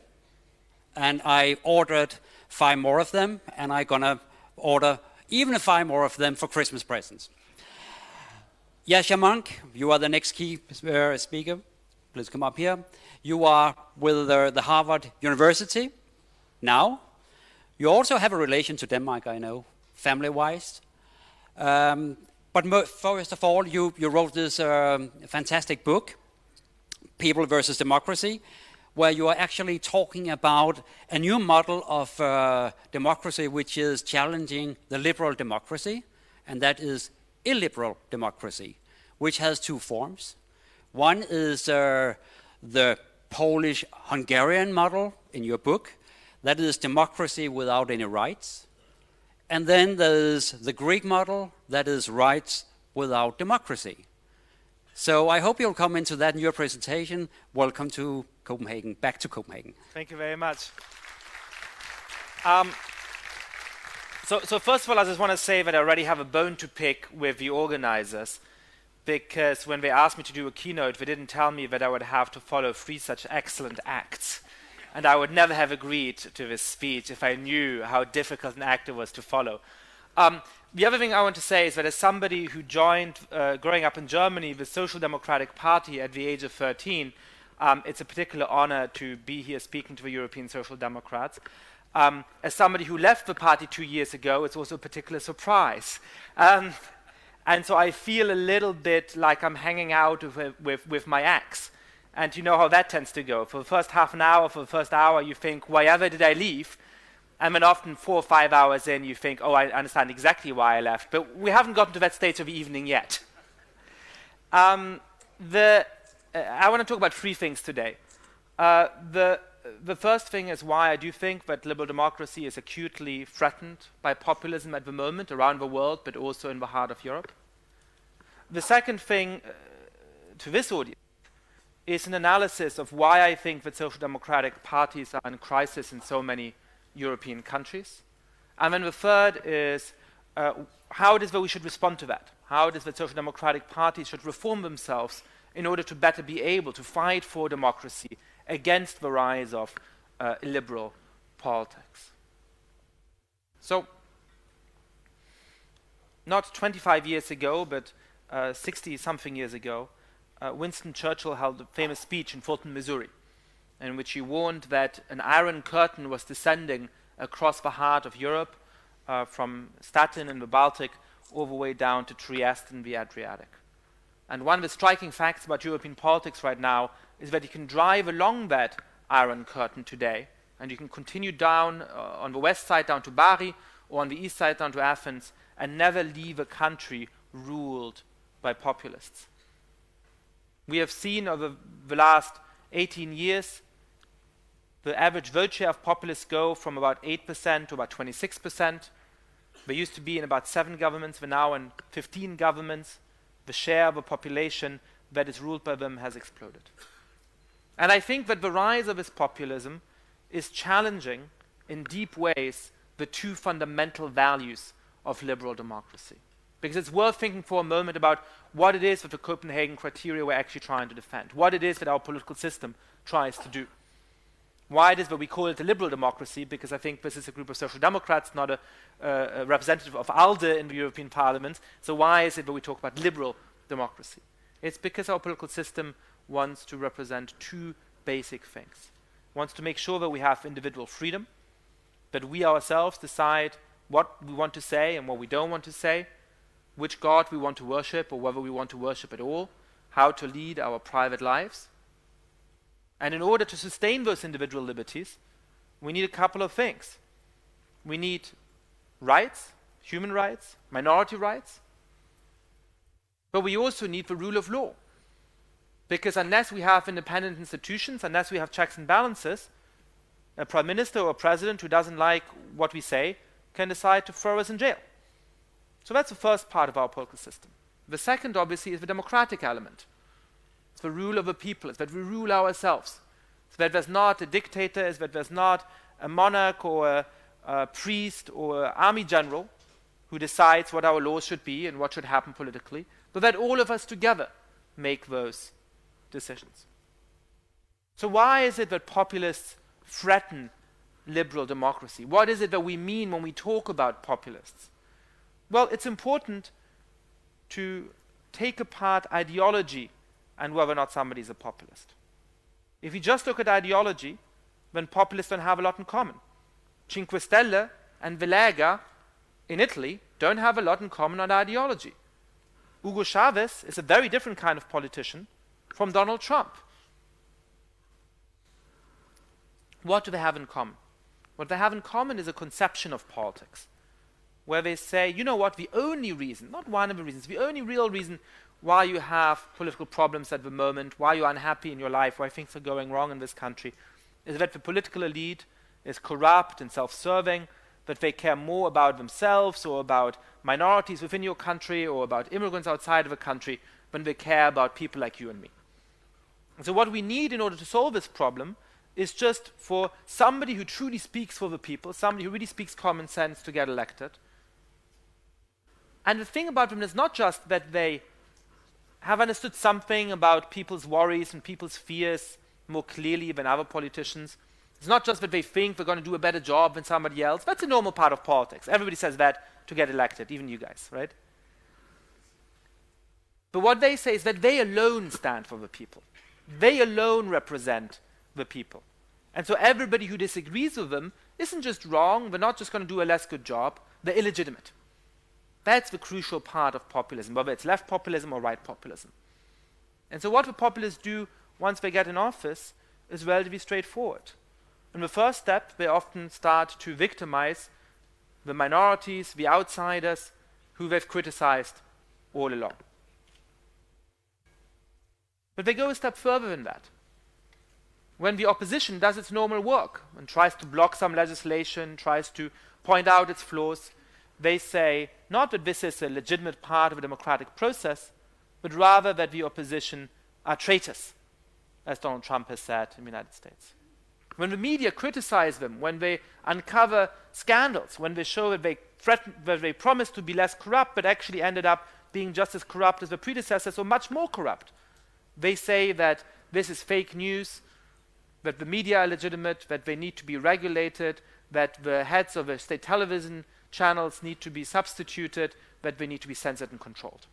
and I ordered 5 more of them, and I'm going to order even 5 more of them for Christmas presents. Yasha Monk, you are the next key speaker. Please come up here. You are with the Harvard University now. You also have a relation to Denmark, I know, family-wise. But first of all, you wrote this fantastic book, People versus Democracy, where you are actually talking about a new model of democracy which is challenging the liberal democracy, and that is illiberal democracy, which has 2 forms. One is the Polish-Hungarian model in your book, that is democracy without any rights. And then there's the Greek model, that is rights without democracy. So I hope you'll come into that in your presentation. Welcome to Copenhagen, back to Copenhagen. Thank you very much. So first of all, I just want to say that I already have a bone to pick with the organizers, because when they asked me to do a keynote, they didn't tell me that I would have to follow 3 such excellent acts. And I would never have agreed to this speech if I knew how difficult an act it was to follow. The other thing I want to say is that as somebody who joined, growing up in Germany, the Social Democratic Party at the age of 13, it's a particular honor to be here speaking to the European Social Democrats. As somebody who left the party 2 years ago, it's also a particular surprise. And so I feel a little bit like I'm hanging out with my ex. And you know how that tends to go. For the first half an hour, for the first hour, you think, why ever did I leave? And then often 4 or 5 hours in, you think, oh, I understand exactly why I left. But we haven't gotten to that stage of the evening yet. I want to talk about 3 things today. The first thing is why I do think that liberal democracy is acutely threatened by populism at the moment around the world, but also in the heart of Europe. The second thing to this audience is an analysis of why I think that social democratic parties are in crisis in so many European countries. And then the third is how it is that we should respond to that. How it is that social democratic parties should reform themselves in order to better be able to fight for democracy against the rise of liberal politics. So, not 25 years ago, but 60-something years ago, Winston Churchill held a famous speech in Fulton, Missouri, in which he warned that an iron curtain was descending across the heart of Europe, from Stettin in the Baltic all the way down to Trieste in the Adriatic. And one of the striking facts about European politics right now is that you can drive along that iron curtain today, and you can continue down on the west side down to Bari, or on the east side down to Athens, and never leave a country ruled by populists. We have seen over the last 18 years the average vote share of populists go from about 8% to about 26%. They used to be in about 7 governments, they're now in 15 governments. The share of a population that is ruled by them has exploded. And I think that the rise of this populism is challenging in deep ways the 2 fundamental values of liberal democracy. Because it's worth thinking for a moment about what it is that the Copenhagen criteria we're actually trying to defend, what it is that our political system tries to do. Why it is that we call it a liberal democracy, because I think this is a group of social democrats, not a representative of ALDE in the European Parliament. So why is it that we talk about liberal democracy? It's because our political system wants to represent 2 basic things. It wants to make sure that we have individual freedom, that we ourselves decide what we want to say and what we don't want to say, which God we want to worship or whether we want to worship at all, how to lead our private lives. And in order to sustain those individual liberties, we need a couple of things. We need rights, human rights, minority rights, but we also need the rule of law. Because unless we have independent institutions, unless we have checks and balances, a prime minister or a president who doesn't like what we say can decide to throw us in jail. So that's the first part of our political system. The second, obviously, is the democratic element. It's the rule of the people. It's that we rule ourselves. It's that there's not a dictator. It's that there's not a monarch or a priest or an army general who decides what our laws should be and what should happen politically, but that all of us together make those decisions. So why is it that populists threaten liberal democracy? What is it that we mean when we talk about populists? Well, it's important to take apart ideology and whether or not somebody is a populist. If you just look at ideology, then populists don't have a lot in common. Cinque Stelle and the Lega in Italy don't have a lot in common on ideology. Hugo Chavez is a very different kind of politician from Donald Trump. What do they have in common? What they have in common is a conception of politics. where they say, you know what, the only reason, not one of the reasons, the only real reason why you have political problems at the moment, why you're unhappy in your life, why things are going wrong in this country, is that the political elite is corrupt and self-serving, that they care more about themselves or about minorities within your country or about immigrants outside of the country than they care about people like you and me. And so what we need in order to solve this problem is just for somebody who truly speaks for the people, somebody who really speaks common sense to get elected. And the thing about them is not just that they have understood something about people's worries and people's fears more clearly than other politicians. It's not just that they think they're going to do a better job than somebody else. That's a normal part of politics. Everybody says that to get elected, even you guys, right? But what they say is that they alone stand for the people. They alone represent the people. And so everybody who disagrees with them isn't just wrong, they're not just going to do a less good job, they're illegitimate. That's the crucial part of populism, whether it's left populism or right populism. And so what the populists do once they get in office is relatively straightforward. In the first step, they often start to victimize the minorities, the outsiders, who they've criticized all along. But they go a step further than that. When the opposition does its normal work and tries to block some legislation, tries to point out its flaws, they say not that this is a legitimate part of a democratic process, but rather that the opposition are traitors, as Donald Trump has said in the United States. When the media criticize them, when they uncover scandals, when they show that they threaten, that they promised to be less corrupt, but actually ended up being just as corrupt as their predecessors or much more corrupt, they say that this is fake news, that the media are legitimate, that they need to be regulated, that the heads of the state television channels need to be substituted, that they need to be censored and controlled.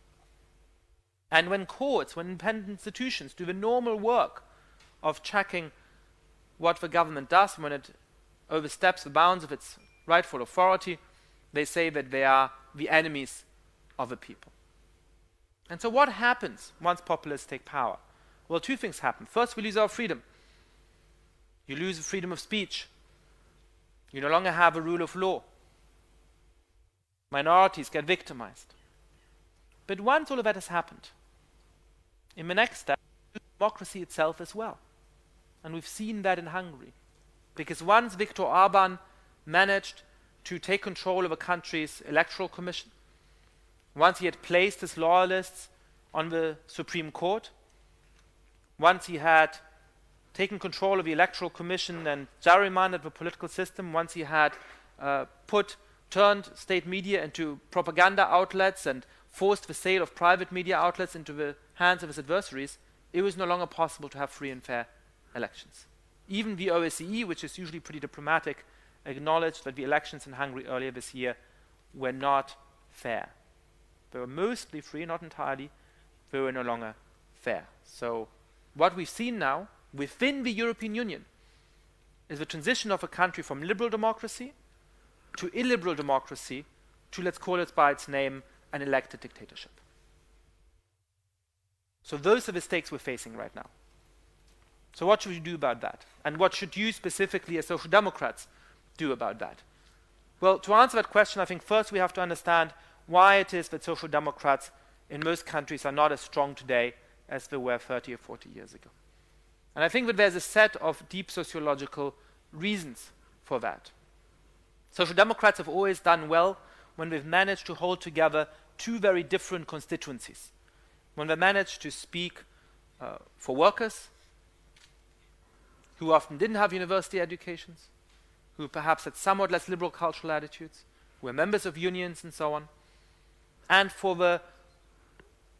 And when courts, when independent institutions do the normal work of checking what the government does when it oversteps the bounds of its rightful authority, they say that they are the enemies of the people. And so what happens once populists take power? Well, two things happen. First, we lose our freedom. You lose the freedom of speech. You no longer have a rule of law. Minorities get victimized. But once all of that has happened, in the next step, democracy itself as well. And we've seen that in Hungary. Because once Viktor Orban managed to take control of a country's electoral commission, once he had placed his loyalists on the Supreme Court, once he had taken control of the electoral commission and gerrymandered the political system, once he had turned state media into propaganda outlets and forced the sale of private media outlets into the hands of his adversaries, it was no longer possible to have free and fair elections. Even the OSCE, which is usually pretty diplomatic, acknowledged that the elections in Hungary earlier this year were not fair. They were mostly free, not entirely. They were no longer fair. So what we've seen now within the European Union is the transition of a country from liberal democracy to illiberal democracy to, let's call it by its name, an elected dictatorship. So those are the stakes we're facing right now. So what should we do about that? And what should you specifically as Social Democrats do about that? Well, to answer that question, I think first we have to understand why it is that Social Democrats in most countries are not as strong today as they were 30 or 40 years ago. And I think that there's a set of deep sociological reasons for that. Social Democrats have always done well when they've managed to hold together two very different constituencies. When they managed to speak for workers, who often didn't have university educations, who perhaps had somewhat less liberal cultural attitudes, who were members of unions and so on. And for the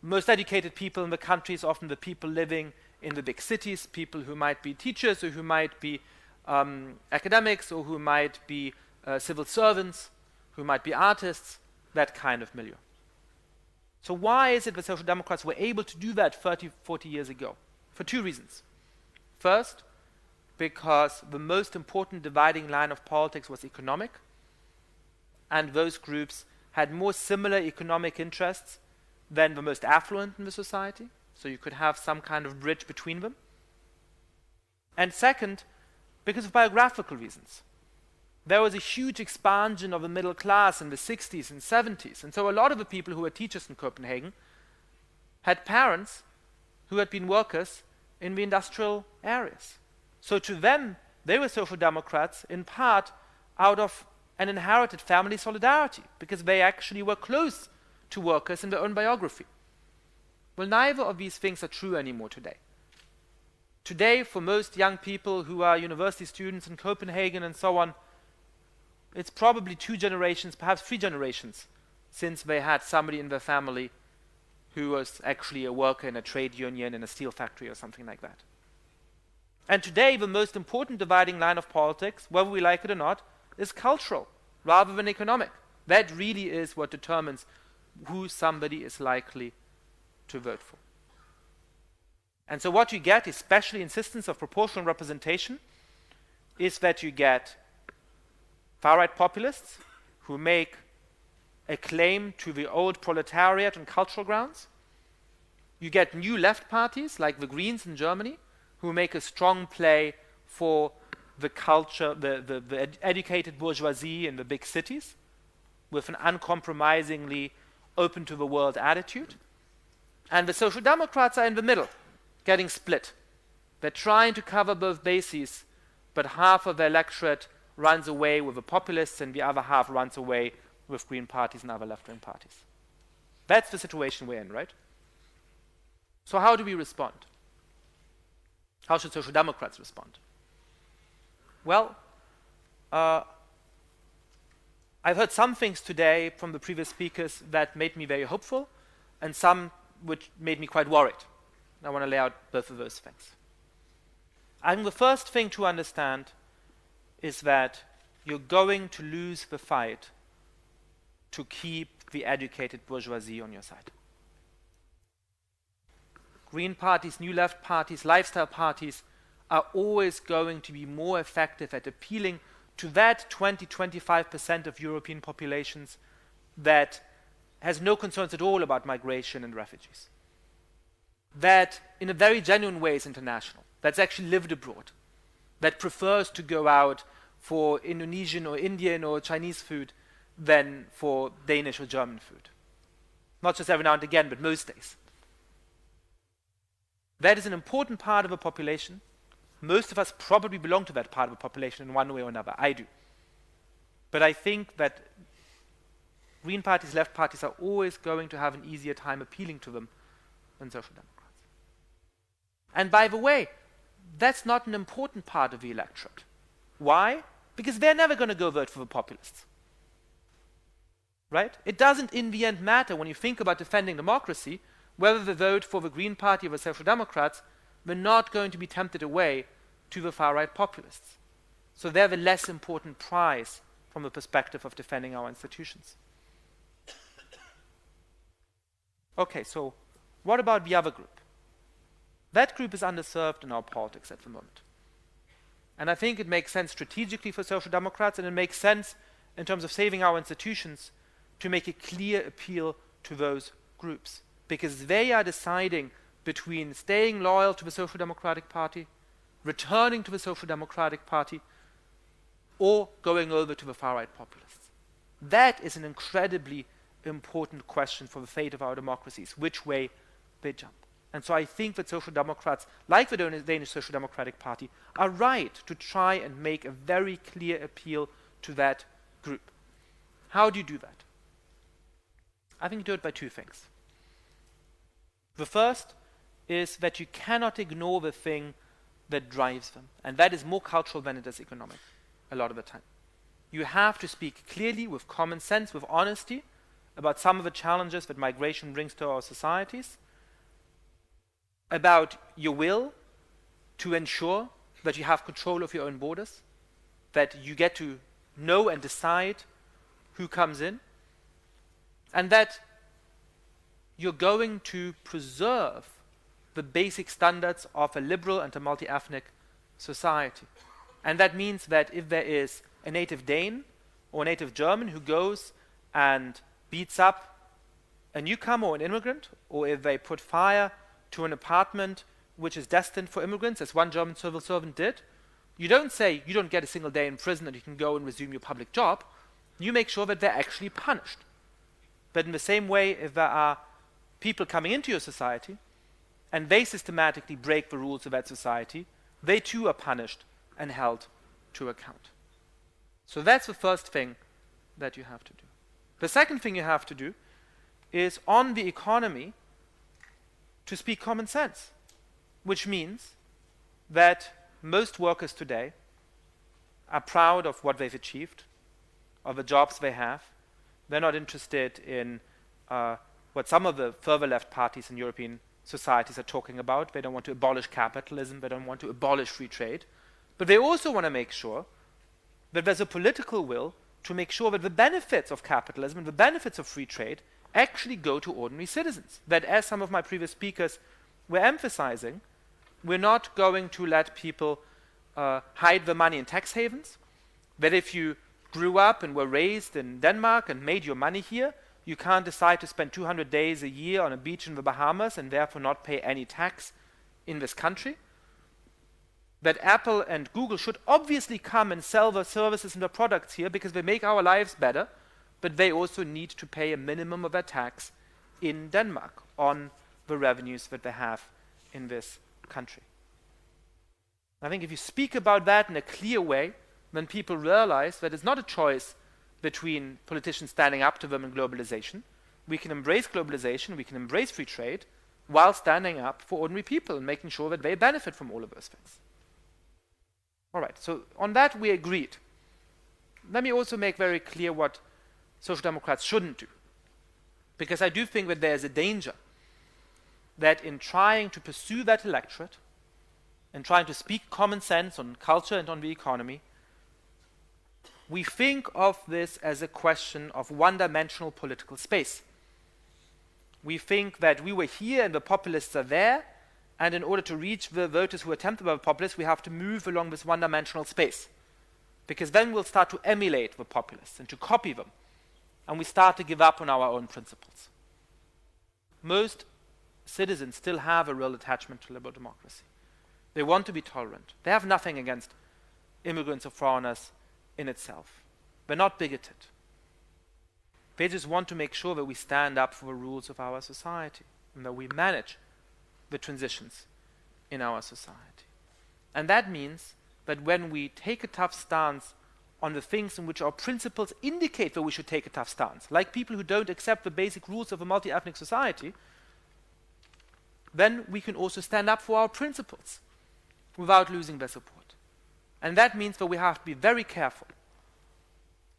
most educated people in the countries, often the people living in the big cities, people who might be teachers or who might be academics or who might be civil servants, who might be artists, that kind of milieu. So why is it that Social Democrats were able to do that 30, 40 years ago? For two reasons. First, because the most important dividing line of politics was economic, and those groups had more similar economic interests than the most affluent in the society, so you could have some kind of bridge between them. And second, because of biographical reasons. there was a huge expansion of the middle class in the 60s and 70s. And so a lot of the people who were teachers in Copenhagen had parents who had been workers in the industrial areas. So to them, they were social democrats in part out of an inherited family solidarity, because they actually were close to workers in their own biography. Well, neither of these things are true anymore today. Today, for most young people who are university students in Copenhagen and so on, it's probably 2 generations, perhaps 3 generations, since they had somebody in their family who was actually a worker in a trade union in a steel factory or something like that. And today, the most important dividing line of politics, whether we like it or not, is cultural rather than economic. That really is what determines who somebody is likely to vote for. And so what you get, especially insistence of proportional representation, is that you get far-right populists who make a claim to the old proletariat on cultural grounds. You get new left parties, like the Greens in Germany, who make a strong play for the culture, the educated bourgeoisie in the big cities, with an uncompromisingly open-to-the-world attitude. And the Social Democrats are in the middle, getting split. They're trying to cover both bases, but half of their electorate runs away with the populists and the other half runs away with Green parties and other left-wing parties. That's the situation we're in, right? So how do we respond? How should Social Democrats respond? Well, I've heard some things today from the previous speakers that made me very hopeful, and some which made me quite worried. I want to lay out both of those things. I think the first thing to understand is that you're going to lose the fight to keep the educated bourgeoisie on your side. Green parties, new left parties, lifestyle parties are always going to be more effective at appealing to that 20-25% of European populations that has no concerns at all about migration and refugees. That in a very genuine way is international, that's actually lived abroad, that prefers to go out for Indonesian or Indian or Chinese food than for Danish or German food. Not just every now and again, but most days. That is an important part of a population. Most of us probably belong to that part of the population in one way or another. I do. But I think that Green parties, left parties are always going to have an easier time appealing to them than Social Democrats. And by the way, that's not an important part of the electorate. Why? Because they're never going to go vote for the populists. Right? It doesn't in the end matter when you think about defending democracy whether they vote for the Green Party or the Social Democrats. They're not going to be tempted away to the far-right populists. So they're the less important prize from the perspective of defending our institutions. Okay, so what about the other group? That group is underserved in our politics at the moment. And I think it makes sense strategically for Social Democrats, and it makes sense in terms of saving our institutions to make a clear appeal to those groups, because they are deciding between staying loyal to the Social Democratic Party, returning to the Social Democratic Party, or going over to the far-right populists. That is an incredibly important question for the fate of our democracies, which way they jump. And so I think that Social Democrats, like the Danish Social Democratic Party, are right to try and make a very clear appeal to that group. How do you do that? I think you do it by 2 things. The first is that you cannot ignore the thing that drives them, and that is more cultural than it is economic a lot of the time. You have to speak clearly, with common sense, with honesty, about some of the challenges that migration brings to our societies, about your will to ensure that you have control of your own borders, that you get to know and decide who comes in, and that you're going to preserve the basic standards of a liberal and a multi-ethnic society. And that means that if there is a native Dane or a native German who goes and beats up a newcomer or an immigrant, or if they put fire to an apartment which is destined for immigrants, as one German civil servant did, You don't say you don't get a single day in prison and you can go and resume your public job. You make sure that they're actually punished. But in the same way, if there are people coming into your society and they systematically break the rules of that society, they too are punished and held to account. So that's the first thing that you have to do. The second thing you have to do is on the economy to speak common sense, which means that most workers today are proud of what they've achieved, of the jobs they have. They're not interested in what some of the further left parties in European societies are talking about. They don't want to abolish capitalism. They don't want to abolish free trade. But they also want to make sure that there's a political will to make sure that the benefits of capitalism and the benefits of free trade actually go to ordinary citizens. That, as some of my previous speakers were emphasizing, we're not going to let people hide the money in tax havens. That if you grew up and were raised in Denmark and made your money here, you can't decide to spend 200 days a year on a beach in the Bahamas and therefore not pay any tax in this country. That Apple and Google should obviously come and sell their services and their products here because they make our lives better, but they also need to pay a minimum of their tax in Denmark on the revenues that they have in this country. I think if you speak about that in a clear way, then people realize that it's not a choice between politicians standing up to them and globalization. We can embrace globalization, we can embrace free trade, while standing up for ordinary people and making sure that they benefit from all of those things. All right, so on that we agreed. Let me also make very clear what Social Democrats shouldn't do. Because I do think that there's a danger that in trying to pursue that electorate and trying to speak common sense on culture and on the economy, we think of this as a question of one-dimensional political space. We think that we were here and the populists are there, and in order to reach the voters who are tempted by the populists, we have to move along this one-dimensional space. Because then we'll start to emulate the populists and to copy them, and we start to give up on our own principles. Most citizens still have a real attachment to liberal democracy. They want to be tolerant. They have nothing against immigrants or foreigners in itself. They're not bigoted. They just want to make sure that we stand up for the rules of our society and that we manage the transitions in our society. And that means that when we take a tough stance on the things in which our principles indicate that we should take a tough stance, like people who don't accept the basic rules of a multi-ethnic society, then we can also stand up for our principles without losing their support. And that means that we have to be very careful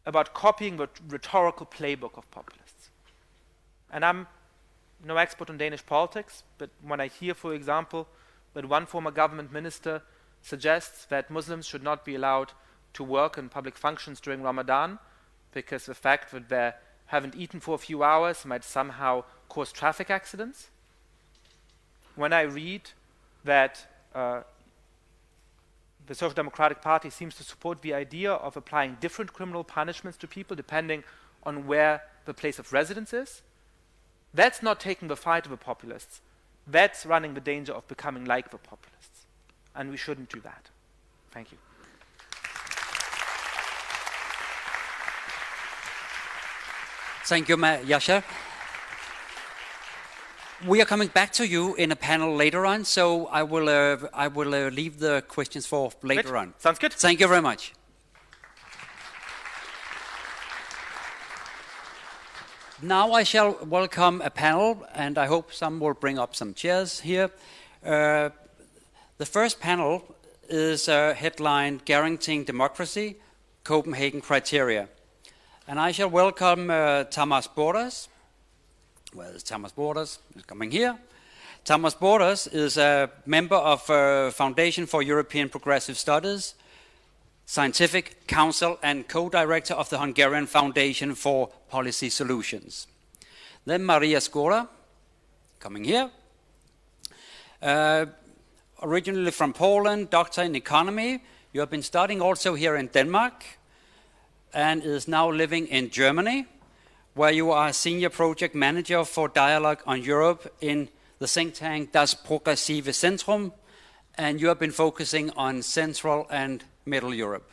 about copying the rhetorical playbook of populists. And I'm no expert on Danish politics, but when I hear, for example, that one former government minister suggests that Muslims should not be allowed to work in public functions during Ramadan because the fact that they haven't eaten for a few hours might somehow cause traffic accidents. When I read that the Social Democratic Party seems to support the idea of applying different criminal punishments to people depending on where the place of residence is, that's not taking the fight of the populists. That's running the danger of becoming like the populists. And we shouldn't do that. Thank you. Thank you, Yasha. We are coming back to you in a panel later on, so I will leave the questions for later on. Sounds good. Thank you very much. Now I shall welcome a panel, and I hope some will bring up some chairs here. The first panel is headlined Guaranteeing Democracy, Copenhagen Criteria. And I shall welcome Tamas Borders. Where is Tamas Borders? He's coming here. Tamas Borders is a member of Foundation for European Progressive Studies, Scientific Council and co-director of the Hungarian Foundation for Policy Solutions. Then Maria Skora, coming here. Originally from Poland, doctor in economy. You have been studying also here in Denmark and is now living in Germany, where you are a senior project manager for Dialogue on Europe in the think tank Das Progressive Zentrum And you have been focusing on Central and Middle Europe.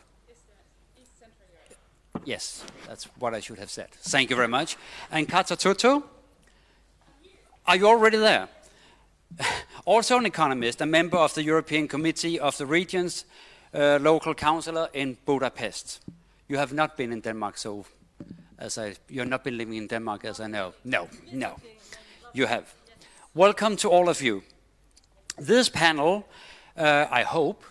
Yes, that's what I should have said. Thank you very much. And Katatutu, are you already there? Also an economist, a member of the European Committee of the Regions, local councillor in Budapest. You have not been in Denmark, so you have not been living in Denmark, as I know. No, you have. Welcome to all of you. This panel, I hope,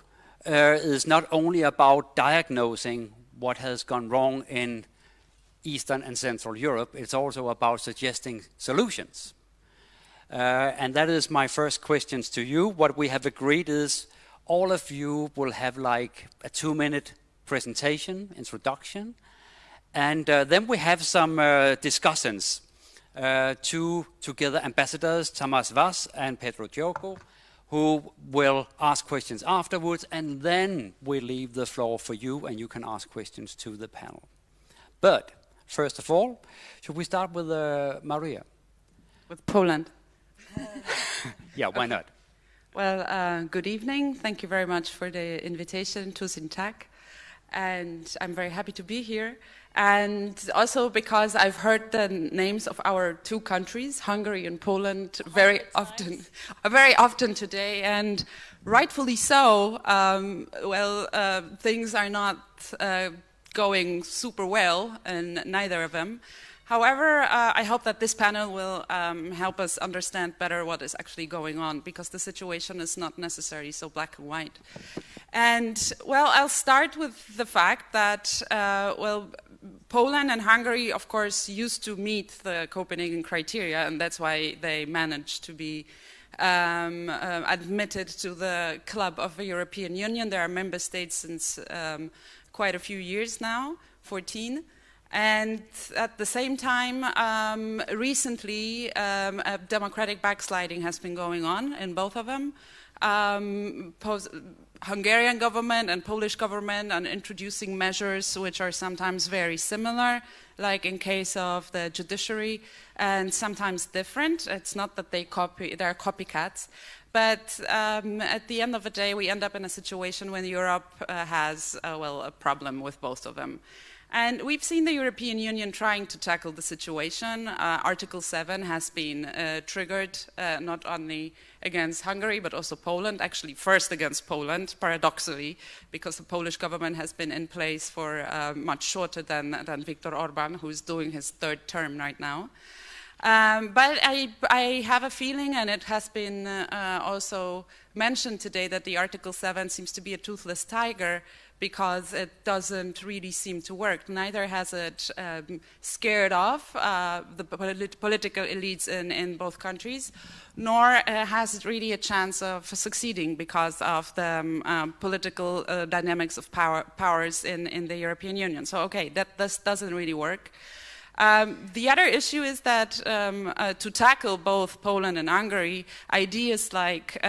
is not only about diagnosing what has gone wrong in Eastern and Central Europe, it's also about suggesting solutions. And that is my first questions to you. What we have agreed is all of you will have like a 2-minute presentation, introduction, and then we have some discussions. Two together ambassadors, Thomas Vass and Pedro Diogo, who will ask questions afterwards, and then we leave the floor for you and you can ask questions to the panel. But first of all, should we start with Maria? With Poland. Yeah, why not? Well, good evening. Thank you very much for the invitation to Sintak. And I'm very happy to be here. And also because I've heard the names of our two countries, Hungary and Poland, very often today, and rightfully so. Things are not going super well in neither of them. However, I hope that this panel will help us understand better what is actually going on, because the situation is not necessarily so black and white. And, well, I'll start with the fact that, Poland and Hungary, of course, used to meet the Copenhagen criteria, and that's why they managed to be admitted to the club of the European Union. They are member states since quite a few years now, 14. And at the same time, recently, a democratic backsliding has been going on in both of them. Hungarian government and Polish government are introducing measures which are sometimes very similar, like in case of the judiciary, and sometimes different. It's not that they're copycats. But at the end of the day, we end up in a situation when Europe has, a problem with both of them. And we've seen the European Union trying to tackle the situation. Article 7 has been triggered not only against Hungary, but also Poland, actually first against Poland, paradoxically, because the Polish government has been in place for much shorter than Viktor Orban, who's doing his third term right now. But I have a feeling, and it has been also mentioned today, that the Article 7 seems to be a toothless tiger, because it doesn't really seem to work. Neither has it scared off the political elites in both countries, nor has it really a chance of succeeding because of the political dynamics of powers in the European Union. So, okay, this doesn't really work. The other issue is that to tackle both Poland and Hungary, ideas like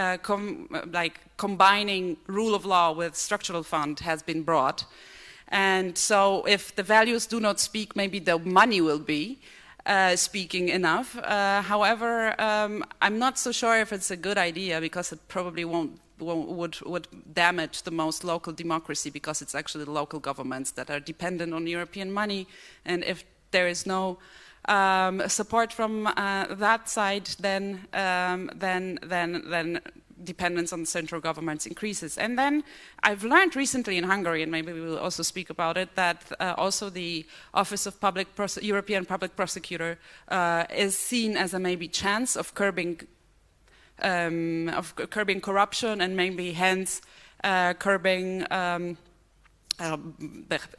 combining rule of law with structural fund has been brought. And so if the values do not speak, maybe the money will be speaking enough. However, I'm not so sure if it's a good idea, because it probably would damage the most local democracy, because it's actually the local governments that are dependent on European money. And if there is no support from that side, then dependence on the central governments increases. And then I've learned recently in Hungary, and maybe we will also speak about it, that also the Office of European Public Prosecutor is seen as a maybe chance of curbing corruption, and maybe hence curbing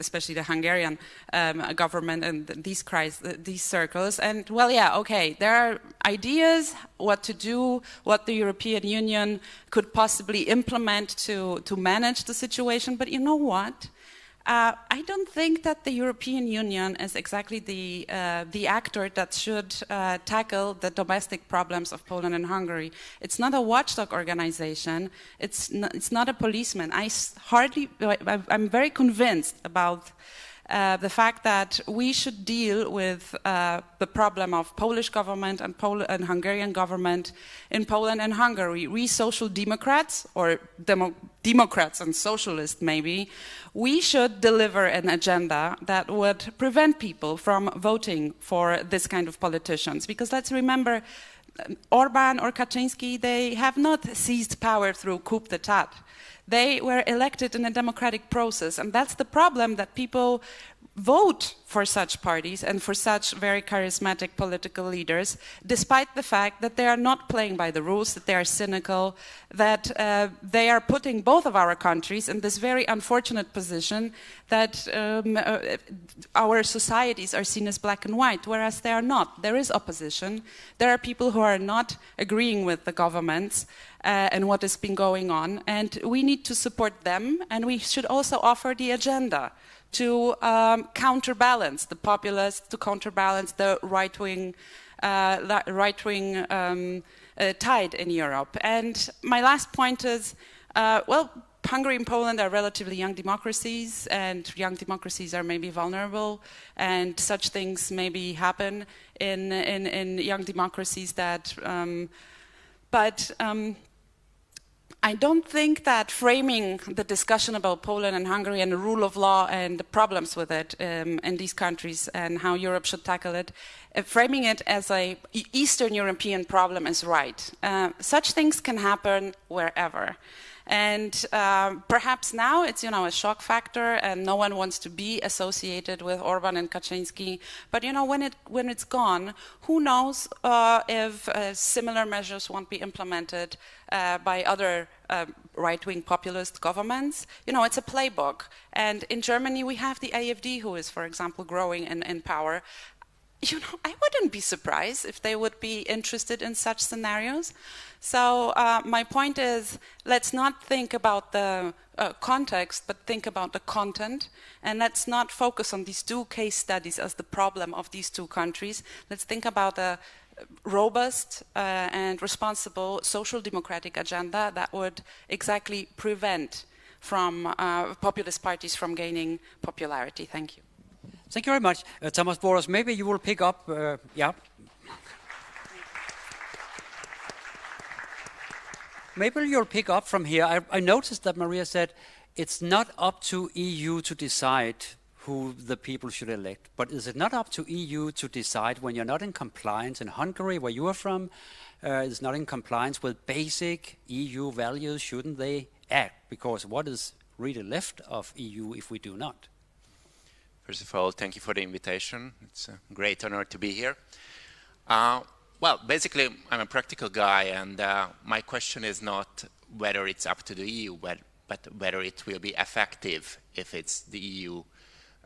especially the Hungarian government and these circles. And, well, yeah, okay, there are ideas what to do, what the European Union could possibly implement to manage the situation, but you know what? I don't think that the European Union is exactly the actor that should tackle the domestic problems of Poland and Hungary. It's not a watchdog organization. It's not a policeman. I'm very convinced about the fact that we should deal with the problem of Polish government and Hungarian government in Poland and Hungary. We social democrats, or democrats and socialists maybe, we should deliver an agenda that would prevent people from voting for this kind of politicians. Because let's remember, Orban or Kaczynski, they have not seized power through coup d'etat. They were elected in a democratic process, and that's the problem, that people vote for such parties and for such very charismatic political leaders, despite the fact that they are not playing by the rules, that they are cynical, that they are putting both of our countries in this very unfortunate position that our societies are seen as black and white, whereas they are not. There is opposition. There are people who are not agreeing with the governments and what has been going on, and we need to support them, and we should also offer the agenda to counterbalance the populists, to counterbalance the right-wing tide in Europe. And my last point is, well, Hungary and Poland are relatively young democracies, and young democracies are maybe vulnerable, and such things maybe happen in young democracies that, I don't think that framing the discussion about Poland and Hungary and the rule of law and the problems with it in these countries and how Europe should tackle it, framing it as a Eastern European problem is right. Such things can happen wherever. And perhaps now it's, a shock factor, and no one wants to be associated with Orban and Kaczynski. But when it's gone, who knows if similar measures won't be implemented by other right-wing populist governments. It's a playbook. And in Germany, we have the AfD, who is, for example, growing in power. I wouldn't be surprised if they would be interested in such scenarios. So my point is, let's not think about the context, but think about the content. And let's not focus on these two case studies as the problem of these two countries. Let's think about a robust and responsible social democratic agenda that would exactly prevent from populist parties from gaining popularity. Thank you. Thank you very much. Thomas Boros, maybe you will pick up, yeah. Maybe you'll pick up from here. I noticed that Maria said it's not up to EU to decide who the people should elect, but is it not up to EU to decide when you're not in compliance in Hungary, where you are from, is not in compliance with basic EU values, shouldn't they act? Because what is really left of EU if we do not? First of all, thank you for the invitation. It's a great honor to be here. Well, basically, I'm a practical guy, and my question is not whether it's up to the EU, but whether it will be effective if it's the EU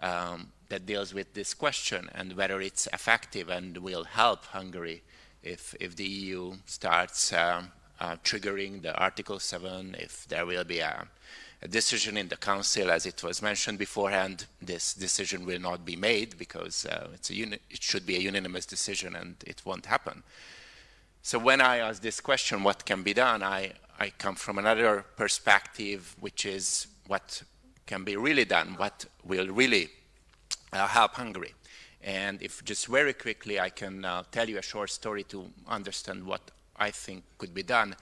that deals with this question, and whether it's effective and will help Hungary if the EU starts triggering the Article 7, if there will be a decision in the Council, as it was mentioned beforehand. This decision will not be made because it should be a unanimous decision, and it won't happen. So when I ask this question, what can be done, I come from another perspective, which is what can be really done, what will really help Hungary. And if just very quickly I can tell you a short story to understand what I think could be done.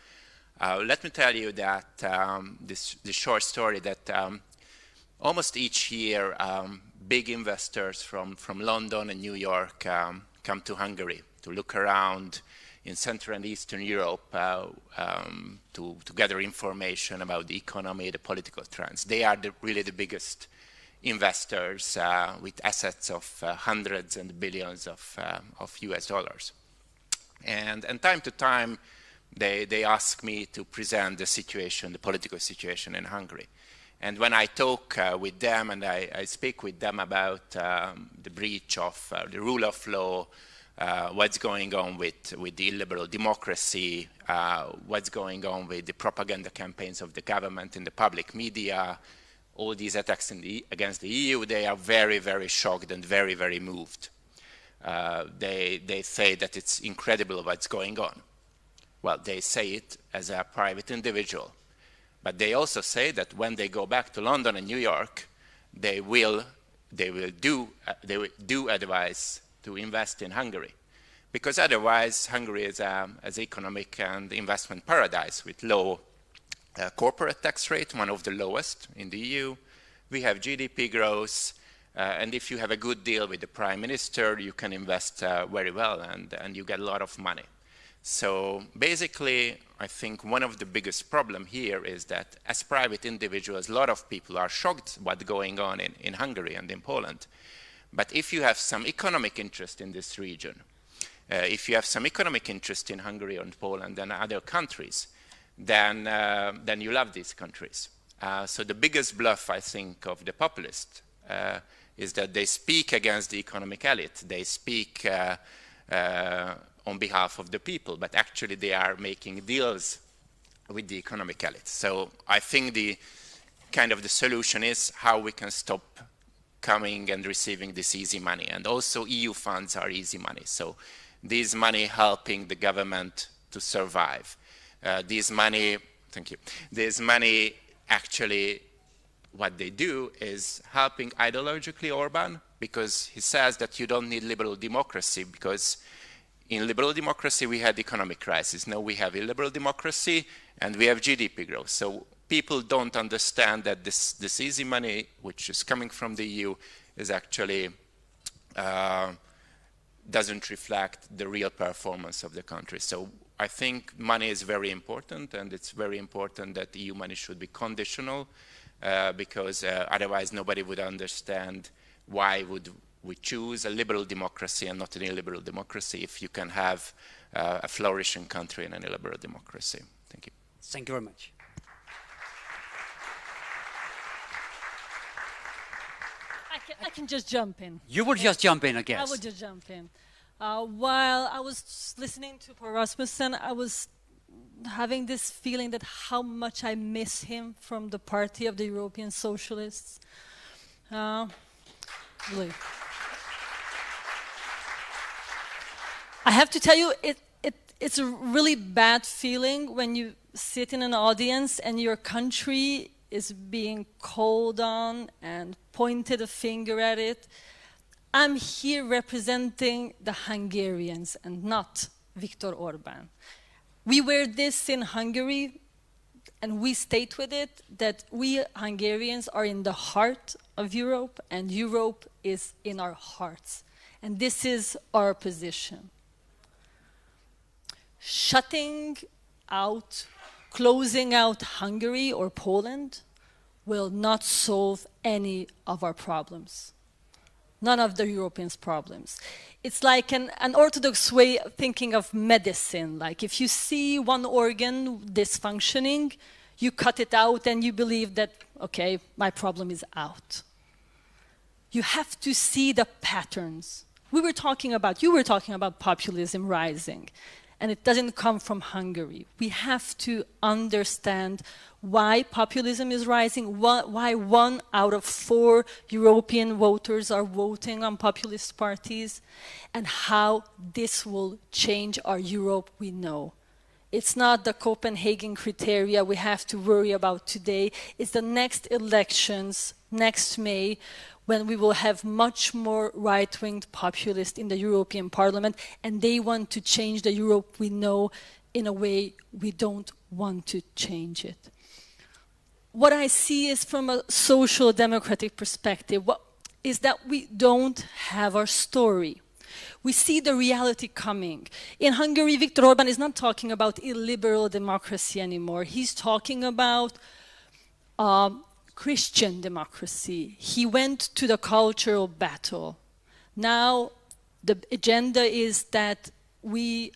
Let me tell you that this short story that almost each year big investors from London and New York come to Hungary to look around in Central and Eastern Europe to gather information about the economy, the political trends. They are really the biggest investors with assets of hundreds and billions of US dollars. And time to time, they ask me to present the situation, the political situation in Hungary. And when I talk with them and I speak with them about the breach of the rule of law, what's going on with the illiberal democracy, what's going on with the propaganda campaigns of the government in the public media, all these attacks against the EU, they are very, very shocked and very, very moved. They say that it's incredible what's going on. Well, they say it as a private individual. But they also say that when they go back to London and New York, they will they will do advise to invest in Hungary. Because otherwise, Hungary is an economic and investment paradise with low corporate tax rate, one of the lowest in the EU. We have GDP growth, and if you have a good deal with the prime minister, you can invest very well, and you get a lot of money. So basically, I think one of the biggest problems here is that as private individuals, a lot of people are shocked what's going on in Hungary and in Poland. But if you have some economic interest in this region, if you have some economic interest in Hungary and Poland and other countries, then you love these countries. So the biggest bluff, I think, of the populists is that they speak against the economic elite. They speak on behalf of the people, but actually they are making deals with the economic elite. So I think the solution is how we can stop coming and receiving this easy money. And also EU funds are easy money. So this money helping the government to survive. This money actually, what they do is helping ideologically Orban, because he says that you don't need liberal democracy, because in liberal democracy we had economic crisis. Now we have illiberal democracy and we have GDP growth. So people don't understand that this easy money, which is coming from the EU, is actually doesn't reflect the real performance of the country. So I think money is very important, and it's very important that EU money should be conditional, because otherwise nobody would understand why would we choose a liberal democracy and not an illiberal democracy if you can have a flourishing country in an illiberal democracy. Thank you. Thank you very much. I can just jump in. You will just jump in, I guess. I would just jump in. While I was listening to Poul Rasmussen, I was having this feeling that how much I miss him from the Party of the European Socialists. Really. I have to tell you, it's a really bad feeling when you sit in an audience and your country is being called on and pointed a finger at it. I'm here representing the Hungarians and not Viktor Orban. We wear this in Hungary, and we state with it that we Hungarians are in the heart of Europe, and Europe is in our hearts. And this is our position. Shutting out, closing out Hungary or Poland will not solve any of our problems. None of the Europeans' problems. It's like an orthodox way of thinking of medicine. Like if you see one organ dysfunctioning, you cut it out and you believe that, okay, my problem is out. You have to see the patterns. You were talking about populism rising, and it doesn't come from Hungary. We have to understand why populism is rising, why 1 out of 4 European voters are voting on populist parties, and how this will change our Europe we know. It's not the Copenhagen criteria we have to worry about today. It's the next elections, next May, when we will have much more right-wing populists in the European Parliament, and they want to change the Europe we know in a way we don't want to change it. What I see is from a social democratic perspective, is that we don't have our story. We see the reality coming. In Hungary, Viktor Orban is not talking about illiberal democracy anymore. He's talking about Christian democracy. He went to the cultural battle. Now the agenda is that he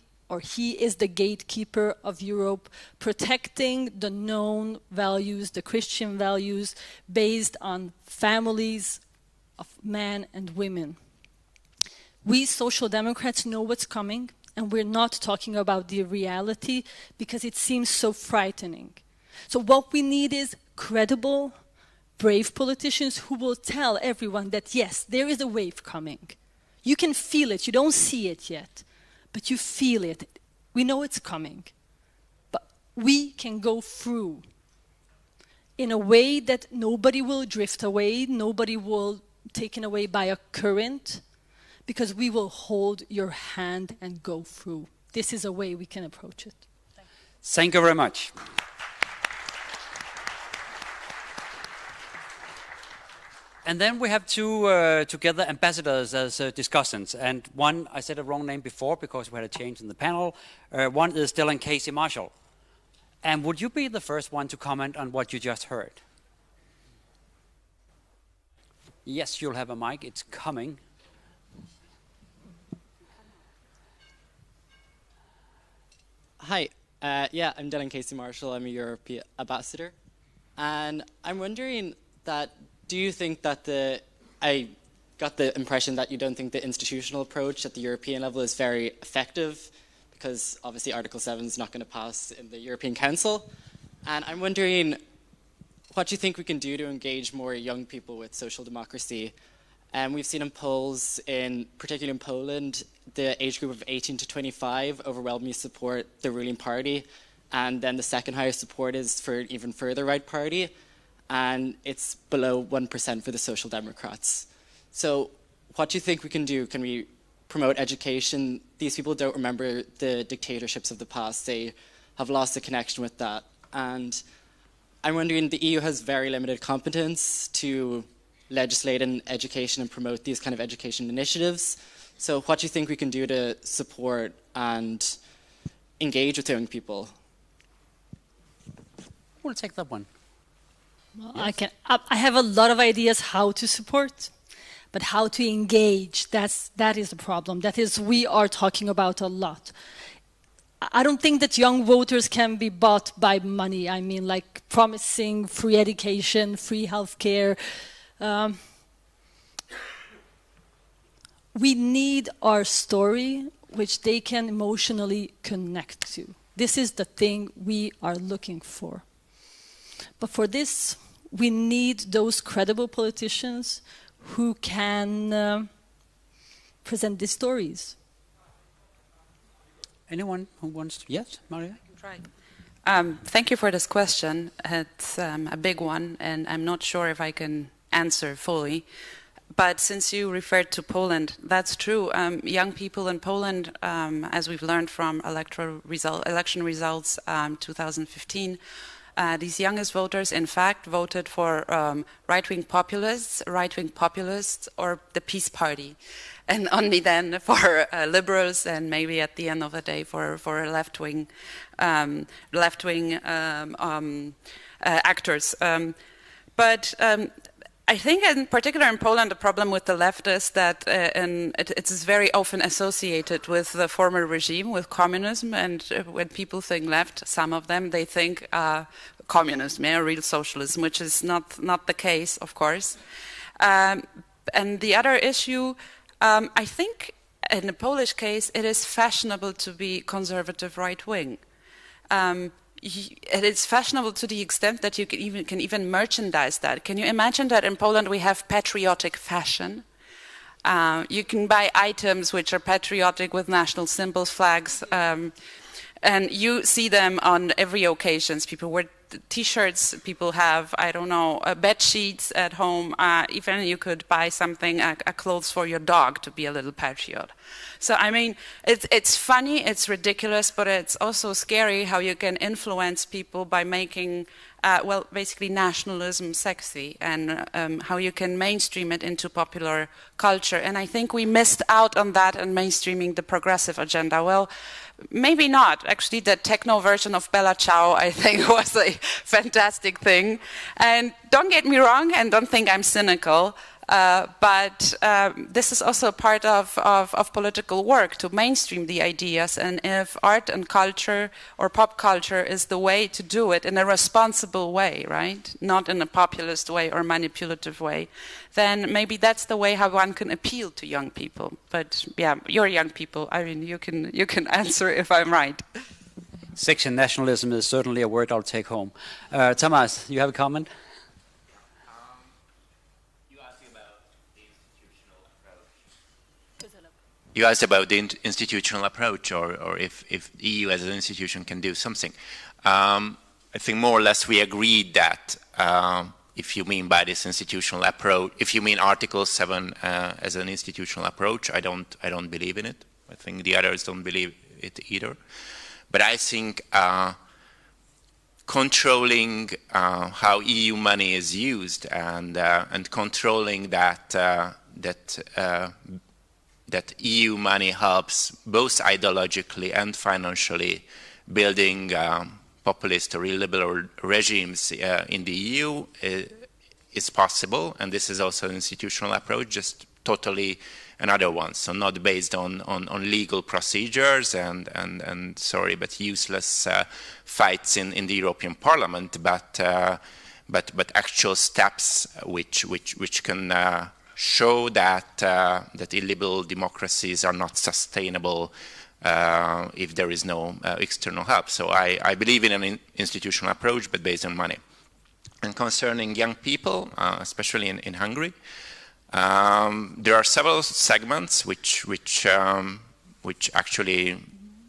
is the gatekeeper of Europe, protecting the known values, the Christian values, based on families of men and women. We Social Democrats know what's coming, and we're not talking about the reality because it seems so frightening. So what we need is credible, brave politicians who will tell everyone that, yes, there is a wave coming. You can feel it. You don't see it yet, but you feel it. We know it's coming. But we can go through in a way that nobody will drift away, nobody will taken away by a current, because we will hold your hand and go through. This is a way we can approach it. Thank you very much. And then we have two together ambassadors as discussants. And one, I said a wrong name before because we had a change in the panel. One is Dylan Casey Marshall. And would you be the first one to comment on what you just heard? Yes, you'll have a mic. It's coming. Hi. Yeah, I'm Dylan Casey Marshall. I'm a European ambassador. And I'm wondering that, do you think that I got the impression that you don't think the institutional approach at the European level is very effective, because obviously Article 7 is not going to pass in the European Council. And I'm wondering what you think we can do to engage more young people with social democracy. And we've seen in polls, particularly in Poland, the age group of 18 to 25 overwhelmingly support the ruling party. And then the second highest support is for an even further right party. And it's below 1% for the Social Democrats. So what do you think we can do? Can we promote education? These people don't remember the dictatorships of the past. They have lost the connection with that. And I'm wondering, the EU has very limited competence to legislate in education and promote these kind of education initiatives. So what do you think we can do to support and engage with young people? We'll take that one. Well, yes. I have a lot of ideas how to support, but how to engage, that is the problem. That is, we are talking about a lot. I don't think that young voters can be bought by money. I mean, like promising free education, free healthcare. We need our story, which they can emotionally connect to. This is the thing we are looking for. But for this, we need those credible politicians who can present these stories. Anyone who wants to? Yes, Maria? Try. Thank you for this question. It's a big one, and I'm not sure if I can answer fully. But since you referred to Poland, that's true. Young people in Poland, as we've learned from election results 2015, these youngest voters, in fact, voted for right-wing populists, or the Peace Party, and only then for liberals, and maybe at the end of the day for left-wing actors. But I think, in particular in Poland, the problem with the left is that it is very often associated with the former regime, with communism, and when people think left, some of them, they think communism, real socialism, which is not the case, of course. And the other issue, I think in the Polish case, it is fashionable to be conservative right-wing. It is fashionable to the extent that you can even merchandise that. Can you imagine that in Poland we have patriotic fashion? You can buy items which are patriotic with national symbols, flags, and you see them on every occasion. People wear T-shirts, people have, I don't know, bed sheets at home. Even you could buy something, a clothes for your dog to be a little patriot. So, I mean, it's funny, it's ridiculous, but it's also scary how you can influence people by making, well, basically nationalism sexy, and how you can mainstream it into popular culture. And I think we missed out on that and mainstreaming the progressive agenda. Well, maybe not. Actually, the techno version of Bella Ciao, I think, was a fantastic thing. And don't get me wrong, and don't think I'm cynical, but this is also part of political work, to mainstream the ideas. And if art and culture or pop culture is the way to do it in a responsible way, right? Not in a populist way or manipulative way, then maybe that's the way how one can appeal to young people. But yeah, you're young people. I mean, you can answer if I'm right. Section nationalism is certainly a word I'll take home. Thomas, you have a comment? You asked about the institutional approach, or if the EU as an institution can do something. I think more or less we agreed that if you mean by this institutional approach, if you mean Article 7 as an institutional approach, I don't believe in it. I think the others don't believe it either. But I think controlling how EU money is used and controlling that that EU money helps both ideologically and financially building populist or illiberal regimes in the EU is possible, and this is also an institutional approach, just totally another one, so not based on legal procedures and sorry, but useless fights in the European Parliament, but actual steps which can show that that illiberal democracies are not sustainable if there is no external help. So I believe in an institutional approach, but based on money. And concerning young people, especially in Hungary, there are several segments which actually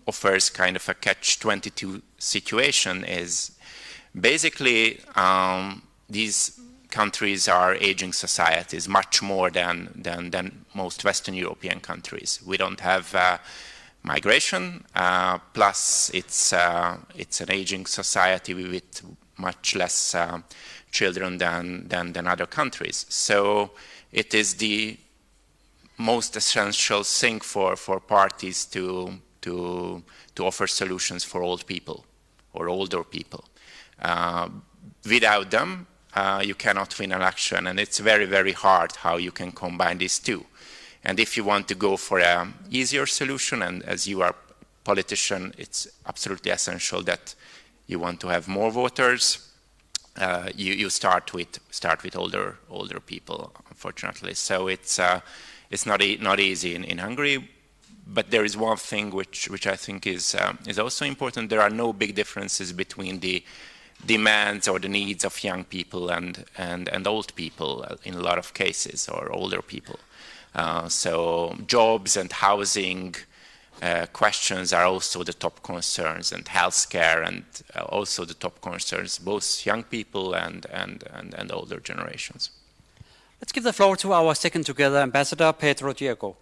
offers kind of a catch-22 situation. Is basically these countries are aging societies much more than most Western European countries. We don't have migration, plus it's an aging society with much less children than other countries. So it is the most essential thing for parties to offer solutions for old people or older people. Without them, you cannot win an election, and it's very, very hard how you can combine these two. And if you want to go for an easier solution, and as you are a politician, it's absolutely essential that you want to have more voters. You start with older people, unfortunately. So it's not easy in Hungary. But there is one thing which I think is also important. There are no big differences between the demands or the needs of young people and old people in a lot of cases, or older people. So jobs and housing questions are also the top concerns, and healthcare, and also the top concerns, both young people and older generations. Let's give the floor to our second together ambassador, Pedro Diego.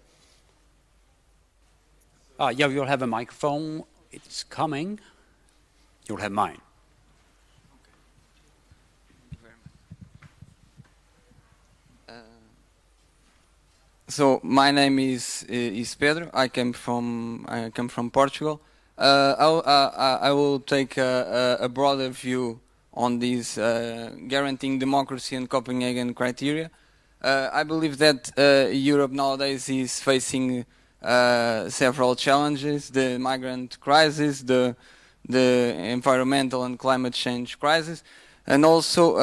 Yeah, you'll have a microphone. It's coming. You'll have mine. So my name is Pedro. I come from Portugal. I will take a broader view on this guaranteeing democracy and Copenhagen criteria. I believe that Europe nowadays is facing several challenges: the migrant crisis, the environmental and climate change crisis, and also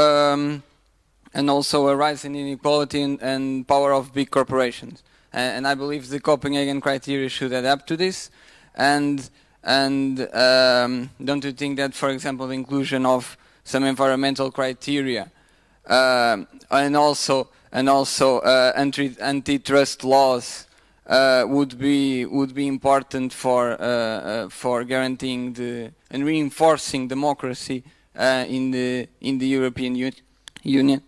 a rise in inequality and power of big corporations. And I believe the Copenhagen criteria should adapt to this. And don't you think that, for example, the inclusion of some environmental criteria and also antitrust laws would be important for guaranteeing and reinforcing democracy in the European Union?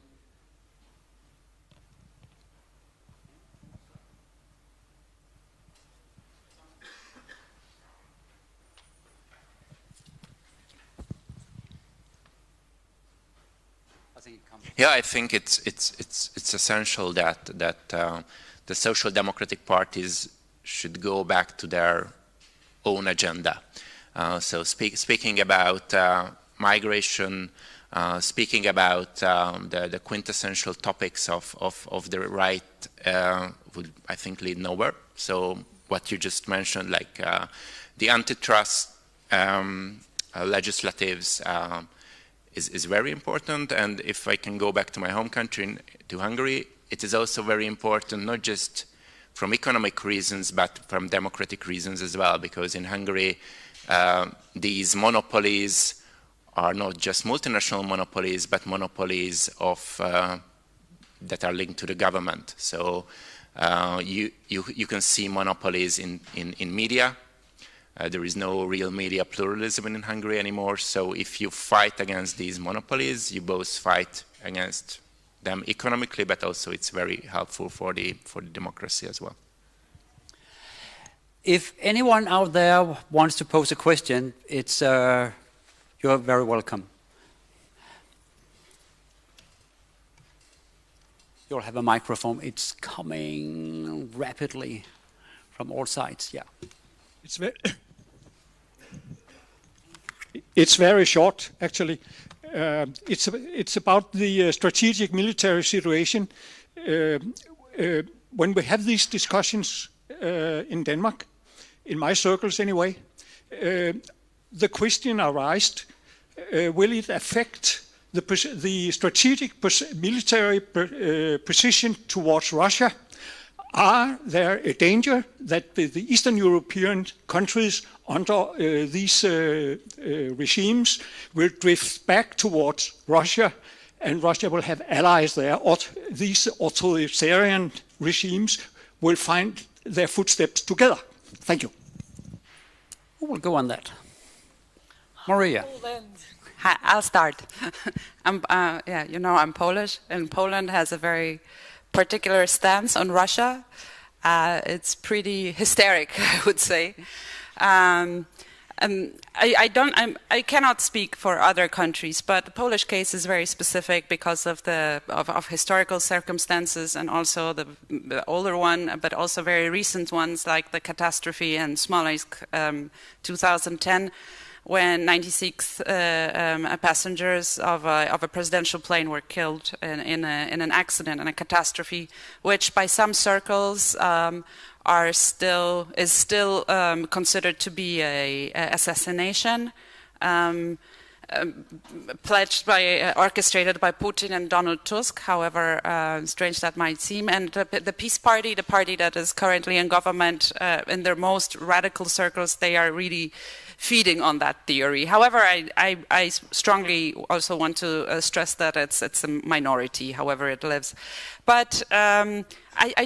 Yeah, I think it's essential that the social democratic parties should go back to their own agenda. So speaking about migration, speaking about the quintessential topics of the right would, I think, lead nowhere. So what you just mentioned, like the antitrust legislatives, is very important. And if I can go back to my home country, to Hungary, it is also very important, not just from economic reasons, but from democratic reasons as well, because in Hungary, these monopolies are not just multinational monopolies, but monopolies that are linked to the government. So you can see monopolies in media. There is no real media pluralism in Hungary anymore. So if you fight against these monopolies, you both fight against them economically, but also it's very helpful for the democracy as well. If anyone out there wants to pose a question, it's you're very welcome. You'll have a microphone. It's coming rapidly from all sides. Yeah. It's very short, actually. It's about the strategic military situation. When we have these discussions in Denmark, in my circles anyway, the question arises, will it affect the strategic military position towards Russia? Are there a danger that the Eastern European countries under these regimes will drift back towards Russia, and Russia will have allies there, or these authoritarian regimes will find their footsteps together? Thank you. Who will go on that? Maria. Hi, I'll start. Yeah, you know, I'm Polish, and Poland has a very particular stance on Russia. It's pretty hysteric, I would say. I cannot speak for other countries, but the Polish case is very specific because of of historical circumstances, and also the older one, but also very recent ones like the catastrophe in Smolensk, 2010. When 96 passengers of a presidential plane were killed in an accident, in a catastrophe, which by some circles is still considered to be a assassination, orchestrated by Putin and Donald Tusk, however strange that might seem. And the Peace Party, the party that is currently in government, in their most radical circles, they are really feeding on that theory. However, I strongly also want to stress that it's a minority, however it lives. But I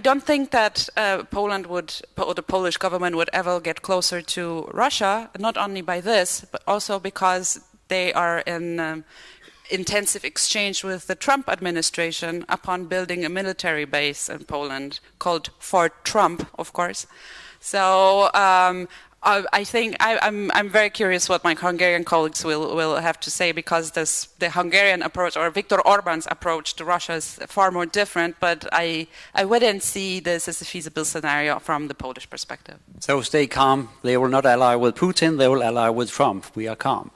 don't think that Poland or the Polish government would ever get closer to Russia, not only by this, but also because they are in intensive exchange with the Trump administration upon building a military base in Poland called Fort Trump, of course. So I think I'm very curious what my Hungarian colleagues will have to say, because the Hungarian approach, or Viktor Orban's approach to Russia, is far more different. But I wouldn't see this as a feasible scenario from the Polish perspective. So stay calm. They will not ally with Putin. They will ally with Trump. We are calm.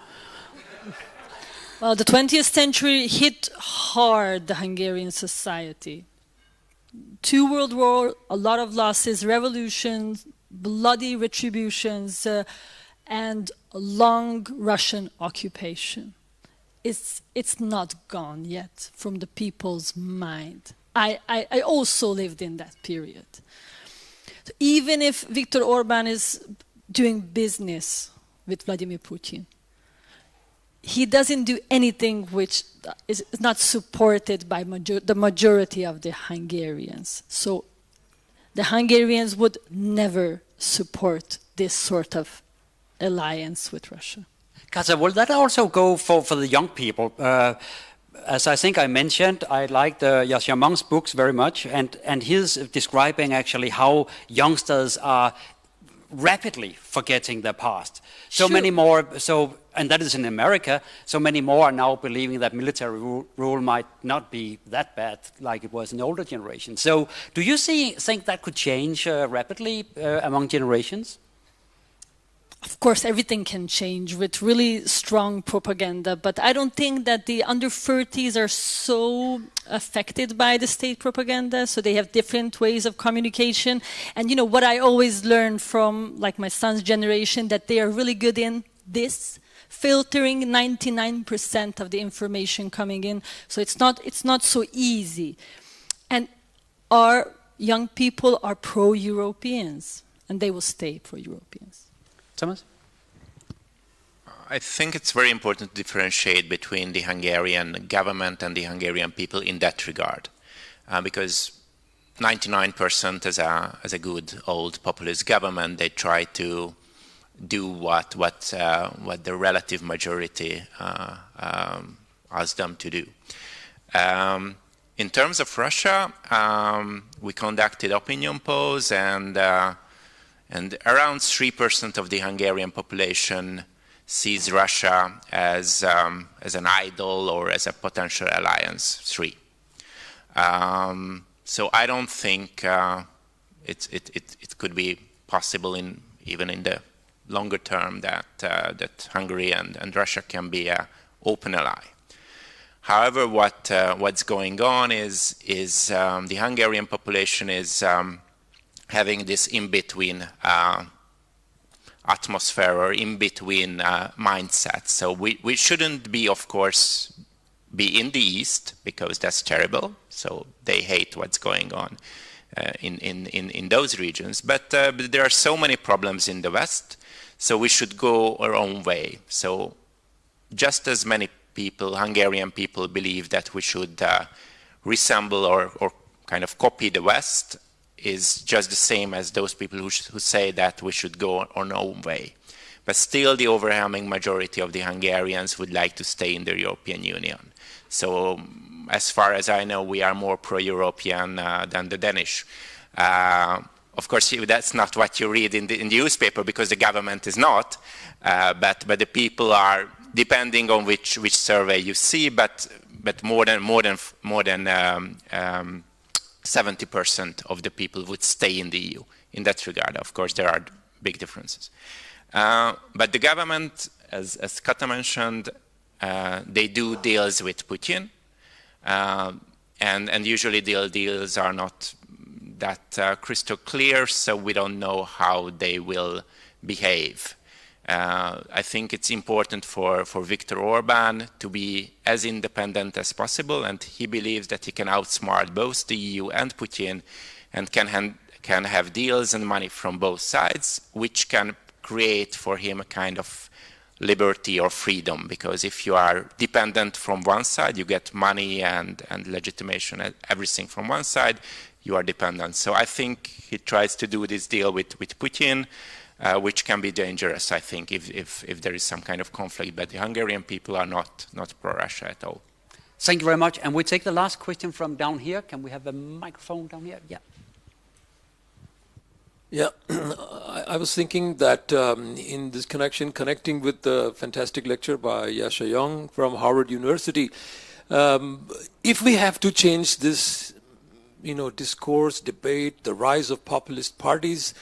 Well, the 20th century hit hard the Hungarian society. 2 World Wars, a lot of losses, revolutions, bloody retributions, and a long Russian occupation. It's not gone yet from the people's mind. I also lived in that period. So even if Viktor Orban is doing business with Vladimir Putin, he doesn't do anything which is not supported by the majority of the Hungarians. So the Hungarians would never support this sort of alliance with Russia. Kaza, will that also go for the young people? As I think I mentioned, I liked Yasha Monk's books very much, and he's describing actually how youngsters are rapidly forgetting their past. So Sure. many more, and that is in America, so many more are now believing that military rule might not be that bad like it was in the older generation. So do you think that could change rapidly among generations? Of course, everything can change with really strong propaganda, but I don't think that the under 30s are so affected by the state propaganda, so they have different ways of communication. And you know, what I always learn from like my son's generation, that they are really good in this, filtering 99% of the information coming in. So it's not so easy. And our young people are pro-Europeans, and they will stay pro-Europeans. Thomas? I think it's very important to differentiate between the Hungarian government and the Hungarian people in that regard, because 99% as a good old populist government, they try to do what the relative majority asks them to do. In terms of Russia, we conducted opinion polls, and around 3% of the Hungarian population sees Russia as an idol or as a potential alliance. 3. So I don't think it could be possible even in the longer term that Hungary and Russia can be an open ally. However, what's going on is the Hungarian population is having this in-between atmosphere or in-between mindset. So we shouldn't be, of course, be in the East, because that's terrible. So they hate what's going on in those regions. But there are so many problems in the West, so we should go our own way. So just as many people, Hungarian people, believe that we should resemble or kind of copy the West, is just the same as those people who say that we should go our own way. But still, the overwhelming majority of the Hungarians would like to stay in the European Union. So as far as I know, we are more pro-European than the Danish. Of course, that's not what you read in the newspaper, because the government is not. But the people are, depending on which survey you see, but more than 70% of the people would stay in the EU. In that regard, of course, there are big differences. But the government, as Kata mentioned, they do deals with Putin, and usually deals are not that crystal clear, so we don't know how they will behave. I think it's important for Viktor Orban to be as independent as possible, and he believes that he can outsmart both the EU and Putin, and can have deals and money from both sides, which can create for him a kind of liberty or freedom, because if you are dependent from one side, you get money and legitimation, everything from one side, you are dependent. So I think he tries to do this deal with Putin, which can be dangerous, I think, if there is some kind of conflict. But the Hungarian people are not pro-Russia at all. Thank you very much. And we take the last question from down here. Can we have a microphone down here? Yeah. Yeah, I was thinking that in this connecting with the fantastic lecture by Yasha Young from Harvard University, if we have to change this, discourse, debate, the rise of populist parties,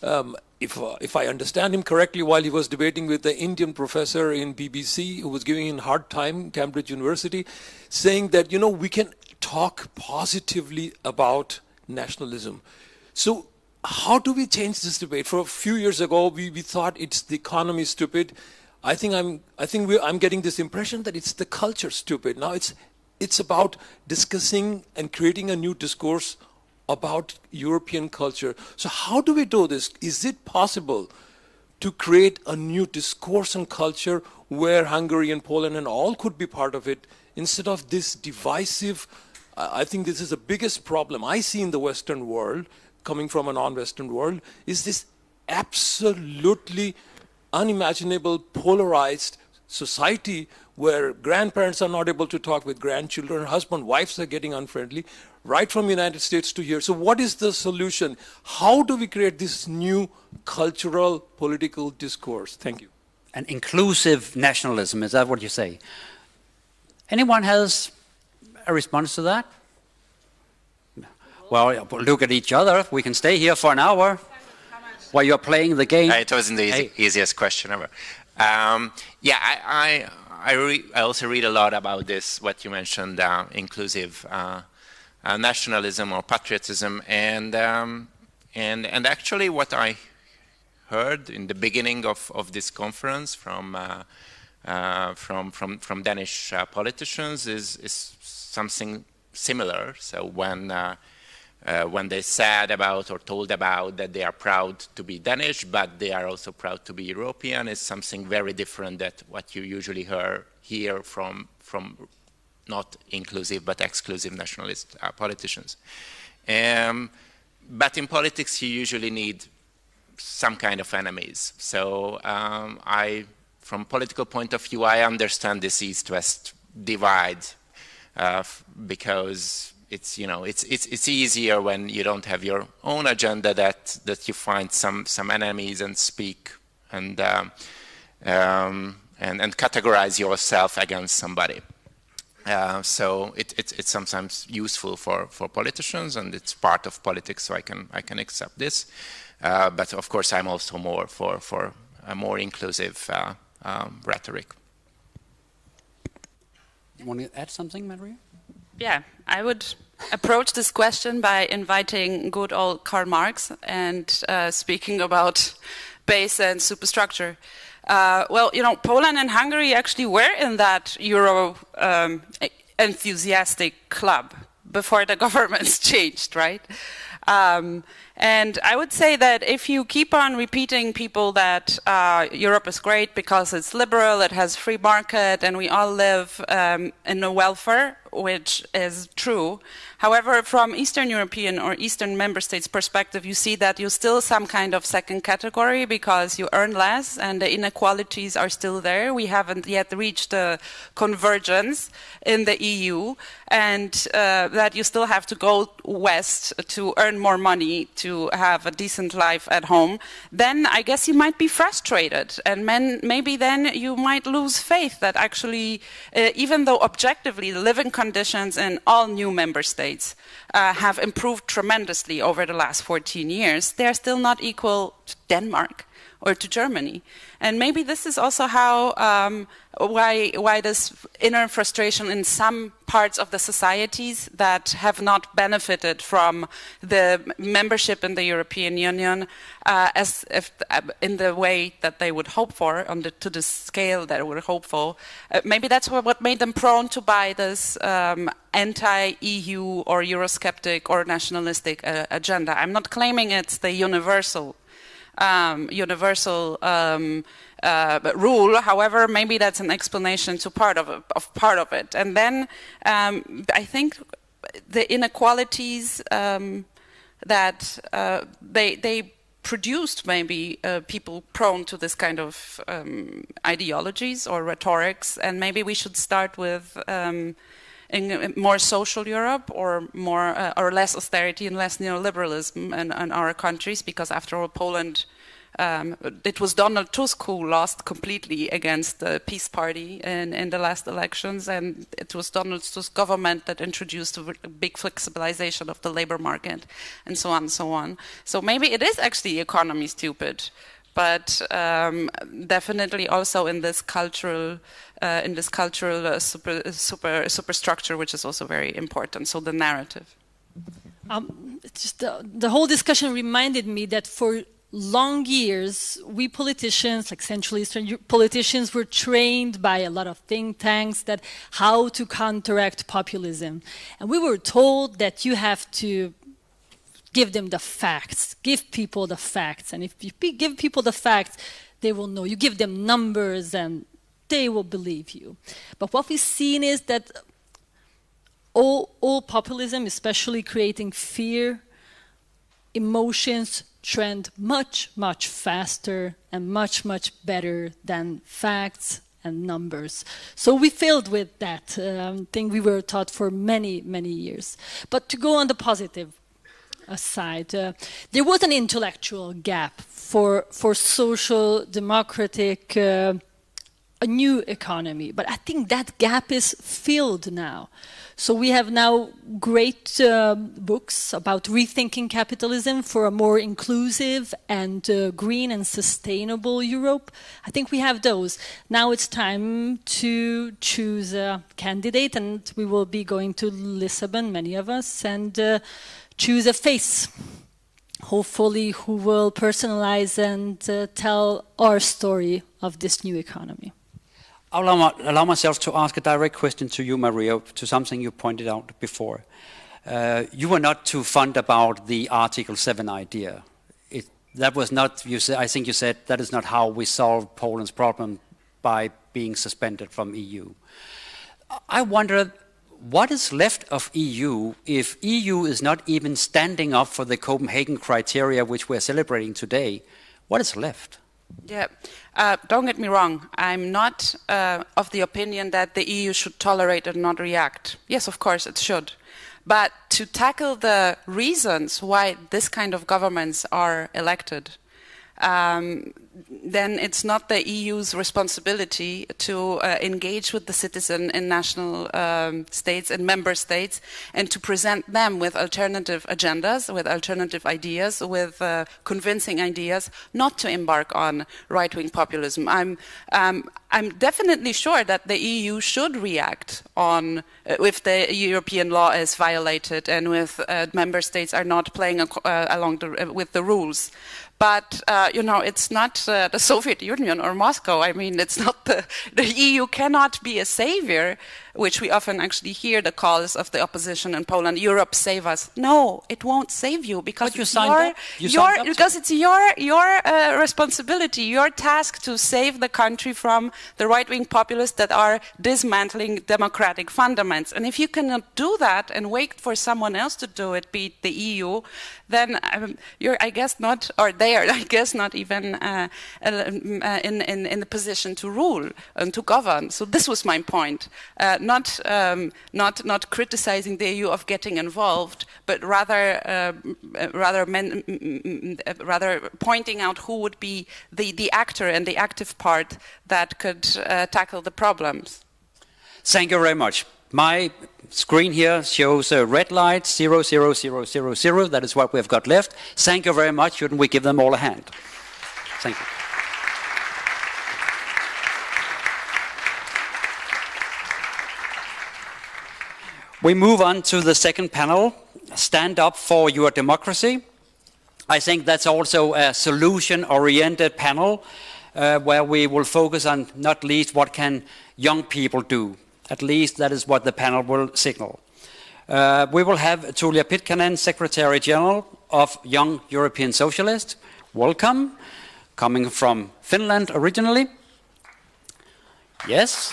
if I understand him correctly, while he was debating with the Indian professor in BBC who was giving him a hard time, Cambridge University, saying that, we can talk positively about nationalism. So how do we change this debate? For a few years ago, we thought it's the economy stupid. I think I'm getting this impression that it's the culture stupid. Now it's about discussing and creating a new discourse about European culture. So how do we do this? Is it possible to create a new discourse and culture where Hungary and Poland and all could be part of it, instead of this divisive? I think this is the biggest problem I see in the Western world, coming from a non-Western world, is this absolutely unimaginable polarized society where grandparents are not able to talk with grandchildren, husband, wives are getting unfriendly, right from the United States to here. So what is the solution? How do we create this new cultural, political discourse? Thank you. An inclusive nationalism, is that what you say? Anyone has a response to that? Well, look at each other. We can stay here for an hour while you're playing the game. It wasn't the easiest question ever. I also read a lot about this, what you mentioned, inclusive nationalism or patriotism, and actually what I heard in the beginning of this conference from Danish politicians is something similar. So when they said about or told about that they are proud to be Danish, but they are also proud to be European, is something very different than what you usually hear from not inclusive but exclusive nationalist politicians. But in politics, you usually need some kind of enemies. So from political point of view, I understand this East-West divide because it's it's easier when you don't have your own agenda that you find some enemies and speak and categorize yourself against somebody. So it's sometimes useful for politicians, and it's part of politics, so I can accept this. But of course, I'm also more for a more inclusive rhetoric. You want to add something, Maria? Yeah, I would approach this question by inviting good old Karl Marx and speaking about base and superstructure. Well, Poland and Hungary actually were in that Euro enthusiastic club before the governments changed, right? And I would say that if you keep on repeating people that Europe is great because it's liberal, it has free market, and we all live in a welfare, which is true. However, from Eastern European or Eastern member states perspective, you see that you're still some kind of second category because you earn less and the inequalities are still there. We haven't yet reached the convergence in the EU, and that you still have to go west to earn more money to have a decent life at home. Then I guess you might be frustrated, and maybe then you might lose faith that actually, even though objectively the living conditions in all new member states have improved tremendously over the last 14 years, they are still not equal to Denmark or to Germany. And maybe this is also how why this inner frustration in some parts of the societies that have not benefited from the membership in the European Union as if in the way that they would hope for, to the scale that they would hope for. Maybe that's what made them prone to buy this anti-EU or Eurosceptic or nationalistic agenda. I'm not claiming it's the universal rule. However, maybe that's an explanation to part of it. And then I think the inequalities that they produced maybe people prone to this kind of ideologies or rhetorics, and maybe we should start with in more social Europe or more or less austerity and less neoliberalism in our countries, because after all, Poland, it was Donald Tusk who lost completely against the Peace Party in the last elections, and it was Donald Tusk's government that introduced a big flexibilization of the labor market, and so on and so on. So maybe it is actually economy stupid, but definitely also in this cultural superstructure, which is also very important. So the narrative. Just the whole discussion reminded me that for long years, we politicians, like Central Eastern politicians, were trained by a lot of think tanks that how to counteract populism, and we were told that you have to give them the facts, give people the facts. And if you give people the facts, they will know. You give them numbers and they will believe you. But what we've seen is that all populism, especially creating fear, emotions trend much, much faster and much, much better than facts and numbers. So we failed with that thing we were taught for many, many years. But to go on the positive aside, there was an intellectual gap for social democratic a new economy, but I think that gap is filled now. So we have now great books about rethinking capitalism for a more inclusive and green and sustainable Europe. I think we have those. Now it's time to choose a candidate, and we will be going to Lisbon, many of us, and choose a face, hopefully, who will personalize and tell our story of this new economy. I'll allow myself to ask a direct question to you, Maria, to something you pointed out before. You were not too fond about the Article 7 idea. That was not, I think you said, that is not how we solve Poland's problem by being suspended from EU. I wonder, what is left of EU if EU is not even standing up for the Copenhagen criteria which we're celebrating today? What is left? Yeah, don't get me wrong. I'm not of the opinion that the EU should tolerate and not react. Yes, of course it should. But to tackle the reasons why this kind of governments are elected, then it's not the EU's responsibility to engage with the citizen in national states and member states and to present them with alternative agendas, with alternative ideas, with convincing ideas, not to embark on right-wing populism. I'm definitely sure that the EU should react on if the European law is violated and if member states are not playing along with the rules. But, it's not the Soviet Union or Moscow. I mean, it's not the EU cannot be a savior, which we often actually hear the calls of the opposition in Poland, Europe, save us. No, it won't save you because it's your responsibility, your task to save the country from the right-wing populists that are dismantling democratic fundaments. And if you cannot do that and wait for someone else to do it, be it the EU, then you're, I guess, not, or they are, I guess, not even in the position to rule and to govern. So this was my point. Not criticizing the EU of getting involved, but rather pointing out who would be the actor and the active part that could tackle the problems. Thank you very much. My screen here shows a red light, 00000. That is what we've got left. Thank you very much. Shouldn't we give them all a hand? Thank you. We move on to the second panel, Stand Up for Your Democracy. I think that's also a solution-oriented panel where we will focus on not least what can young people do. At least that is what the panel will signal. We will have Tulia Pitkänen, Secretary General of Young European Socialists. Welcome, coming from Finland originally. Yes.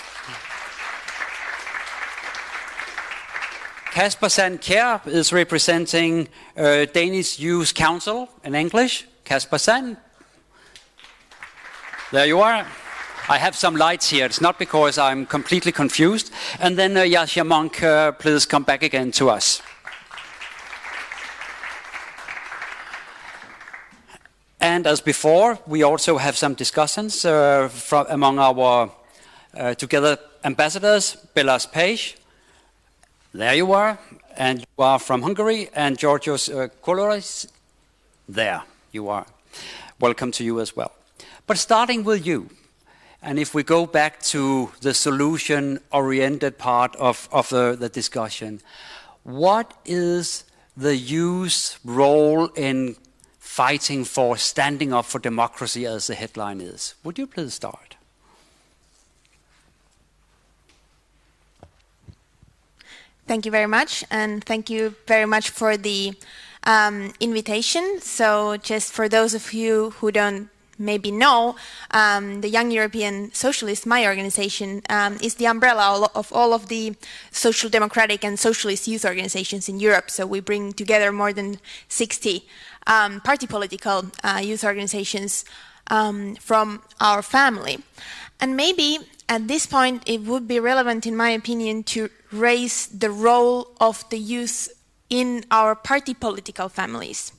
Kasper Sandkjær is representing Danish Youth Council in English. Kasper Sand. There you are. I have some lights here. It's not because I'm completely confused. And then Yasha Monk, please come back again to us. And as before, we also have some discussions among our together ambassadors. Belas Page, there you are. And you are from Hungary. And Georgios Koloris, there you are. Welcome to you as well. But starting with you. And if we go back to the solution-oriented part of the discussion, what is the youth's role in fighting for standing up for democracy, as the headline is? Would you please start? Thank you very much, and thank you very much for the invitation. So just for those of you who don't maybe know, the Young European Socialists, my organization, is the umbrella of all of the social democratic and socialist youth organizations in Europe. So we bring together more than 60 party political youth organizations from our family. And maybe at this point it would be relevant, in my opinion, to raise the role of the youth in our party political families.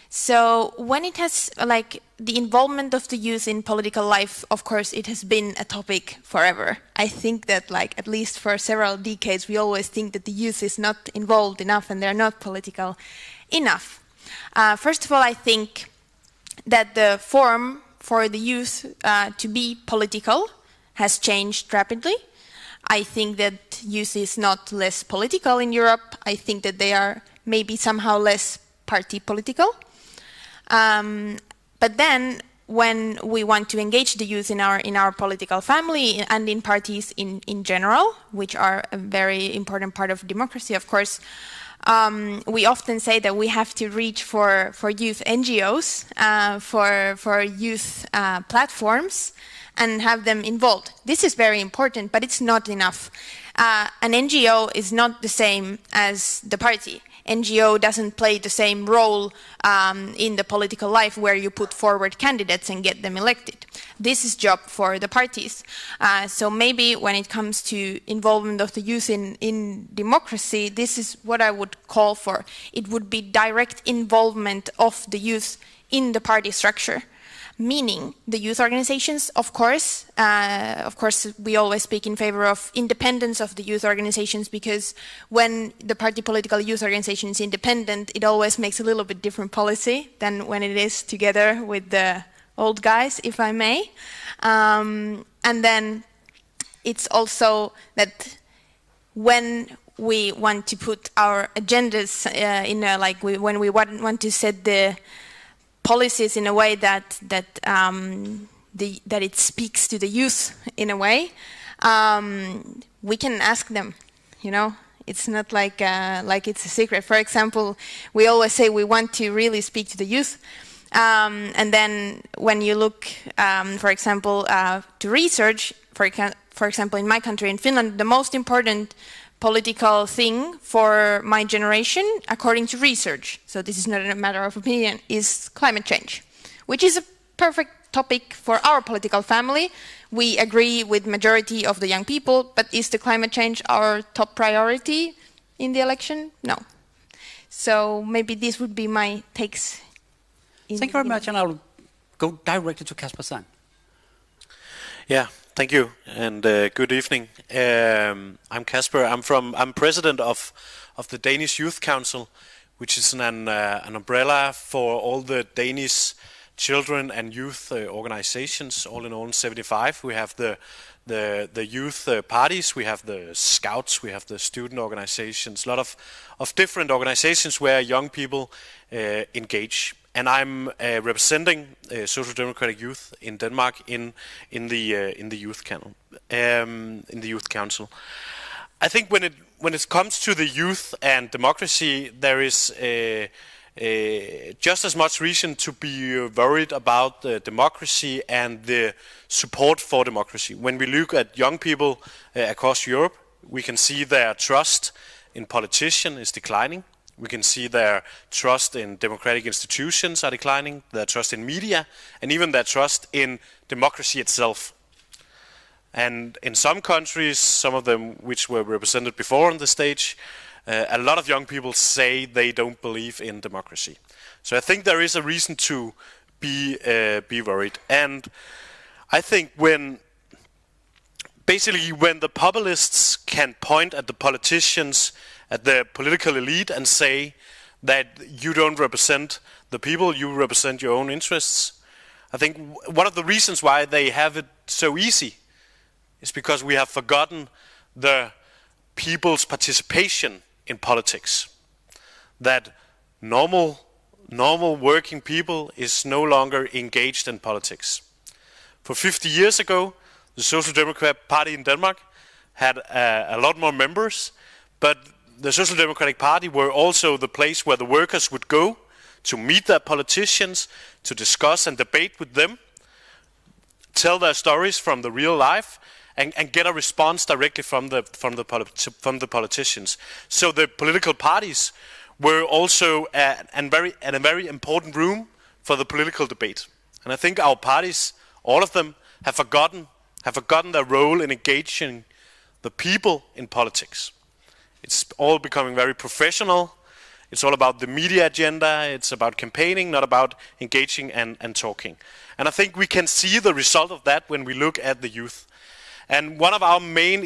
So when it has, like, the involvement of the youth in political life, of course, it has been a topic forever. I think that, like, at least for several decades, we always think that the youth is not involved enough and they're not political enough. First of all, I think that the form for the youth to be political has changed rapidly. I think that youth is not less political in Europe. I think that they are maybe somehow less party political. But then, when we want to engage the youth in our political family and in parties in general, which are a very important part of democracy, of course, we often say that we have to reach for youth NGOs, for youth platforms, and have them involved. This is very important, but it's not enough. An NGO is not the same as the party. NGO doesn't play the same role in the political life where you put forward candidates and get them elected. This is job for the parties. So maybe when it comes to involvement of the youth in democracy, this is what I would call for. It would be direct involvement of the youth in the party structure. Meaning the youth organizations, of course, we always speak in favor of independence of the youth organizations, because when the party political youth organization is independent, it always makes a little bit different policy than when it is together with the old guys, if I may. And then it's also that when we want to put our agendas when we want to set the policies in a way that it speaks to the youth in a way, we can ask them, you know. It's not like it's a secret. For example, we always say we want to really speak to the youth, and then when you look, for example, to research, for example, in my country, in Finland, the most important political thing for my generation, according to research, so this is not a matter of opinion, is climate change, which is a perfect topic for our political family. We agree with majority of the young people, but is the climate change our top priority in the election? No. So maybe this would be my takes. Thank you very much, and I'll go directly to Kasper Sand. Yeah. Thank you, and good evening. I'm Kasper. I'm president of the Danish Youth Council, which is an umbrella for all the Danish children and youth organizations. All in all, 75. We have the youth parties, we have the scouts, we have the student organizations. A lot of different organizations where young people engage. And I'm representing Social Democratic Youth in Denmark in the Youth Council. I think when it comes to the youth and democracy, there is just as much reason to be worried about the democracy and the support for democracy. When we look at young people across Europe, we can see their trust in politicians is declining. We can see their trust in democratic institutions are declining, their trust in media, and even their trust in democracy itself. And in some countries, some of them which were represented before on the stage, a lot of young people say they don't believe in democracy. So I think there is a reason to be worried. And I think when the populists can point at the politicians, at the political elite, and say that you don't represent the people, you represent your own interests. I think one of the reasons why they have it so easy is because we have forgotten the people's participation in politics. That normal working people is no longer engaged in politics. For 50 years ago, the Social Democratic Party in Denmark had a lot more members, but the Social Democratic Party were also the place where the workers would go to meet their politicians, to discuss and debate with them, tell their stories from the real life, and get a response directly from the politicians. So the political parties were also a very important room for the political debate. And I think our parties, all of them, have forgotten their role in engaging the people in politics. It's all becoming very professional. It's all about the media agenda. It's about campaigning, not about engaging and talking. And I think we can see the result of that when we look at the youth. And one of our main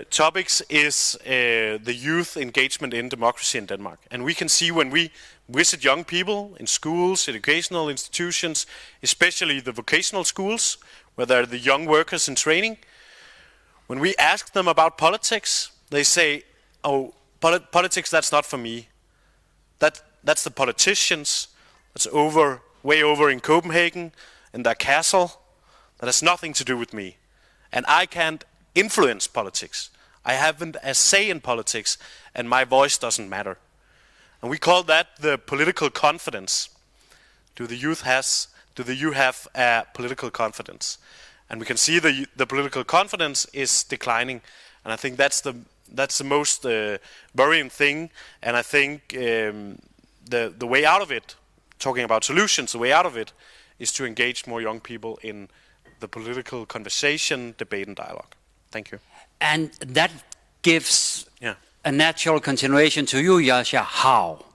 topics is the youth engagement in democracy in Denmark. And we can see when we visit young people in schools, educational institutions, especially the vocational schools, where there are the young workers in training. When we ask them about politics, they say, "Oh, politics, that's not for me. That's the politicians. That's way over in Copenhagen, in their castle. That has nothing to do with me. And I can't influence politics. I haven't a say in politics, and my voice doesn't matter." And we call that the political confidence. Do the youth have a political confidence? And we can see the political confidence is declining, and I think that's That's the most worrying thing, and I think the way out of it, talking about solutions, the way out of it is to engage more young people in the political conversation, debate and dialogue. Thank you. And that gives a natural continuation to you, Yasha. How?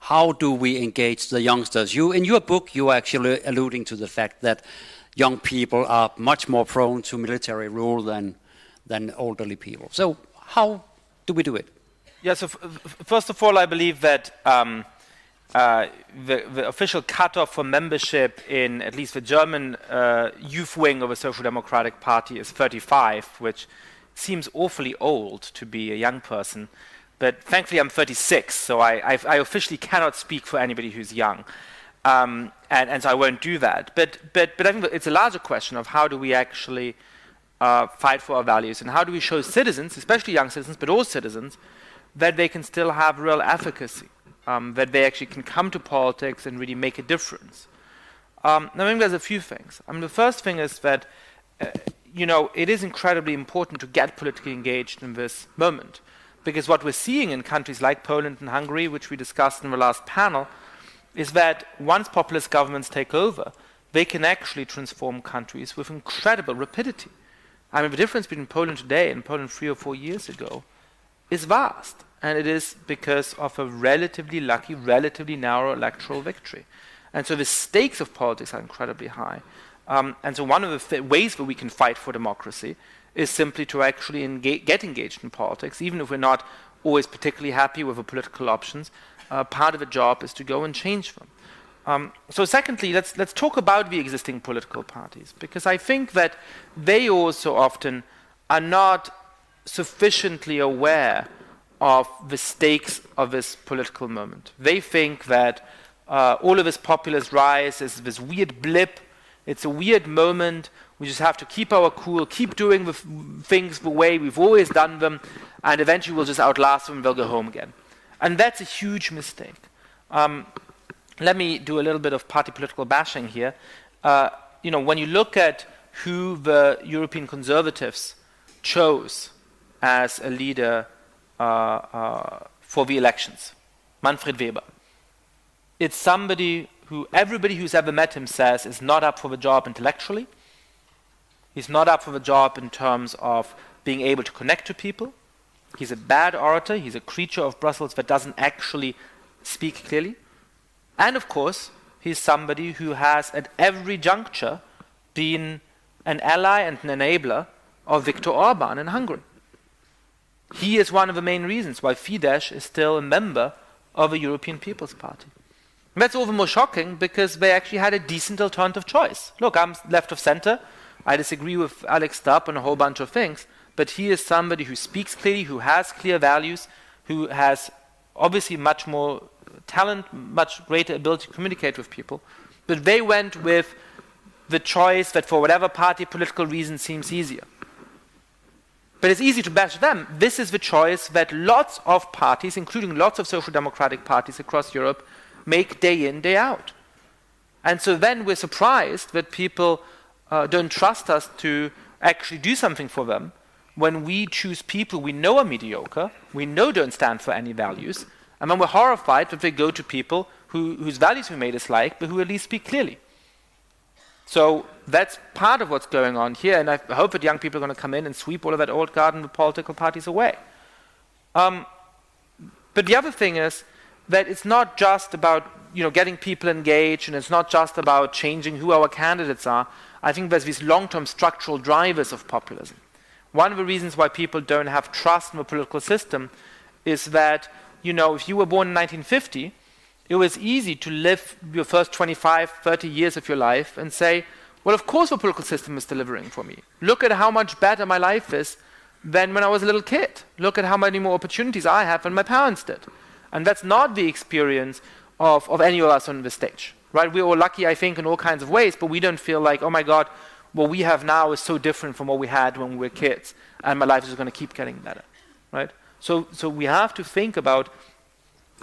How do we engage the youngsters? In your book, you are actually alluding to the fact that young people are much more prone to military rule than elderly people. So how do we do it? Yeah, so first of all, I believe that the official cutoff for membership in at least the German youth wing of a Social Democratic Party is 35, which seems awfully old to be a young person. But thankfully I'm 36, so I officially cannot speak for anybody who's young. And so I won't do that. But I think it's a larger question of how do we actually fight for our values, and how do we show citizens, especially young citizens, but all citizens, that they can still have real efficacy, that they actually can come to politics and really make a difference. I think there's a few things. The first thing is that it is incredibly important to get politically engaged in this moment, because what we're seeing in countries like Poland and Hungary, which we discussed in the last panel, is that once populist governments take over, they can actually transform countries with incredible rapidity. The difference between Poland today and Poland 3 or 4 years ago is vast, and it is because of a relatively lucky, relatively narrow electoral victory. And so the stakes of politics are incredibly high. And so one of the ways that we can fight for democracy is simply to actually get engaged in politics, even if we're not always particularly happy with the political options. Part of the job is to go and change them. So secondly, let's talk about the existing political parties, because I think that they also often are not sufficiently aware of the stakes of this political moment. They think that all of this populist rise is this weird blip. It's a weird moment. We just have to keep our cool, keep doing the things the way we've always done them, and eventually we'll just outlast them and they'll go home again. And that's a huge mistake. Let me do a little bit of party political bashing here. When you look at who the European conservatives chose as a leader for the elections, Manfred Weber, it's somebody who everybody who's ever met him says is not up for the job intellectually. He's not up for the job in terms of being able to connect to people. He's a bad orator. He's a creature of Brussels that doesn't actually speak clearly. And of course, he's somebody who has at every juncture been an ally and an enabler of Viktor Orban in Hungary. He is one of the main reasons why Fidesz is still a member of the European People's Party. And that's all the more shocking because they actually had a decent alternative choice. Look, I'm left of center. I disagree with Alex Stubb on a whole bunch of things, but he is somebody who speaks clearly, who has clear values, who has obviously much more talent, much greater ability to communicate with people. But they went with the choice that for whatever party political reason seems easier. But it's easy to bash them. This is the choice that lots of parties, including lots of social democratic parties across Europe, make day in, day out. And so then we're surprised that people don't trust us to actually do something for them when we choose people we know are mediocre, we know don't stand for any values, and then we're horrified that they go to people whose values we may dislike, but who at least speak clearly. So that's part of what's going on here, and I hope that young people are going to come in and sweep all of that old garden with political parties away. But the other thing is that it's not just about getting people engaged, and it's not just about changing who our candidates are. I think there's these long-term structural drivers of populism. One of the reasons why people don't have trust in the political system is that, if you were born in 1950, it was easy to live your first 25, 30 years of your life and say, well, of course the political system is delivering for me. Look at how much better my life is than when I was a little kid. Look at how many more opportunities I have than my parents did. And that's not the experience of any of us on the stage, right? We're all lucky, I think, in all kinds of ways, but we don't feel like, oh my God, what we have now is so different from what we had when we were kids, and my life is going to keep getting better, right? So we have to think about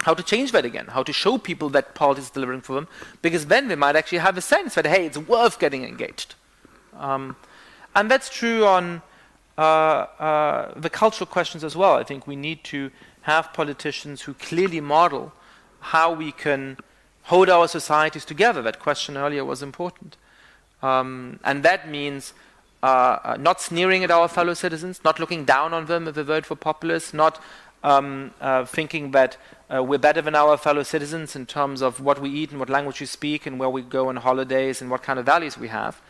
how to change that again, how to show people that politics is delivering for them, because then they might actually have a sense that, hey, it's worth getting engaged. And that's true on the cultural questions as well. I think we need to have politicians who clearly model how we can hold our societies together. That question earlier was important. And that means not sneering at our fellow citizens, not looking down on them if they vote for populists, not thinking that we're better than our fellow citizens in terms of what we eat and what language we speak and where we go on holidays and what kind of values we have.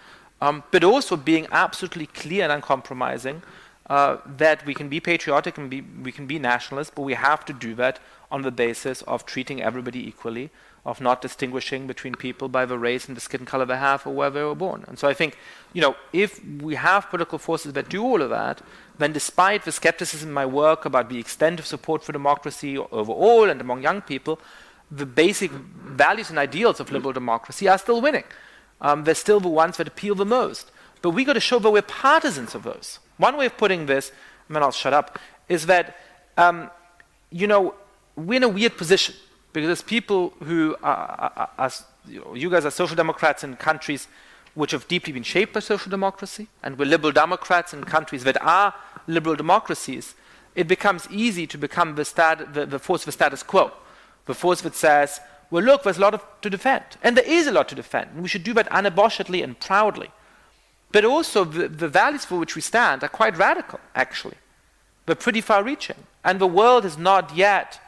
But also being absolutely clear and uncompromising that we can be patriotic and we can be nationalist, but we have to do that on the basis of treating everybody equally, of not distinguishing between people by the race and the skin color they have or where they were born. And so I think, if we have political forces that do all of that, then despite the skepticism in my work about the extent of support for democracy overall and among young people, the basic values and ideals of liberal democracy are still winning. They're still the ones that appeal the most. But we got to show that we're partisans of those. One way of putting this, and then I'll shut up, is that, we're in a weird position. Because there's people who are you guys are social democrats in countries which have deeply been shaped by social democracy, and we're liberal democrats in countries that are liberal democracies. It becomes easy to become the force of the status quo, the force that says, well, look, there's a lot to defend. And there is a lot to defend, and we should do that unabashedly and proudly. But also, the values for which we stand are quite radical, actually. They're pretty far-reaching. And the world is not yet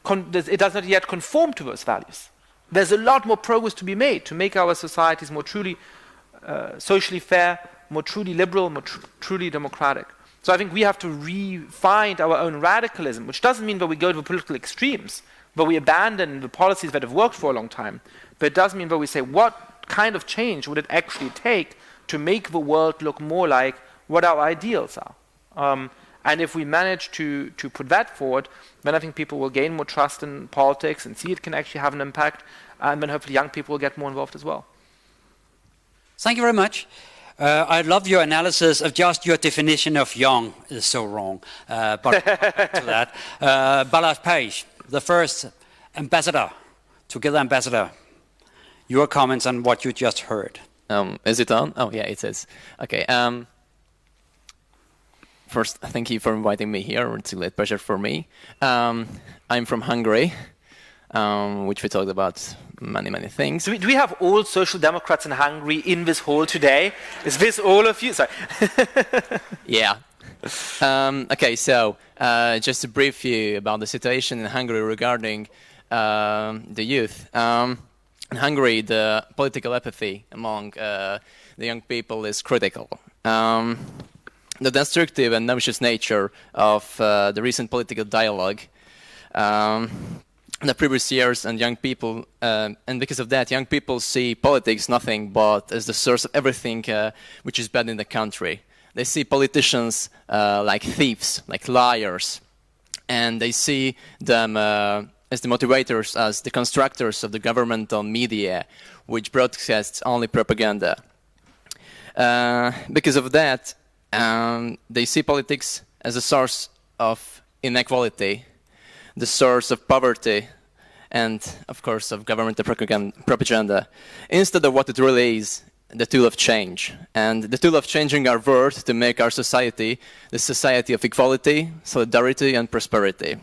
it does not yet conform to those values. There's a lot more progress to be made to make our societies more truly socially fair, more truly liberal, more truly democratic. So I think we have to refine our own radicalism, which doesn't mean that we go to the political extremes, but we abandon the policies that have worked for a long time. But it does mean that we say, what kind of change would it actually take to make the world look more like what our ideals are? And if we manage to put that forward, then I think people will gain more trust in politics and see it can actually have an impact, and then hopefully young people will get more involved as well. Thank you very much. I love your analysis of just your definition of young is so wrong. But to that, Balazs Page, the first ambassador, Together ambassador, your comments on what you just heard. Is it on? Oh yeah, it is. Okay. First, thank you for inviting me here. It's a great pleasure for me. I'm from Hungary, which we talked about many things. Do we have all social democrats in Hungary in this hall today? Is this all of you? Sorry. Yeah. Okay, so just to brief you about the situation in Hungary regarding the youth. In Hungary, the political apathy among the young people is critical. The destructive and noxious nature of the recent political dialogue, the previous years, and young people, and because of that, young people see politics nothing but as the source of everything which is bad in the country. They see politicians like thieves, like liars, and they see them as the motivators, as the constructors of the governmental media, which broadcasts only propaganda. Because of that, they see politics as a source of inequality, the source of poverty, and, of course, of government propaganda, instead of what it really is, the tool of change. And the tool of changing our world to make our society the society of equality, solidarity, and prosperity.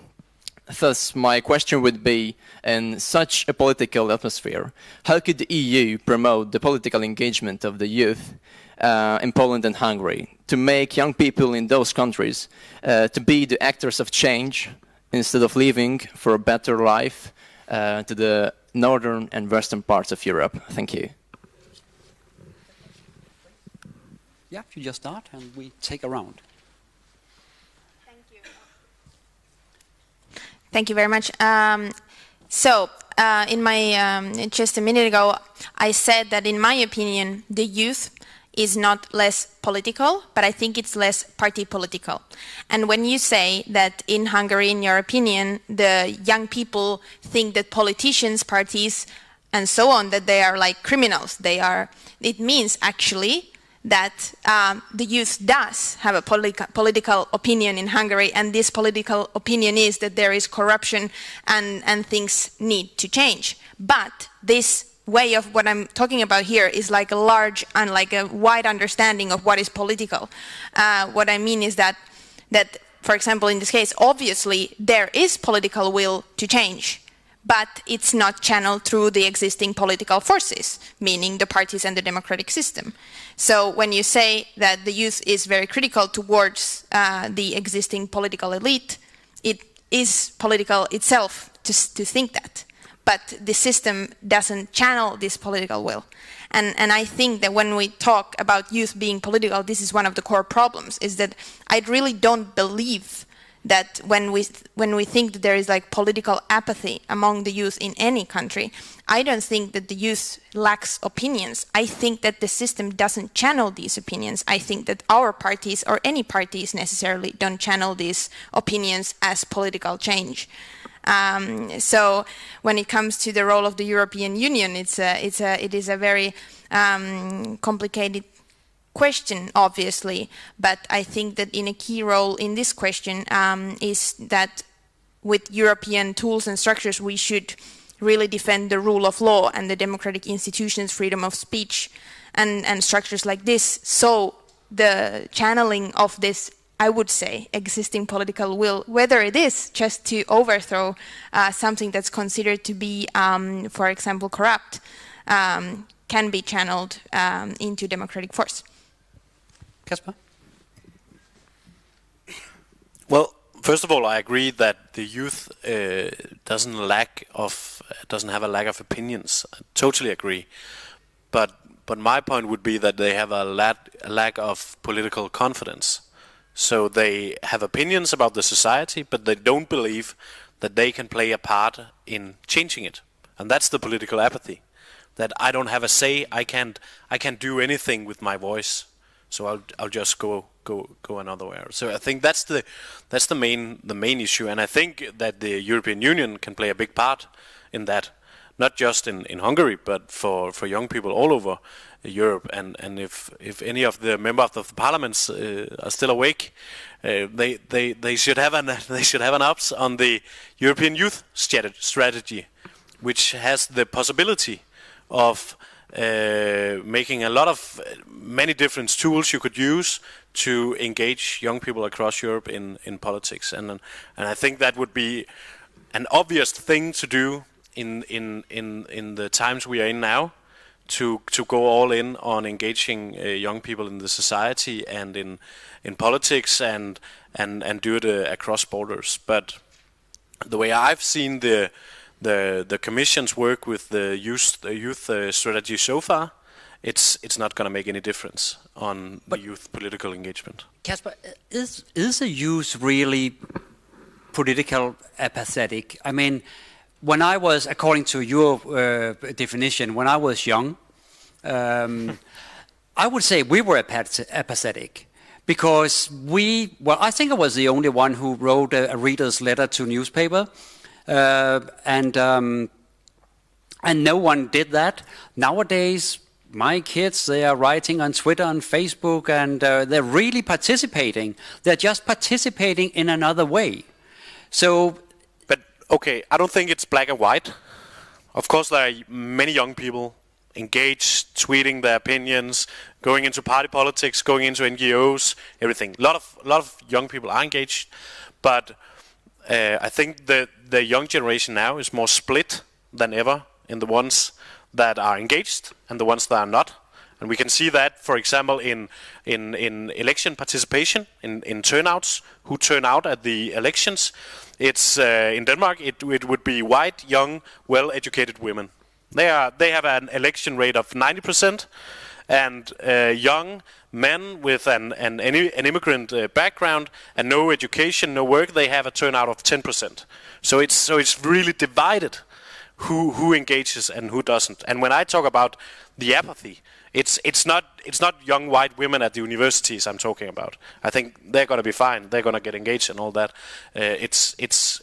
Thus, my question would be, in such a political atmosphere, how could the EU promote the political engagement of the youth in Poland and Hungary, to make young people in those countries to be the actors of change instead of leaving for a better life to the northern and western parts of Europe? Thank you. Yeah, you just start and we take a round. Thank you very much. In my just a minute ago, I said that in my opinion, the youth is not less political, but I think it's less party political. And when you say that in Hungary, in your opinion, the young people think that politicians, parties, and so on, that they are like criminals, it means actually that the youth does have a political opinion in Hungary, and this political opinion is that there is corruption and things need to change. But this way of what I'm talking about here is like a large and like a wide understanding of what is political. What I mean is that, for example, in this case, obviously there is political will to change, but it's not channeled through the existing political forces, meaning the parties and the democratic system. So when you say that the youth is very critical towards the existing political elite, it is political itself to think that. But the system doesn't channel this political will. And I think that when we talk about youth being political, this is one of the core problems, is that I really don't believe that when we think that there is like political apathy among the youth in any country, I don't think that the youth lacks opinions. I think that the system doesn't channel these opinions. I think that our parties or any parties necessarily don't channel these opinions as political change. So when it comes to the role of the European Union, it is a very complicated question, obviously, but I think that in a key role in this question is that with European tools and structures we should really defend the rule of law and the democratic institutions, freedom of speech and structures like this. So the channeling of this, I would say, existing political will, whether it is just to overthrow something that's considered to be, for example, corrupt, can be channeled into democratic force. Kasper? Well, first of all, I agree that the youth doesn't have a lack of opinions. I totally agree. But my point would be that they have a lack of political confidence. So they have opinions about the society, but they don't believe that they can play a part in changing it. And that's the political apathy. That I don't have a say, I can't do anything with my voice. So I'll just go another way. So I think that's the main issue, and I think that the European Union can play a big part in that, not just in Hungary, but for young people all over Europe. And if any of the members of the parliaments are still awake, they should have an ops on the European Youth Strategy, which has the possibility of making a lot of many different tools you could use to engage young people across Europe in politics, and I think that would be an obvious thing to do in the times we are in now, to go all in on engaging young people in the society and in politics and do it across borders. But the way I've seen the Commission's work with the youth strategy so far, it's not going to make any difference on the youth political engagement. Kasper, is the youth really political apathetic? I mean, when I was, according to your definition, when I was young, I would say we were apathetic. Because I think I was the only one who wrote a reader's letter to newspaper. And no one did that. Nowadays, my kids, they are writing on Twitter and Facebook, and they're really participating. They're just participating in another way. So, but okay, I don't think it's black and white. Of course, there are many young people engaged, tweeting their opinions, going into party politics, going into NGOs, everything. A lot of young people are engaged, but I think the young generation now is more split than ever in the ones that are engaged and the ones that are not. And we can see that, for example, in election participation, in turnouts, who turn out at the elections. It's in Denmark, it would be white, young, well-educated women. They have an election rate of 90%, and young men with an immigrant background and no education, no work, they have a turnout of 10%. So it's really divided who engages and who doesn't. And when I talk about the apathy, it's not young white women at the universities I'm talking about. I think they're going to be fine. They're going to get engaged and all that. It's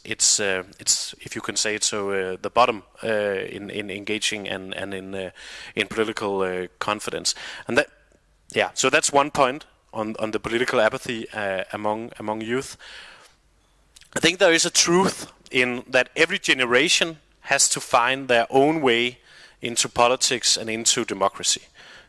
if you can say it so, the bottom in engaging and in political confidence. And that, yeah. So that's one point on the political apathy among youth. I think there is a truth in that every generation has to find their own way into politics and into democracy.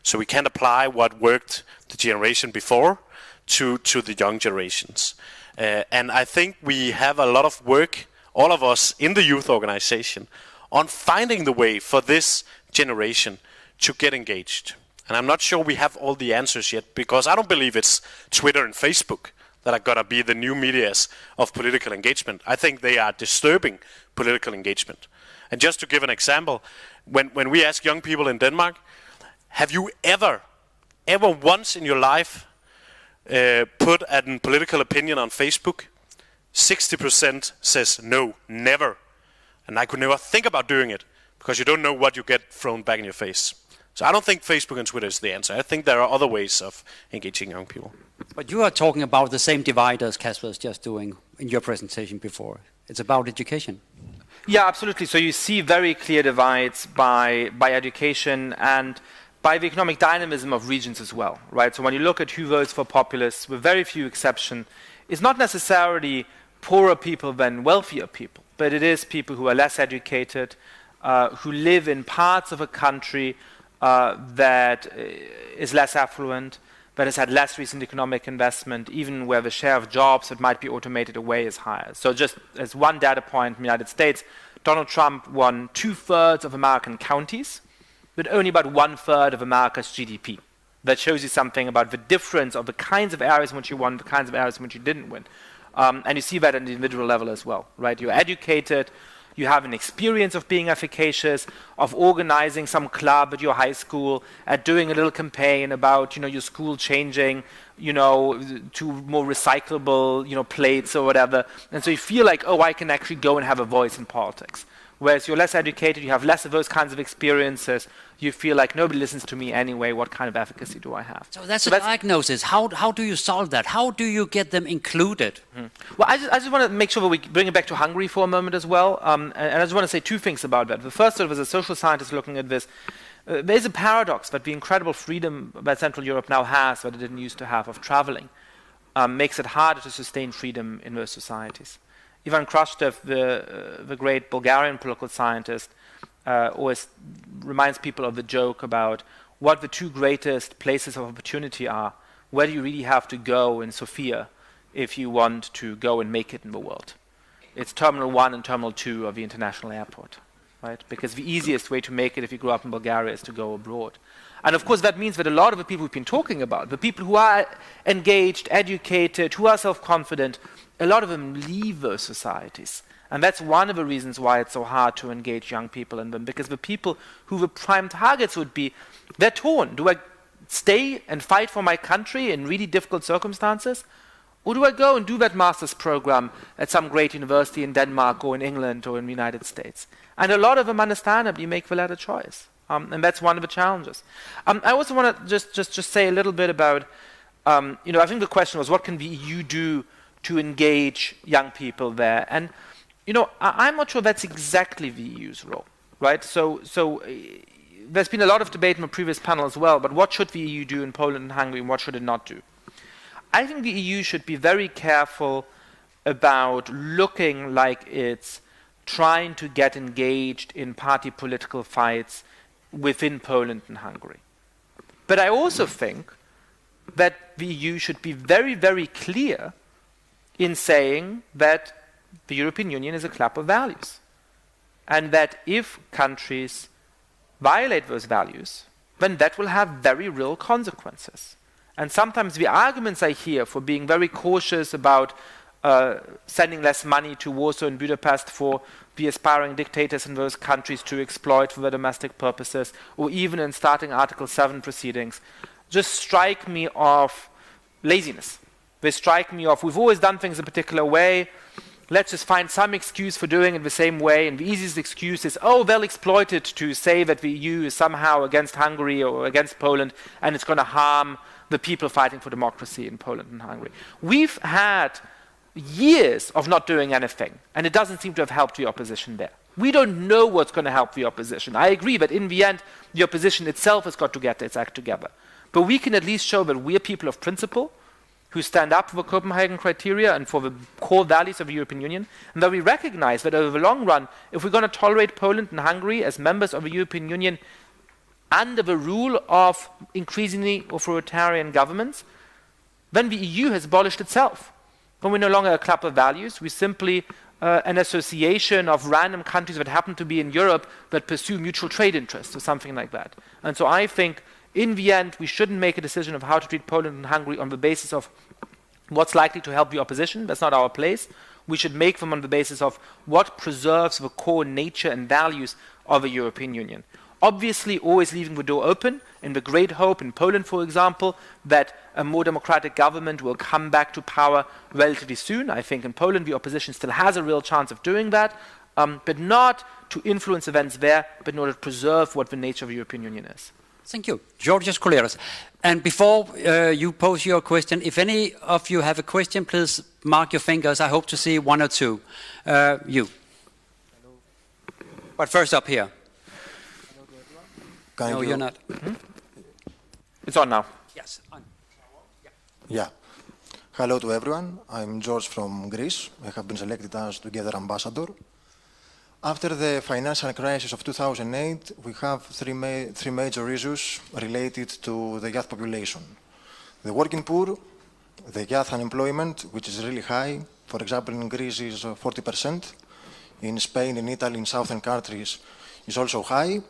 So we can't apply what worked the generation before to the young generations. And I think we have a lot of work, all of us in the youth organization, on finding the way for this generation to get engaged. And I'm not sure we have all the answers yet, because I don't believe it's Twitter and Facebook that are going to be the new medias of political engagement. I think they are disturbing political engagement. And just to give an example, when we ask young people in Denmark, have you ever once in your life put a political opinion on Facebook? 60% says no, never. And I could never think about doing it, because you don't know what you get thrown back in your face. So I don't think Facebook and Twitter is the answer. I think there are other ways of engaging young people. But you are talking about the same divide as Kasper was just doing in your presentation before. It's about education. Yeah, absolutely. So you see very clear divides by education and by the economic dynamism of regions as well, right? So when you look at who votes for populists, with very few exceptions, it's not necessarily poorer people than wealthier people, but it is people who are less educated, who live in parts of a country that is less affluent, that has had less recent economic investment, even where the share of jobs that might be automated away is higher. So just as one data point in the United States, Donald Trump won 2/3 of American counties, but only about 1/3 of America's GDP. That shows you something about the difference of the kinds of areas in which you won, the kinds of areas in which you didn't win. And you see that at the individual level as well, right? You're educated, you have an experience of being efficacious, of organizing some club at your high school, at doing a little campaign about, your school changing, to more recyclable, plates or whatever. And so you feel like, oh, I can actually go and have a voice in politics. Whereas you're less educated, you have less of those kinds of experiences, you feel like nobody listens to me anyway, what kind of efficacy do I have? So that's a diagnosis. How do you solve that? How do you get them included? Well, I just want to make sure that we bring it back to Hungary for a moment as well. And I just want to say two things about that. The first, as a social scientist looking at this, there is a paradox that the incredible freedom that Central Europe now has, that it didn't used to have, of traveling, makes it harder to sustain freedom in those societies. Ivan Krastev, the great Bulgarian political scientist, always reminds people of the joke about what the two greatest places of opportunity are. Where do you really have to go in Sofia if you want to go and make it in the world? It's Terminal 1 and Terminal 2 of the international airport, right? Because the easiest way to make it if you grew up in Bulgaria is to go abroad. And of course that means that a lot of the people we've been talking about, the people who are engaged, educated, who are self-confident, a lot of them leave those societies. And that's one of the reasons why it's so hard to engage young people in them, because the people who the prime targets would be, they're torn. Do I stay and fight for my country in really difficult circumstances? Or do I go and do that master's program at some great university in Denmark or in England or in the United States? And a lot of them understandably make the latter choice. And that's one of the challenges. I also want to just say a little bit about, I think the question was, what can the EU do to engage young people there? And, I'm not sure that's exactly the EU's role, right? So there's been a lot of debate in the previous panel as well, but what should the EU do in Poland and Hungary and what should it not do? I think the EU should be very careful about looking like it's trying to get engaged in party political fights within Poland and Hungary. But I also think that the EU should be very, very clear in saying that the European Union is a club of values. And that if countries violate those values, then that will have very real consequences. And sometimes the arguments I hear for being very cautious about sending less money to Warsaw and Budapest for the aspiring dictators in those countries to exploit for their domestic purposes, or even in starting Article 7 proceedings, just strike me of laziness. They strike me of, we've always done things a particular way, let's just find some excuse for doing it the same way, and the easiest excuse is, oh, they'll exploit it to say that the EU is somehow against Hungary or against Poland, and it's going to harm the people fighting for democracy in Poland and Hungary. We've had years of not doing anything, and it doesn't seem to have helped the opposition there. We don't know what's going to help the opposition. I agree that in the end, the opposition itself has got to get its act together. But we can at least show that we're people of principle, who stand up for the Copenhagen criteria and for the core values of the European Union, and that we recognize that over the long run, if we're going to tolerate Poland and Hungary as members of the European Union under the rule of increasingly authoritarian governments, then the EU has abolished itself. When we're no longer a club of values, we're simply an association of random countries that happen to be in Europe that pursue mutual trade interests or something like that. And so I think in the end, we shouldn't make a decision of how to treat Poland and Hungary on the basis of what's likely to help the opposition. That's not our place. We should make them on the basis of what preserves the core nature and values of the European Union. Obviously, always leaving the door open, in the great hope in Poland, for example, that a more democratic government will come back to power relatively soon. I think in Poland, the opposition still has a real chance of doing that, but not to influence events there, but in order to preserve what the nature of the European Union is. Thank you. Georgios Koleros. And before you pose your question, if any of you have a question, please mark your fingers. I hope to see one or two. You. Hello. But first up here. No, you're not. Mm-hmm. It's on now. Yes. On. Yeah. Hello to everyone. I'm George from Greece. I have been selected as Together Ambassador. After the financial crisis of 2008, we have three major issues related to the youth population. The working poor, the youth unemployment, which is really high. For example, in Greece is 40%. In Spain, in Italy, in southern countries is also high.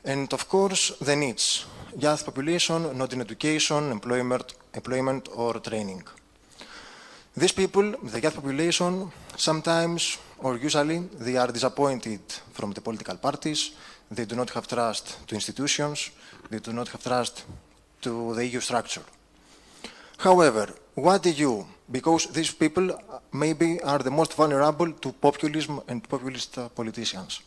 And of course, the needs. Youth population, not in education, employment or training. These people, the youth population, sometimes or usually they are disappointed from the political parties, they do not have trust to institutions, they do not have trust to the EU structure. However, what the EU, because these people maybe are the most vulnerable to populism and populist politicians.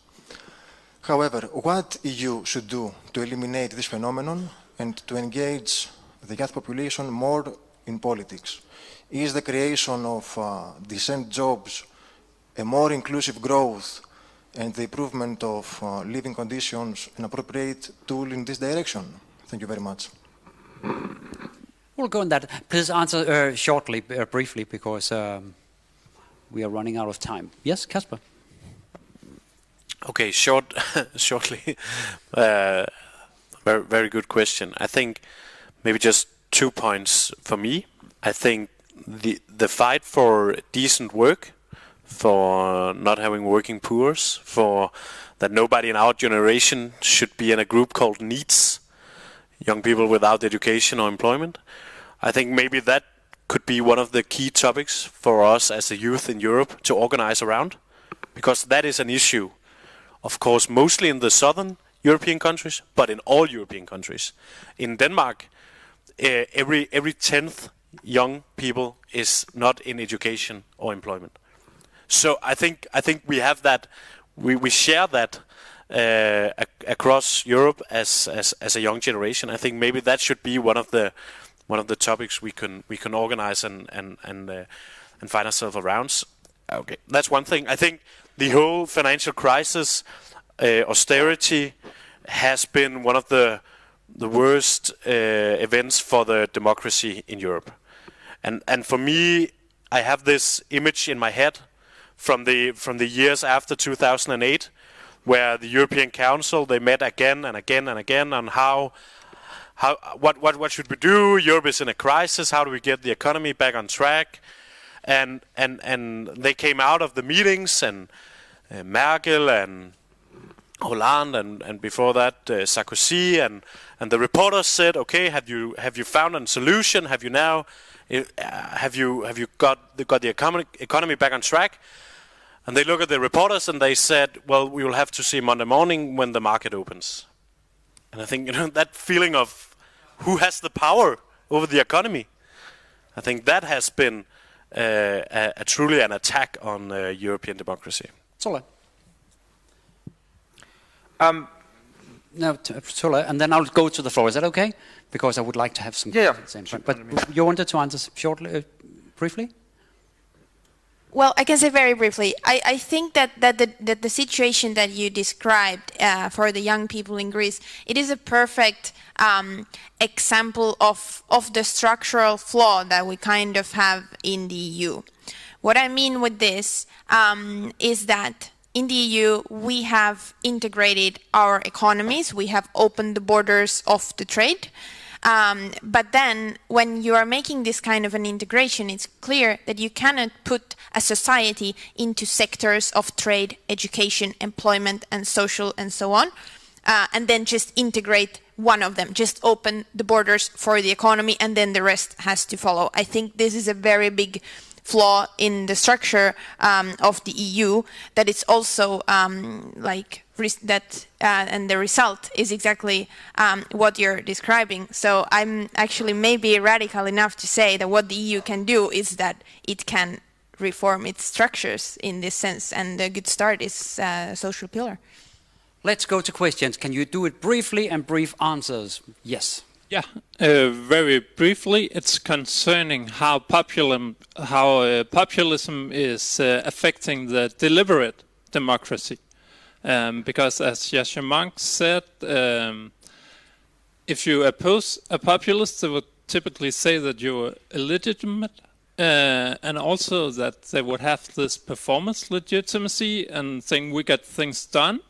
However, what EU should do to eliminate this phenomenon and to engage the youth population more in politics is the creation of decent jobs, a more inclusive growth, and the improvement of living conditions an appropriate tool in this direction? Thank you very much. We'll go on that. Please answer shortly, briefly, because we are running out of time. Yes, Kasper? Okay, shortly. Very good question. I think maybe just 2 points for me. I think the fight for decent work, for not having working poors, for that nobody in our generation should be in a group called NEETs, young people without education or employment. I think maybe that could be one of the key topics for us as a youth in Europe to organize around, because that is an issue, of course, mostly in the southern European countries, but in all European countries. In Denmark, every 10th young people is not in education or employment. So I think we have that, we share that across Europe as a young generation. I think maybe that should be one of the topics we can organize and find ourselves around. Okay, that's one thing. I think the whole financial crisis, austerity, has been one of the worst events for the democracy in Europe. And for me, I have this image in my head from the years after 2008, where the European Council, they met again and again and again on what should we do? Europe is in a crisis. How do we get the economy back on track? And they came out of the meetings, and Merkel and Hollande and before that Sarkozy and the reporters said, okay, have you found a solution? Have you now have you got the economy back on track? And they look at the reporters and they said, well, we will have to see Monday morning when the market opens. And I think that feeling of who has the power over the economy, I think that has been truly an attack on European democracy. Sola. No, Sola, and then I'll go to the floor. Is that okay? Because I would like to have some. Yeah. But you wanted to answer shortly, briefly? Well, I can say very briefly. I think that the situation that you described for the young people in Greece, it is a perfect example of the structural flaw that we kind of have in the EU. What I mean with this is that in the EU, we have integrated our economies. We have opened the borders of the trade. But then when you are making this kind of an integration, it's clear that you cannot put a society into sectors of trade, education, employment, and social, and so on, and then just integrate one of them, just open the borders for the economy, and then the rest has to follow. I think this is a very big flaw in the structure of the EU, that it's also and the result is exactly what you're describing. So I'm actually maybe radical enough to say that what the EU can do is that it can reform its structures in this sense, and a good start is social pillar. Let's go to questions. Can you do it briefly and brief answers? Yes. Yeah, very briefly, it's concerning how populism is affecting the deliberate democracy. Because as Yasha Monk said, if you oppose a populist, they would typically say that you're illegitimate, and also that they would have this performance legitimacy and think we get things done.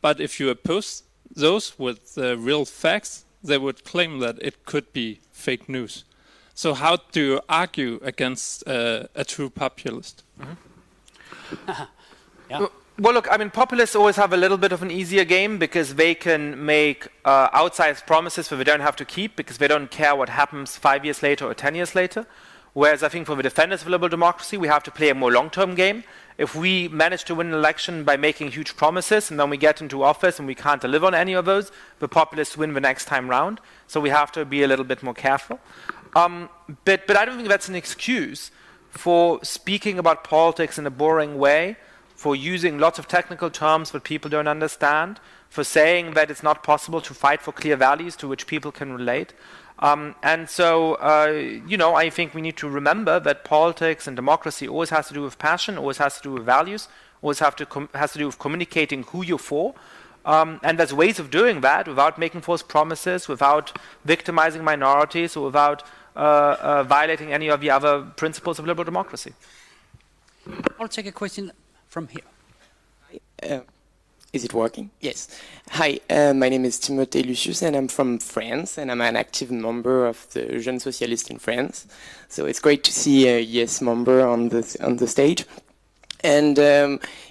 But if you oppose those with real facts, they would claim that it could be fake news. So how do you argue against a true populist? Yeah. Well, look, I mean, populists always have a little bit of an easier game because they can make outsized promises that they don't have to keep because they don't care what happens 5 years later or 10 years later. Whereas I think for the defenders of liberal democracy, we have to play a more long-term game. If we manage to win an election by making huge promises and then we get into office and we can't deliver on any of those, the populists win the next time round. So we have to be a little bit more careful. But I don't think that's an excuse for speaking about politics in a boring way, for using lots of technical terms that people don't understand, for saying that it's not possible to fight for clear values to which people can relate. And so, I think we need to remember that politics and democracy always has to do with passion, always has to do with values, always has to do with communicating who you're for. And there's ways of doing that without making false promises, without victimizing minorities, or without violating any of the other principles of liberal democracy. I'll take a question from here. Is it working? Yes. Hi, my name is Timothée Lucius and I'm from France and I'm an active member of the Jeunes Socialistes in France. So it's great to see a YES member on the stage. And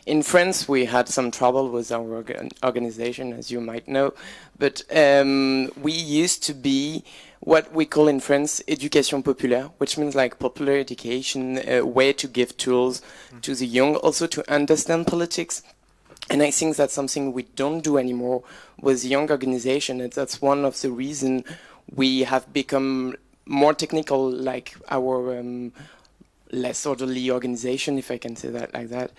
in France we had some trouble with our organization, as you might know. But we used to be what we call in France éducation populaire, which means like popular education, a way to give tools to the young, also to understand politics. And I think that's something we don't do anymore with the young organization, and that's one of the reasons we have become more technical, like our less orderly organization, if I can say that like that.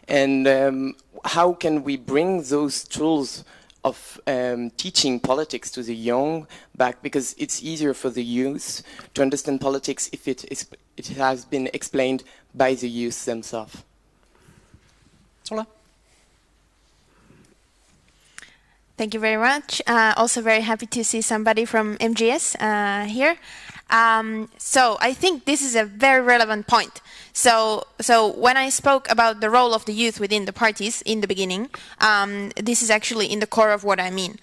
And how can we bring those tools of teaching politics to the young back, because it's easier for the youth to understand politics if it has been explained by the youth themselves. Sola? Thank you very much. Also very happy to see somebody from MGS here. So I think this is a very relevant point. So when I spoke about the role of the youth within the parties in the beginning, this is actually in the core of what I mean.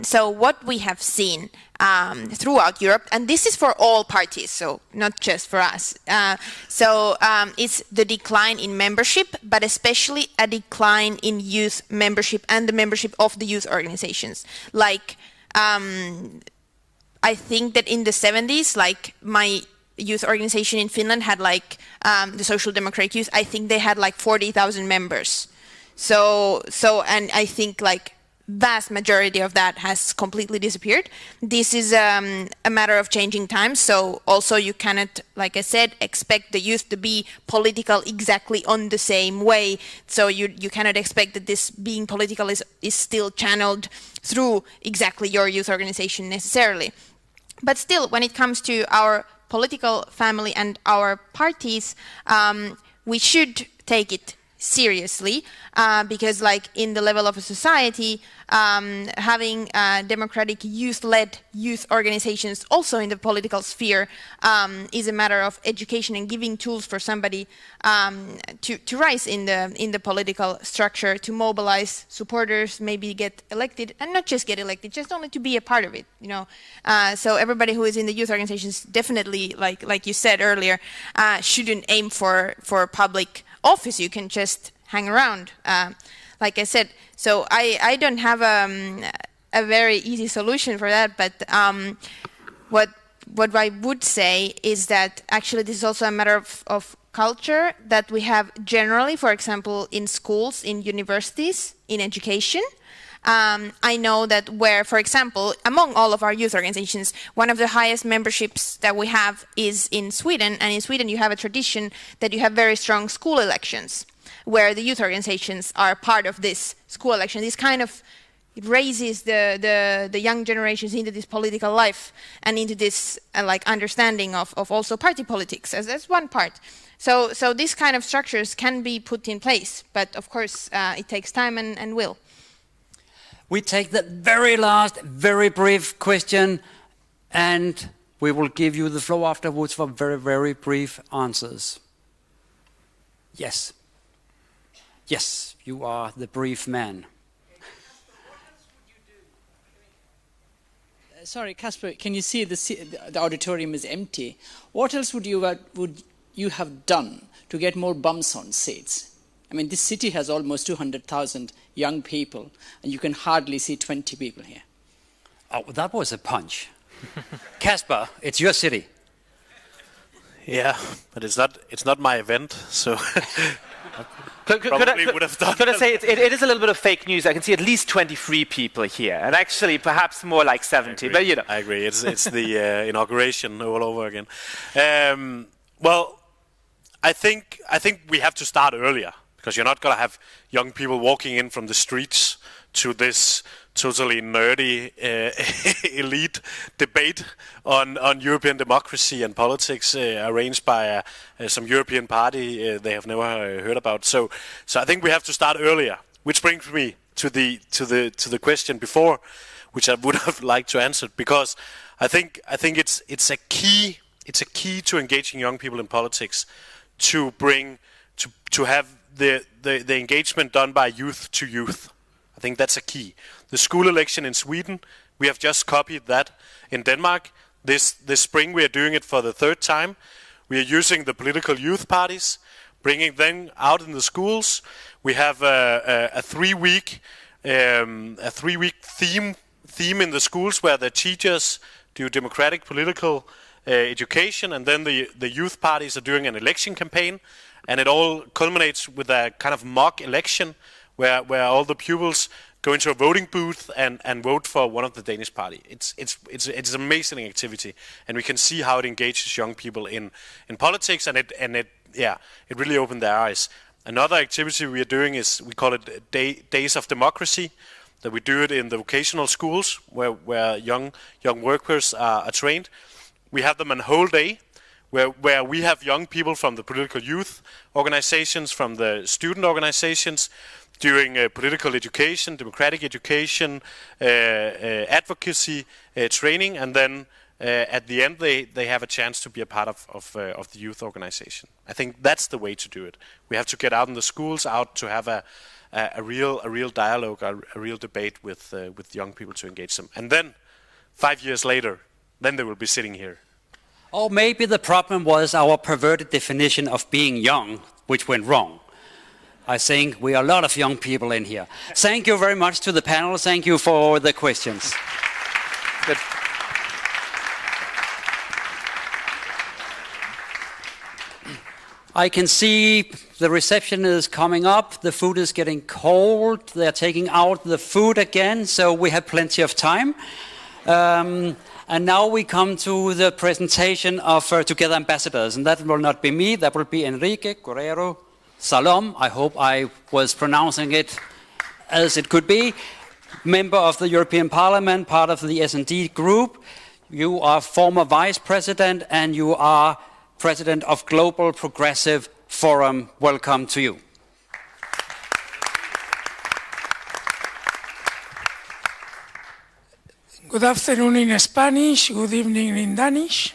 So what we have seen throughout Europe, and this is for all parties, so not just for us. It's the decline in membership, but especially a decline in youth membership and the membership of the youth organizations. Like, I think that in the 70s, like my youth organization in Finland had like the Social Democratic Youth, I think they had like 40,000 members. And I think like vast majority of that has completely disappeared. This is a matter of changing times. So also you cannot, like I said, expect the youth to be political exactly on the same way. So you cannot expect that this being political is still channeled through exactly your youth organization necessarily. But still, when it comes to our political family and our parties, we should take it seriously, because like in the level of a society, having democratic youth-led youth organizations also in the political sphere is a matter of education and giving tools for somebody to rise in the political structure, to mobilize supporters, maybe get elected, and not just get elected, just only to be a part of it, you know. So everybody who is in the youth organizations definitely, like you said earlier, shouldn't aim for public office. You can just hang around, like I said. So I don't have a very easy solution for that, but what I would say is that actually this is also a matter of culture that we have generally, for example, in schools, in universities, in education. I know that where, for example, among all of our youth organizations, one of the highest memberships that we have is in Sweden. And in Sweden, you have a tradition that you have very strong school elections, where the youth organizations are part of this school election. This kind of, it raises the young generations into this political life and into this like understanding of also party politics as one part. So these kind of structures can be put in place, but of course it takes time and will. We take the very last, very brief question, and we will give you the floor afterwards for very, very brief answers. Yes. Yes, you are the brief man. Sorry, Kasper, can you see the auditorium is empty? What else would you have done to get more bums on seats? I mean, this city has almost 200,000 young people, and you can hardly see 20 people here. Oh, that was a punch. Kasper, it's your city. Yeah, but it's not my event, so Could I say it is a little bit of fake news? I can see at least 23 people here, and actually perhaps more like 70. But you know, I agree. It's the inauguration all over again. Well, I think we have to start earlier, because you're not going to have young people walking in from the streets to this totally nerdy elite debate on European democracy and politics arranged by some European party they have never heard about. So I think we have to start earlier, which brings me to the question before, which I would have liked to answer, because I think it's a key to engaging young people in politics, to have the engagement done by youth to youth. I think that's a key. The school election in Sweden, we have just copied that in Denmark. This spring we are doing it for the third time. We are using the political youth parties, bringing them out in the schools. We have a 3-week theme in the schools where the teachers do democratic political education, and then the youth parties are doing an election campaign, and it all culminates with a kind of mock election where all the pupils go into a voting booth and vote for one of the Danish party. It's an amazing activity, and we can see how it engages young people in politics, and it really opened their eyes. Another activity we are doing is, we call it Days of Democracy, that we do it in the vocational schools where young workers are trained. We have them a whole day where we have young people from the political youth organizations, from the student organizations, doing political education, democratic education, advocacy training, and then at the end they have a chance to be a part of the youth organization. I think that's the way to do it. We have to get out in the schools, out to have a real dialogue, a real debate with young people to engage them. And then 5 years later, then they will be sitting here. Or maybe the problem was our perverted definition of being young, which went wrong. I think we are a lot of young people in here. Thank you very much to the panel. Thank you for the questions. Good. I can see the reception is coming up. The food is getting cold. They're taking out the food again, so we have plenty of time. And now we come to the presentation of Together Ambassadors. And that will not be me. That will be Enrique Guerrero Salom. I hope I was pronouncing it as it could be. Member of the European Parliament, part of the S&D group. You are former vice president, and you are president of Global Progressive forum. Welcome to you. Good afternoon in Spanish, good evening in Danish.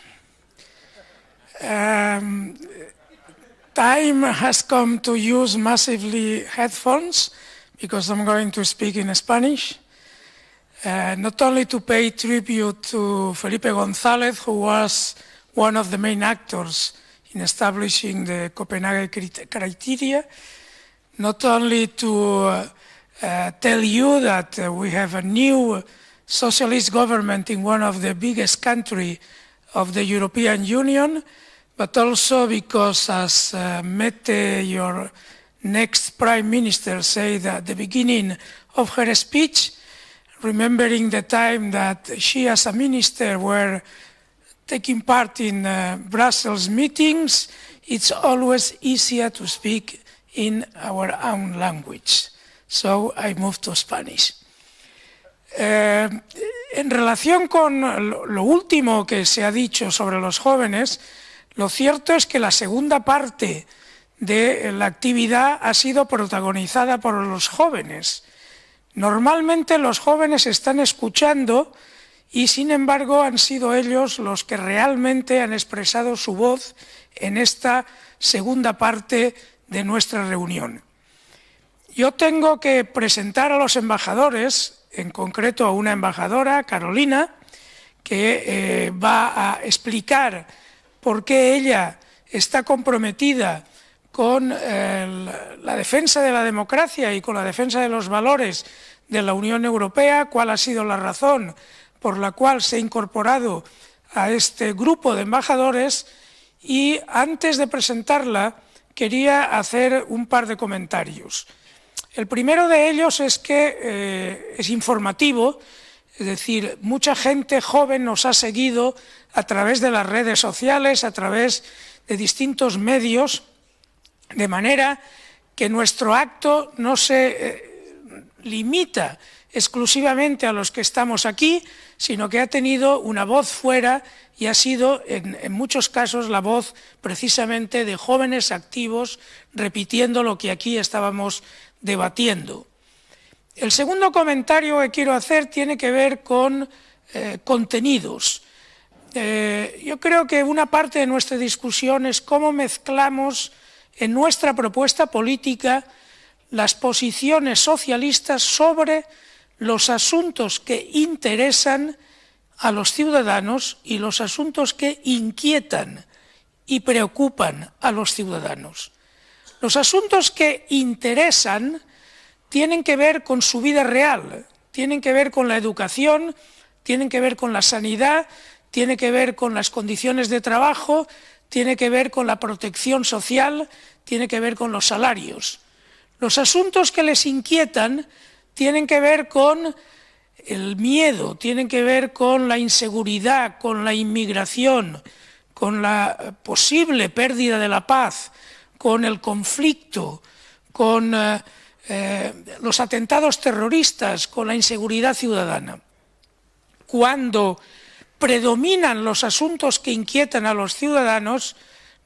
Time has come to use massively headphones because I'm going to speak in Spanish. Not only to pay tribute to Felipe González, who was one of the main actors in establishing the Copenhagen criteria, not only to tell you that we have a new socialist government in one of the biggest countries of the European Union, but also because, as Mette, your next Prime Minister, said at the beginning of her speech, remembering the time that she as a minister were taking part in Brussels meetings, it's always easier to speak in our own language. So I moved to Spanish. En relación con lo último que se ha dicho sobre los jóvenes, lo cierto es que la segunda parte de la actividad ha sido protagonizada por los jóvenes. Normalmente los jóvenes están escuchando y, sin embargo, han sido ellos los que realmente han expresado su voz en esta segunda parte de nuestra reunión. Yo tengo que presentar a los embajadores, en concreto a una embajadora, Carolina, que va a explicar por qué ella está comprometida con la defensa de la democracia y con la defensa de los valores de la Unión Europea, cuál ha sido la razón por la cual se ha incorporado a este grupo de embajadores, y antes de presentarla quería hacer un par de comentarios. El primero de ellos es que es informativo, es decir, mucha gente joven nos ha seguido a través de las redes sociales, a través de distintos medios, de manera que nuestro acto no se limita exclusivamente a los que estamos aquí, sino que ha tenido una voz fuera y ha sido, en muchos casos, la voz precisamente de jóvenes activos repitiendo lo que aquí estábamos debatiendo. El segundo comentario que quiero hacer tiene que ver con contenidos. Yo creo que una parte de nuestra discusión es cómo mezclamos en nuestra propuesta política las posiciones socialistas sobre los asuntos que interesan a los ciudadanos y los asuntos que inquietan y preocupan a los ciudadanos. Los asuntos que interesan tienen que ver con su vida real, tienen que ver con la educación, tienen que ver con la sanidad, tienen que ver con las condiciones de trabajo, tiene que ver con la protección social, tiene que ver con los salarios. Los asuntos que les inquietan tienen que ver con el miedo, tienen que ver con la inseguridad, con la inmigración, con la posible pérdida de la paz, con el conflicto, con los atentados terroristas, con la inseguridad ciudadana. Cuando predominan los asuntos que inquietan a los ciudadanos,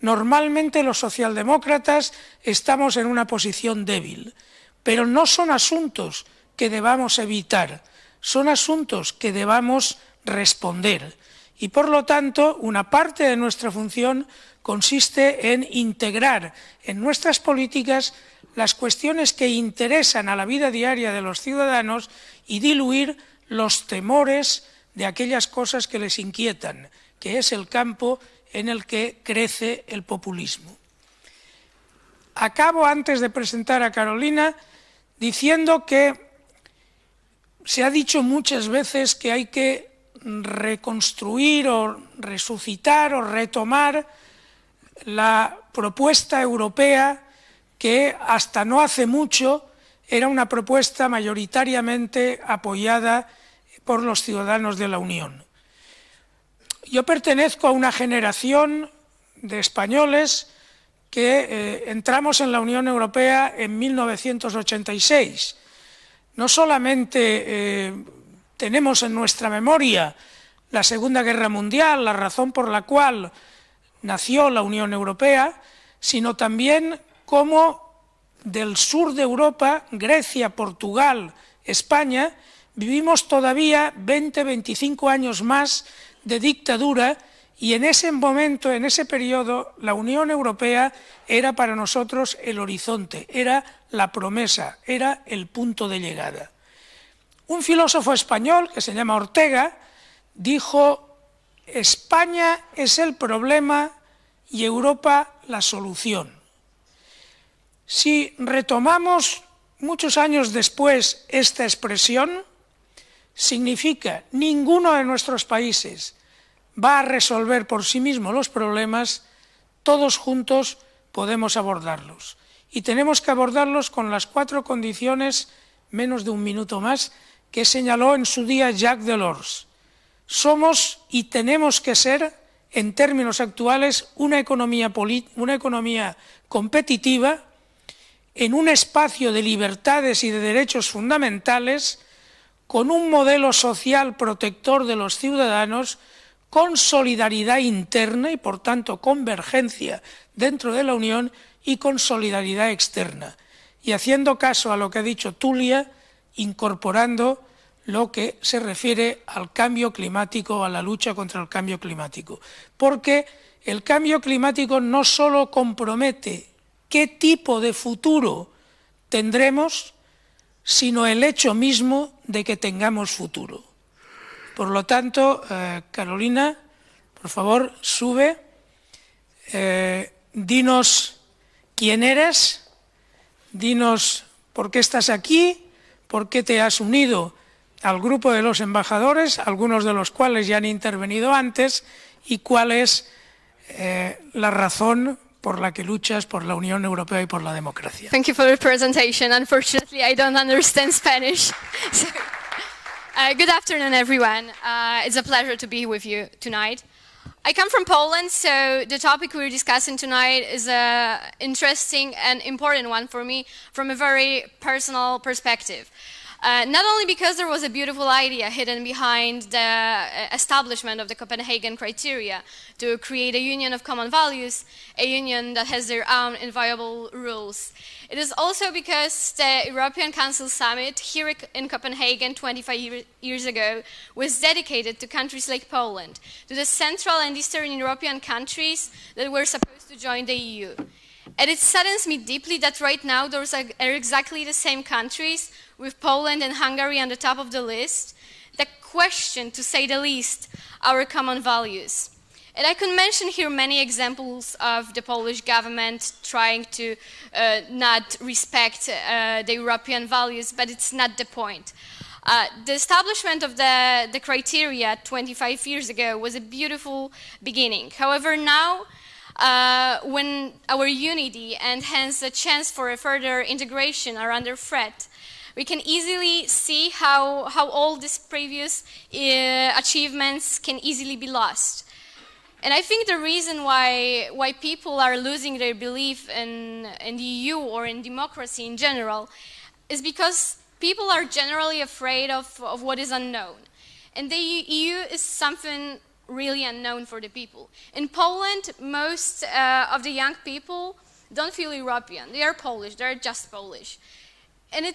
normalmente los socialdemócratas estamos en una posición débil, pero no son asuntos que debamos evitar, son asuntos que debamos responder. Y por lo tanto, una parte de nuestra función consiste en integrar en nuestras políticas las cuestiones que interesan a la vida diaria de los ciudadanos y diluir los temores de aquellas cosas que les inquietan, que es el campo en el que crece el populismo. Acabo, antes de presentar a Carolina, diciendo que se ha dicho muchas veces que hay que reconstruir o resucitar o retomar la propuesta europea que hasta no hace mucho era una propuesta mayoritariamente apoyada por los ciudadanos de la Unión. Yo pertenezco a una generación de españoles que entramos en la Unión Europea en 1986. No solamente tenemos en nuestra memoria la Segunda Guerra Mundial, la razón por la cual nació la Unión Europea, sino también cómo del sur de Europa, Grecia, Portugal, España, vivimos todavía 20, 25 años más de dictadura, y en ese momento, en ese periodo, la Unión Europea era para nosotros el horizonte, era la promesa, era el punto de llegada. Un filósofo español que se llama Ortega dijo: España es el problema y Europa la solución. Si retomamos muchos años después esta expresión, significa ninguno de nuestros países va a resolver por sí mismo los problemas, todos juntos podemos abordarlos. Y tenemos que abordarlos con las 4 condiciones, menos de un minuto más, que señaló en su día Jacques Delors. Somos y tenemos que ser, en términos actuales, una economía competitiva, en un espacio de libertades y de derechos fundamentales, con un modelo social protector de los ciudadanos, con solidaridad interna y, por tanto, convergencia dentro de la Unión y con solidaridad externa. Y haciendo caso a lo que ha dicho Tulia, incorporando lo que se refiere al cambio climático, a la lucha contra el cambio climático. Porque el cambio climático no solo compromete qué tipo de futuro tendremos, sino el hecho mismo de que tengamos futuro. Por lo tanto, Carolina, por favor, sube, dinos quién eres, dinos por qué estás aquí, por qué te has unido al grupo de los embajadores, algunos de los cuales ya han intervenido antes, y cuál es la razón por la que luchas por la Unión Europea y por la democracia. Thank you for the presentation. Unfortunately, I don't understand Spanish. So, good afternoon, everyone. It's a pleasure to be with you tonight. I come from Poland, so the topic we're discussing tonight is an interesting and important one for me from a very personal perspective. Not only because there was a beautiful idea hidden behind the establishment of the Copenhagen criteria to create a union of common values, a union that has their own inviolable rules. It is also because the European Council Summit here in Copenhagen 25 years ago was dedicated to countries like Poland, to the Central and Eastern European countries that were supposed to join the EU. And it saddens me deeply that right now those are exactly the same countries, with Poland and Hungary on the top of the list, that question, to say the least, our common values. And I could mention here many examples of the Polish government trying to not respect the European values, but it's not the point. The establishment of the criteria 25 years ago was a beautiful beginning. However, now, when our unity and hence a chance for a further integration are under threat, we can easily see how all these previous achievements can easily be lost. And I think the reason why people are losing their belief in the EU or in democracy in general is because people are generally afraid of what is unknown. And the EU is something really unknown for the people. In Poland, most of the young people don't feel European. They are Polish, they're just Polish. And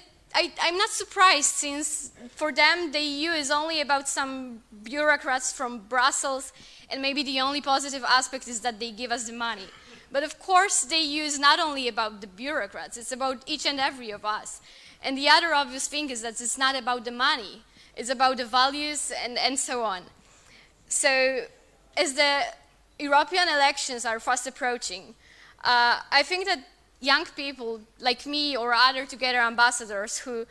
I'm not surprised, since for them the EU is only about some bureaucrats from Brussels, and maybe the only positive aspect is that they give us the money. But of course the EU is not only about the bureaucrats, it's about each and every of us. And the other obvious thing is that it's not about the money, it's about the values and so on. So as the European elections are fast approaching, I think that young people like me or other Together ambassadors who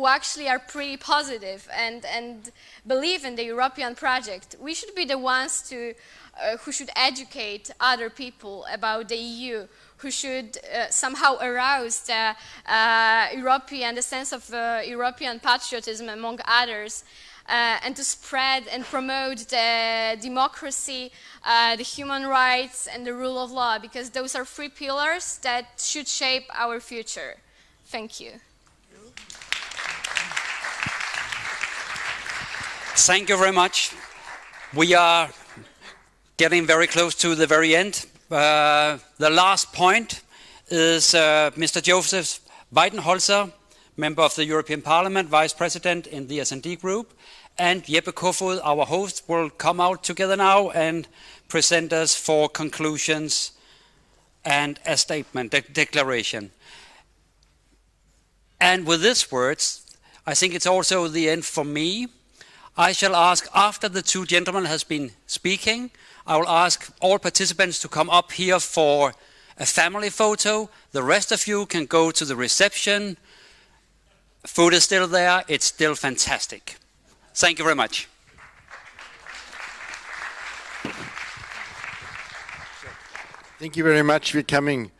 actually are pretty positive and believe in the European project, we should be the ones who should educate other people about the EU, who should somehow arouse the the sense of European patriotism among others, and to spread and promote the democracy, the human rights, and the rule of law, because those are 3 pillars that should shape our future. Thank you. Thank you very much. We are getting very close to the very end. The last point is Mr. Joseph Weidenholzer, member of the European Parliament, Vice President in the S&D Group, and Jeppe Kofod, our host, will come out together now and present us for conclusions and a statement, a declaration. And with these words, I think it's also the end for me. I shall ask, after the two gentlemen has been speaking, I will ask all participants to come up here for a family photo. The rest of you can go to the reception. Food is still there. It's still fantastic. Thank you very much. Thank you very much for coming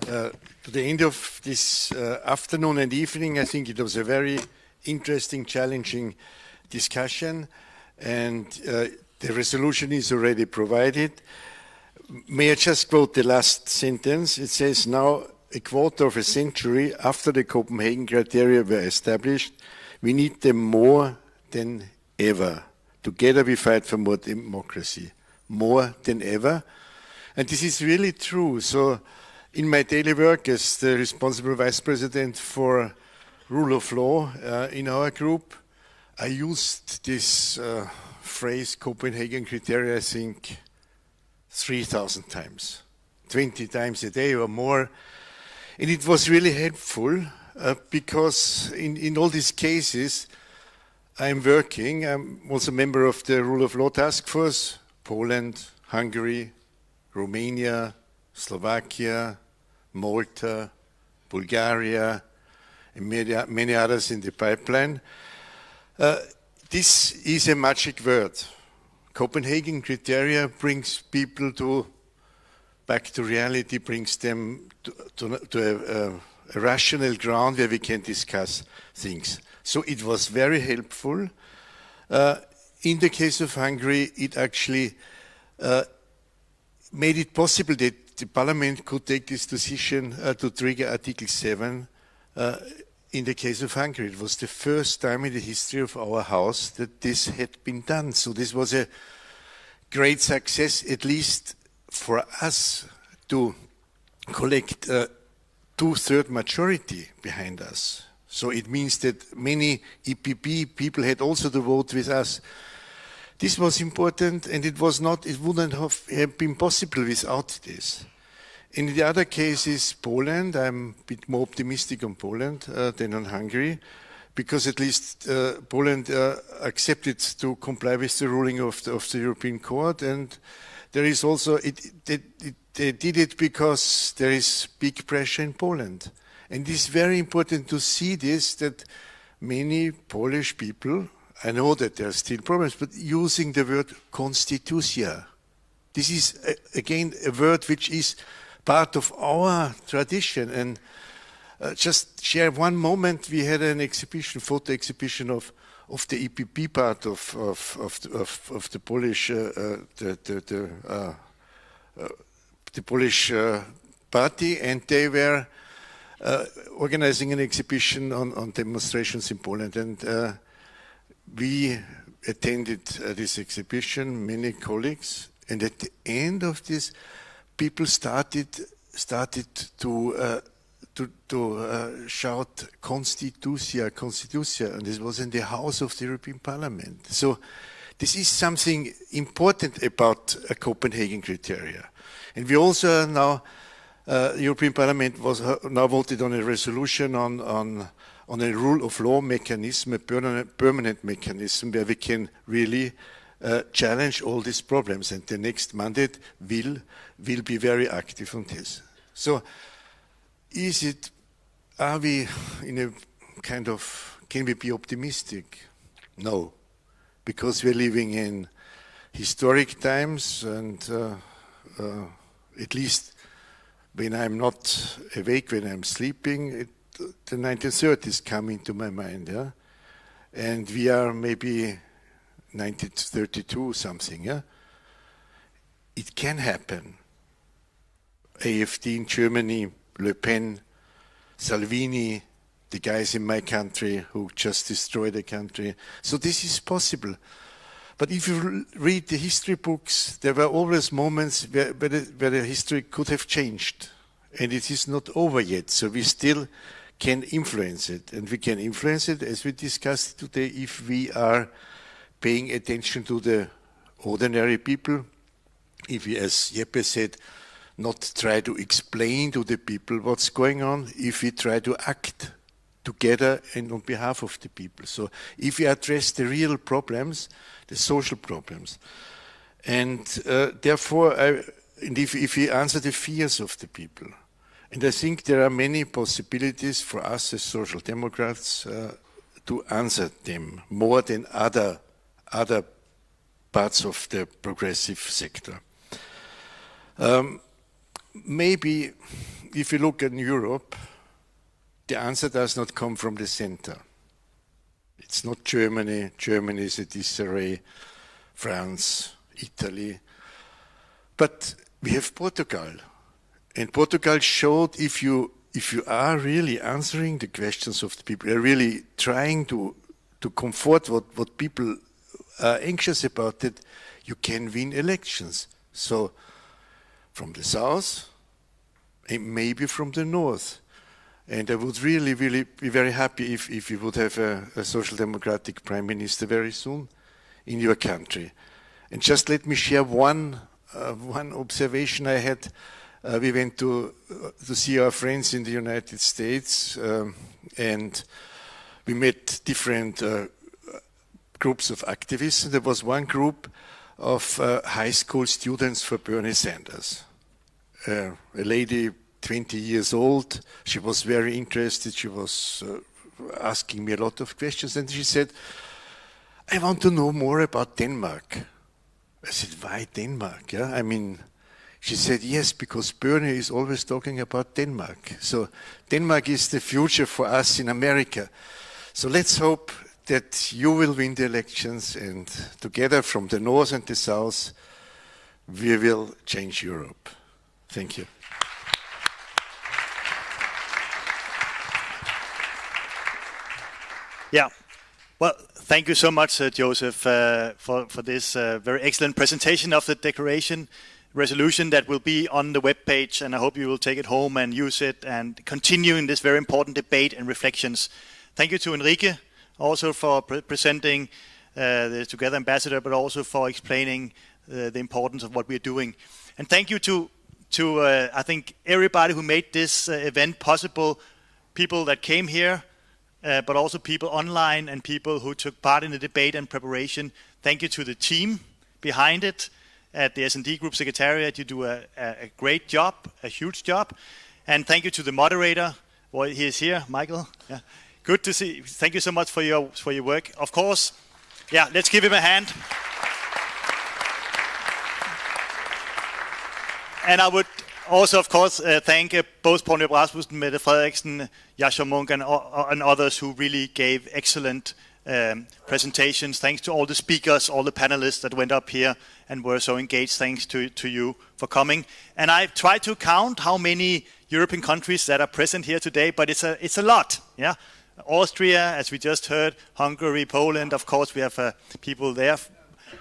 to the end of this afternoon and evening. I think it was a very interesting, challenging discussion, and the resolution is already provided. May I just quote the last sentence? It says, now, a quarter of a century after the Copenhagen criteria were established, we need them more than ever. Together we fight for more democracy, more than ever. And this is really true. So in my daily work as the responsible vice president for rule of law in our group, I used this phrase, Copenhagen criteria, I think 3,000 times, 20 times a day or more. And it was really helpful because in all these cases, I'm also a member of the rule of law task force, Poland, Hungary, Romania, Slovakia, Malta, Bulgaria, and many others in the pipeline. This is a magic word. Copenhagen criteria brings people back to reality, brings them to a rational ground where we can discuss things. So it was very helpful. In the case of Hungary, it actually made it possible that the Parliament could take this decision to trigger Article 7 in the case of Hungary. It was the first time in the history of our House that this had been done. So this was a great success, at least for us, to collect a two-thirds majority behind us. So it means that many EPP people had also to vote with us. This was important, and it wouldn't have been possible without this. In the other cases, Poland, I'm a bit more optimistic on Poland than on Hungary, because at least Poland accepted to comply with the ruling of the European Court, and there is also, they did it because there is big pressure in Poland. And it's very important to see this, that many Polish people, I know that there are still problems, but using the word konstytucja. This is, again, a word which is part of our tradition. And just share one moment, we had an exhibition, photo exhibition of the EPP part of the Polish, the Polish party, and they were organizing an exhibition on demonstrations in Poland. And we attended this exhibition, many colleagues, and at the end of this, people started to shout "Konstytucja, Konstytucja," and this was in the House of the European Parliament. So this is something important about a Copenhagen criteria. And we also now, the European Parliament was now voted on a resolution on a rule of law mechanism, a permanent mechanism where we can really challenge all these problems. And the next mandate will be very active on this. So are we in a kind of, can we be optimistic? No, because we're living in historic times, and at least when I'm not awake, when I'm sleeping, the 1930s come into my mind, yeah? And we are maybe 1932 something, yeah? It can happen. AfD in Germany, Le Pen, Salvini, the guys in my country who just destroyed the country. So this is possible. But if you read the history books, there were always moments where the history could have changed. And it is not over yet, so we still can influence it. And we can influence it, as we discussed today, if we are paying attention to the ordinary people, if we, as Jeppe said, not try to explain to the people what's going on, if we try to act together and on behalf of the people. So if we address the real problems, the social problems, and therefore, and if we answer the fears of the people, and I think there are many possibilities for us as social democrats to answer them more than other parts of the progressive sector. Maybe if you look at Europe, the answer does not come from the center. It's not Germany. Germany is a disarray, France, Italy. But we have Portugal. And Portugal showed if you are really answering the questions of the people, are really trying to comfort what people are anxious about, it, you can win elections. So from the south, and maybe from the north. And I would really, really be very happy if we would have a social democratic prime minister very soon in your country. And just let me share one observation I had. We went to see our friends in the United States, and we met different groups of activists. And there was one group of high school students for Bernie Sanders. A lady, 20 years old, she was very interested. She was asking me a lot of questions, and she said, I want to know more about Denmark. I said, why Denmark? Yeah, I mean, she said, yes, because Bernie is always talking about Denmark. So Denmark is the future for us in America. So let's hope that you will win the elections, and together from the north and the south, we will change Europe. Thank you. Yeah. Well, thank you so much, Joseph, for this very excellent presentation of the declaration resolution that will be on the webpage, and I hope you will take it home and use it and continue in this very important debate and reflections. Thank you to Enrique also for presenting the Together Ambassador, but also for explaining the importance of what we are doing. And thank you to I think everybody who made this event possible, people that came here, but also people online and people who took part in the debate and preparation. Thank you to the team behind it at the S&D Group Secretariat. You do a great job, a huge job. And thank you to the moderator. Well, he is here, Michael. Yeah. Good to see you. Thank you so much for your work. Of course, yeah, let's give him a hand. And I would also, of course, thank both Poul Nyrup Rasmussen, Mette Frederiksen, Yasha Munk, and others who really gave excellent presentations. Thanks to all the speakers, all the panelists that went up here and were so engaged. Thanks to you for coming. And I tried to count how many European countries that are present here today, but it's a lot. Yeah, Austria, as we just heard, Hungary, Poland. Of course, we have people there,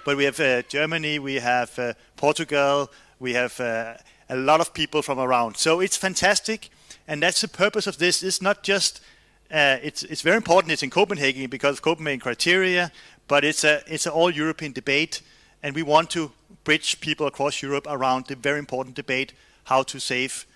but we have Germany, we have Portugal. We have a lot of people from around. So it's fantastic. And that's the purpose of this. It's not just, it's very important it's in Copenhagen because of Copenhagen criteria, but it's an all-European debate. And we want to bridge people across Europe around the very important debate, how to save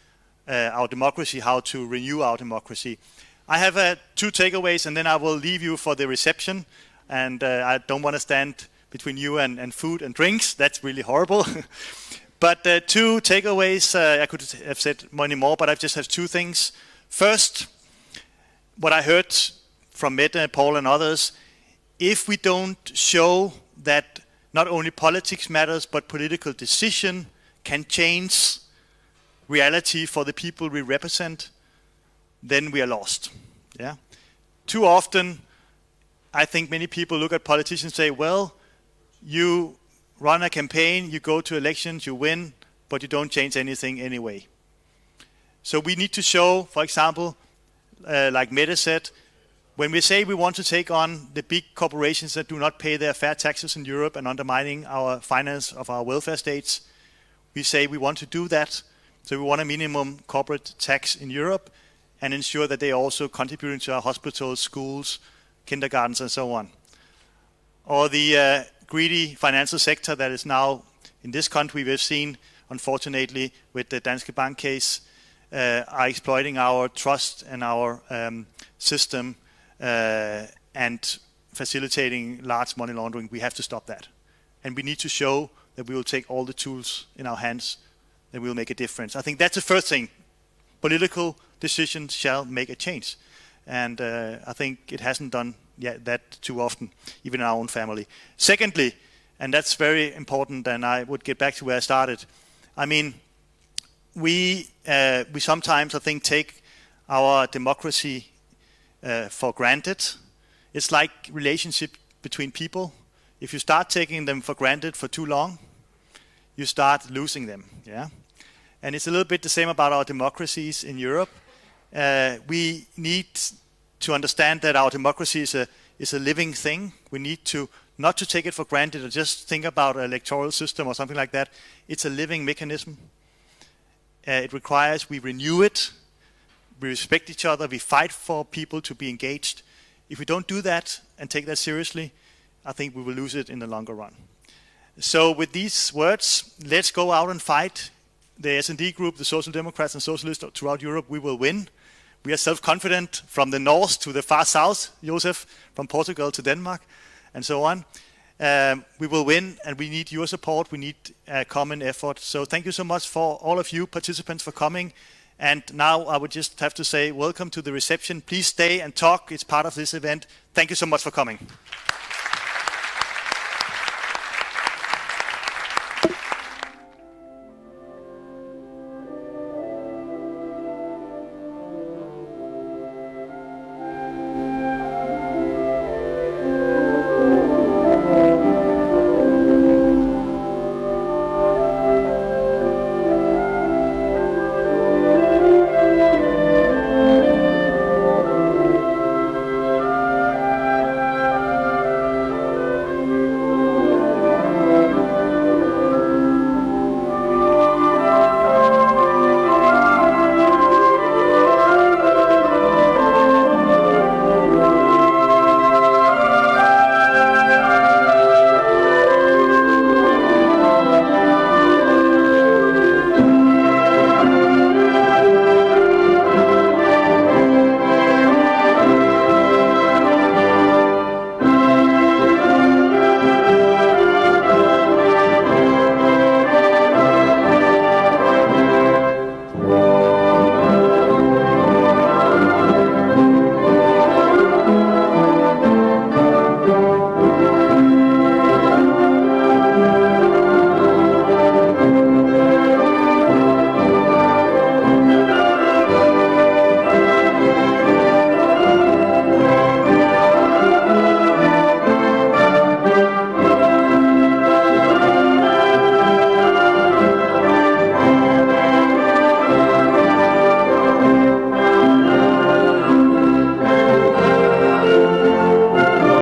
our democracy, how to renew our democracy. I have 2 takeaways, and then I will leave you for the reception. And I don't want to stand between you and food and drinks. That's really horrible. But 2 takeaways, I could have said many more, but I just have 2 things. First, what I heard from Mette, Paul, and others, if we don't show that not only politics matters, but political decision can change reality for the people we represent, then we are lost. Yeah. Too often, I think many people look at politicians and say, well, you run a campaign, you go to elections, you win, but you don't change anything anyway. So we need to show, for example, like Mette said, When we say we want to take on the big corporations that do not pay their fair taxes in Europe and undermining our finance of our welfare states, we say we want to do that. So we want a minimum corporate tax in Europe and ensure that they are also contributing to our hospitals, schools, kindergartens, and so on. Or the greedy financial sector that is now in this country, we've seen, unfortunately, with the Danske Bank case, are exploiting our trust and our system and facilitating large money laundering. We have to stop that. And we need to show that we will take all the tools in our hands, that we will make a difference. I think that's the first thing. Political decisions shall make a change. And I think it hasn't done that too often, even in our own family. Secondly, and that's very important, and I would get back to where I started. I mean, we sometimes, I think, take our democracy for granted. It's like relationship between people. If you start taking them for granted for too long, you start losing them. Yeah, and it's a little bit the same about our democracies in Europe. We need to understand that our democracy is a living thing. We need to not to take it for granted or just think about an electoral system or something like that. It's a living mechanism. It requires we renew it, we respect each other, we fight for people to be engaged. If we don't do that and take that seriously, I think we will lose it in the longer run. So with these words, let's go out and fight. The S&D group, the Social Democrats and Socialists throughout Europe, we will win. We are self-confident from the north to the far south, Josef, from Portugal to Denmark, and so on. We will win, and we need your support. We need a common effort. So thank you so much for all of you participants for coming. And now I would just have to say welcome to the reception. Please stay and talk. It's part of this event. Thank you so much for coming.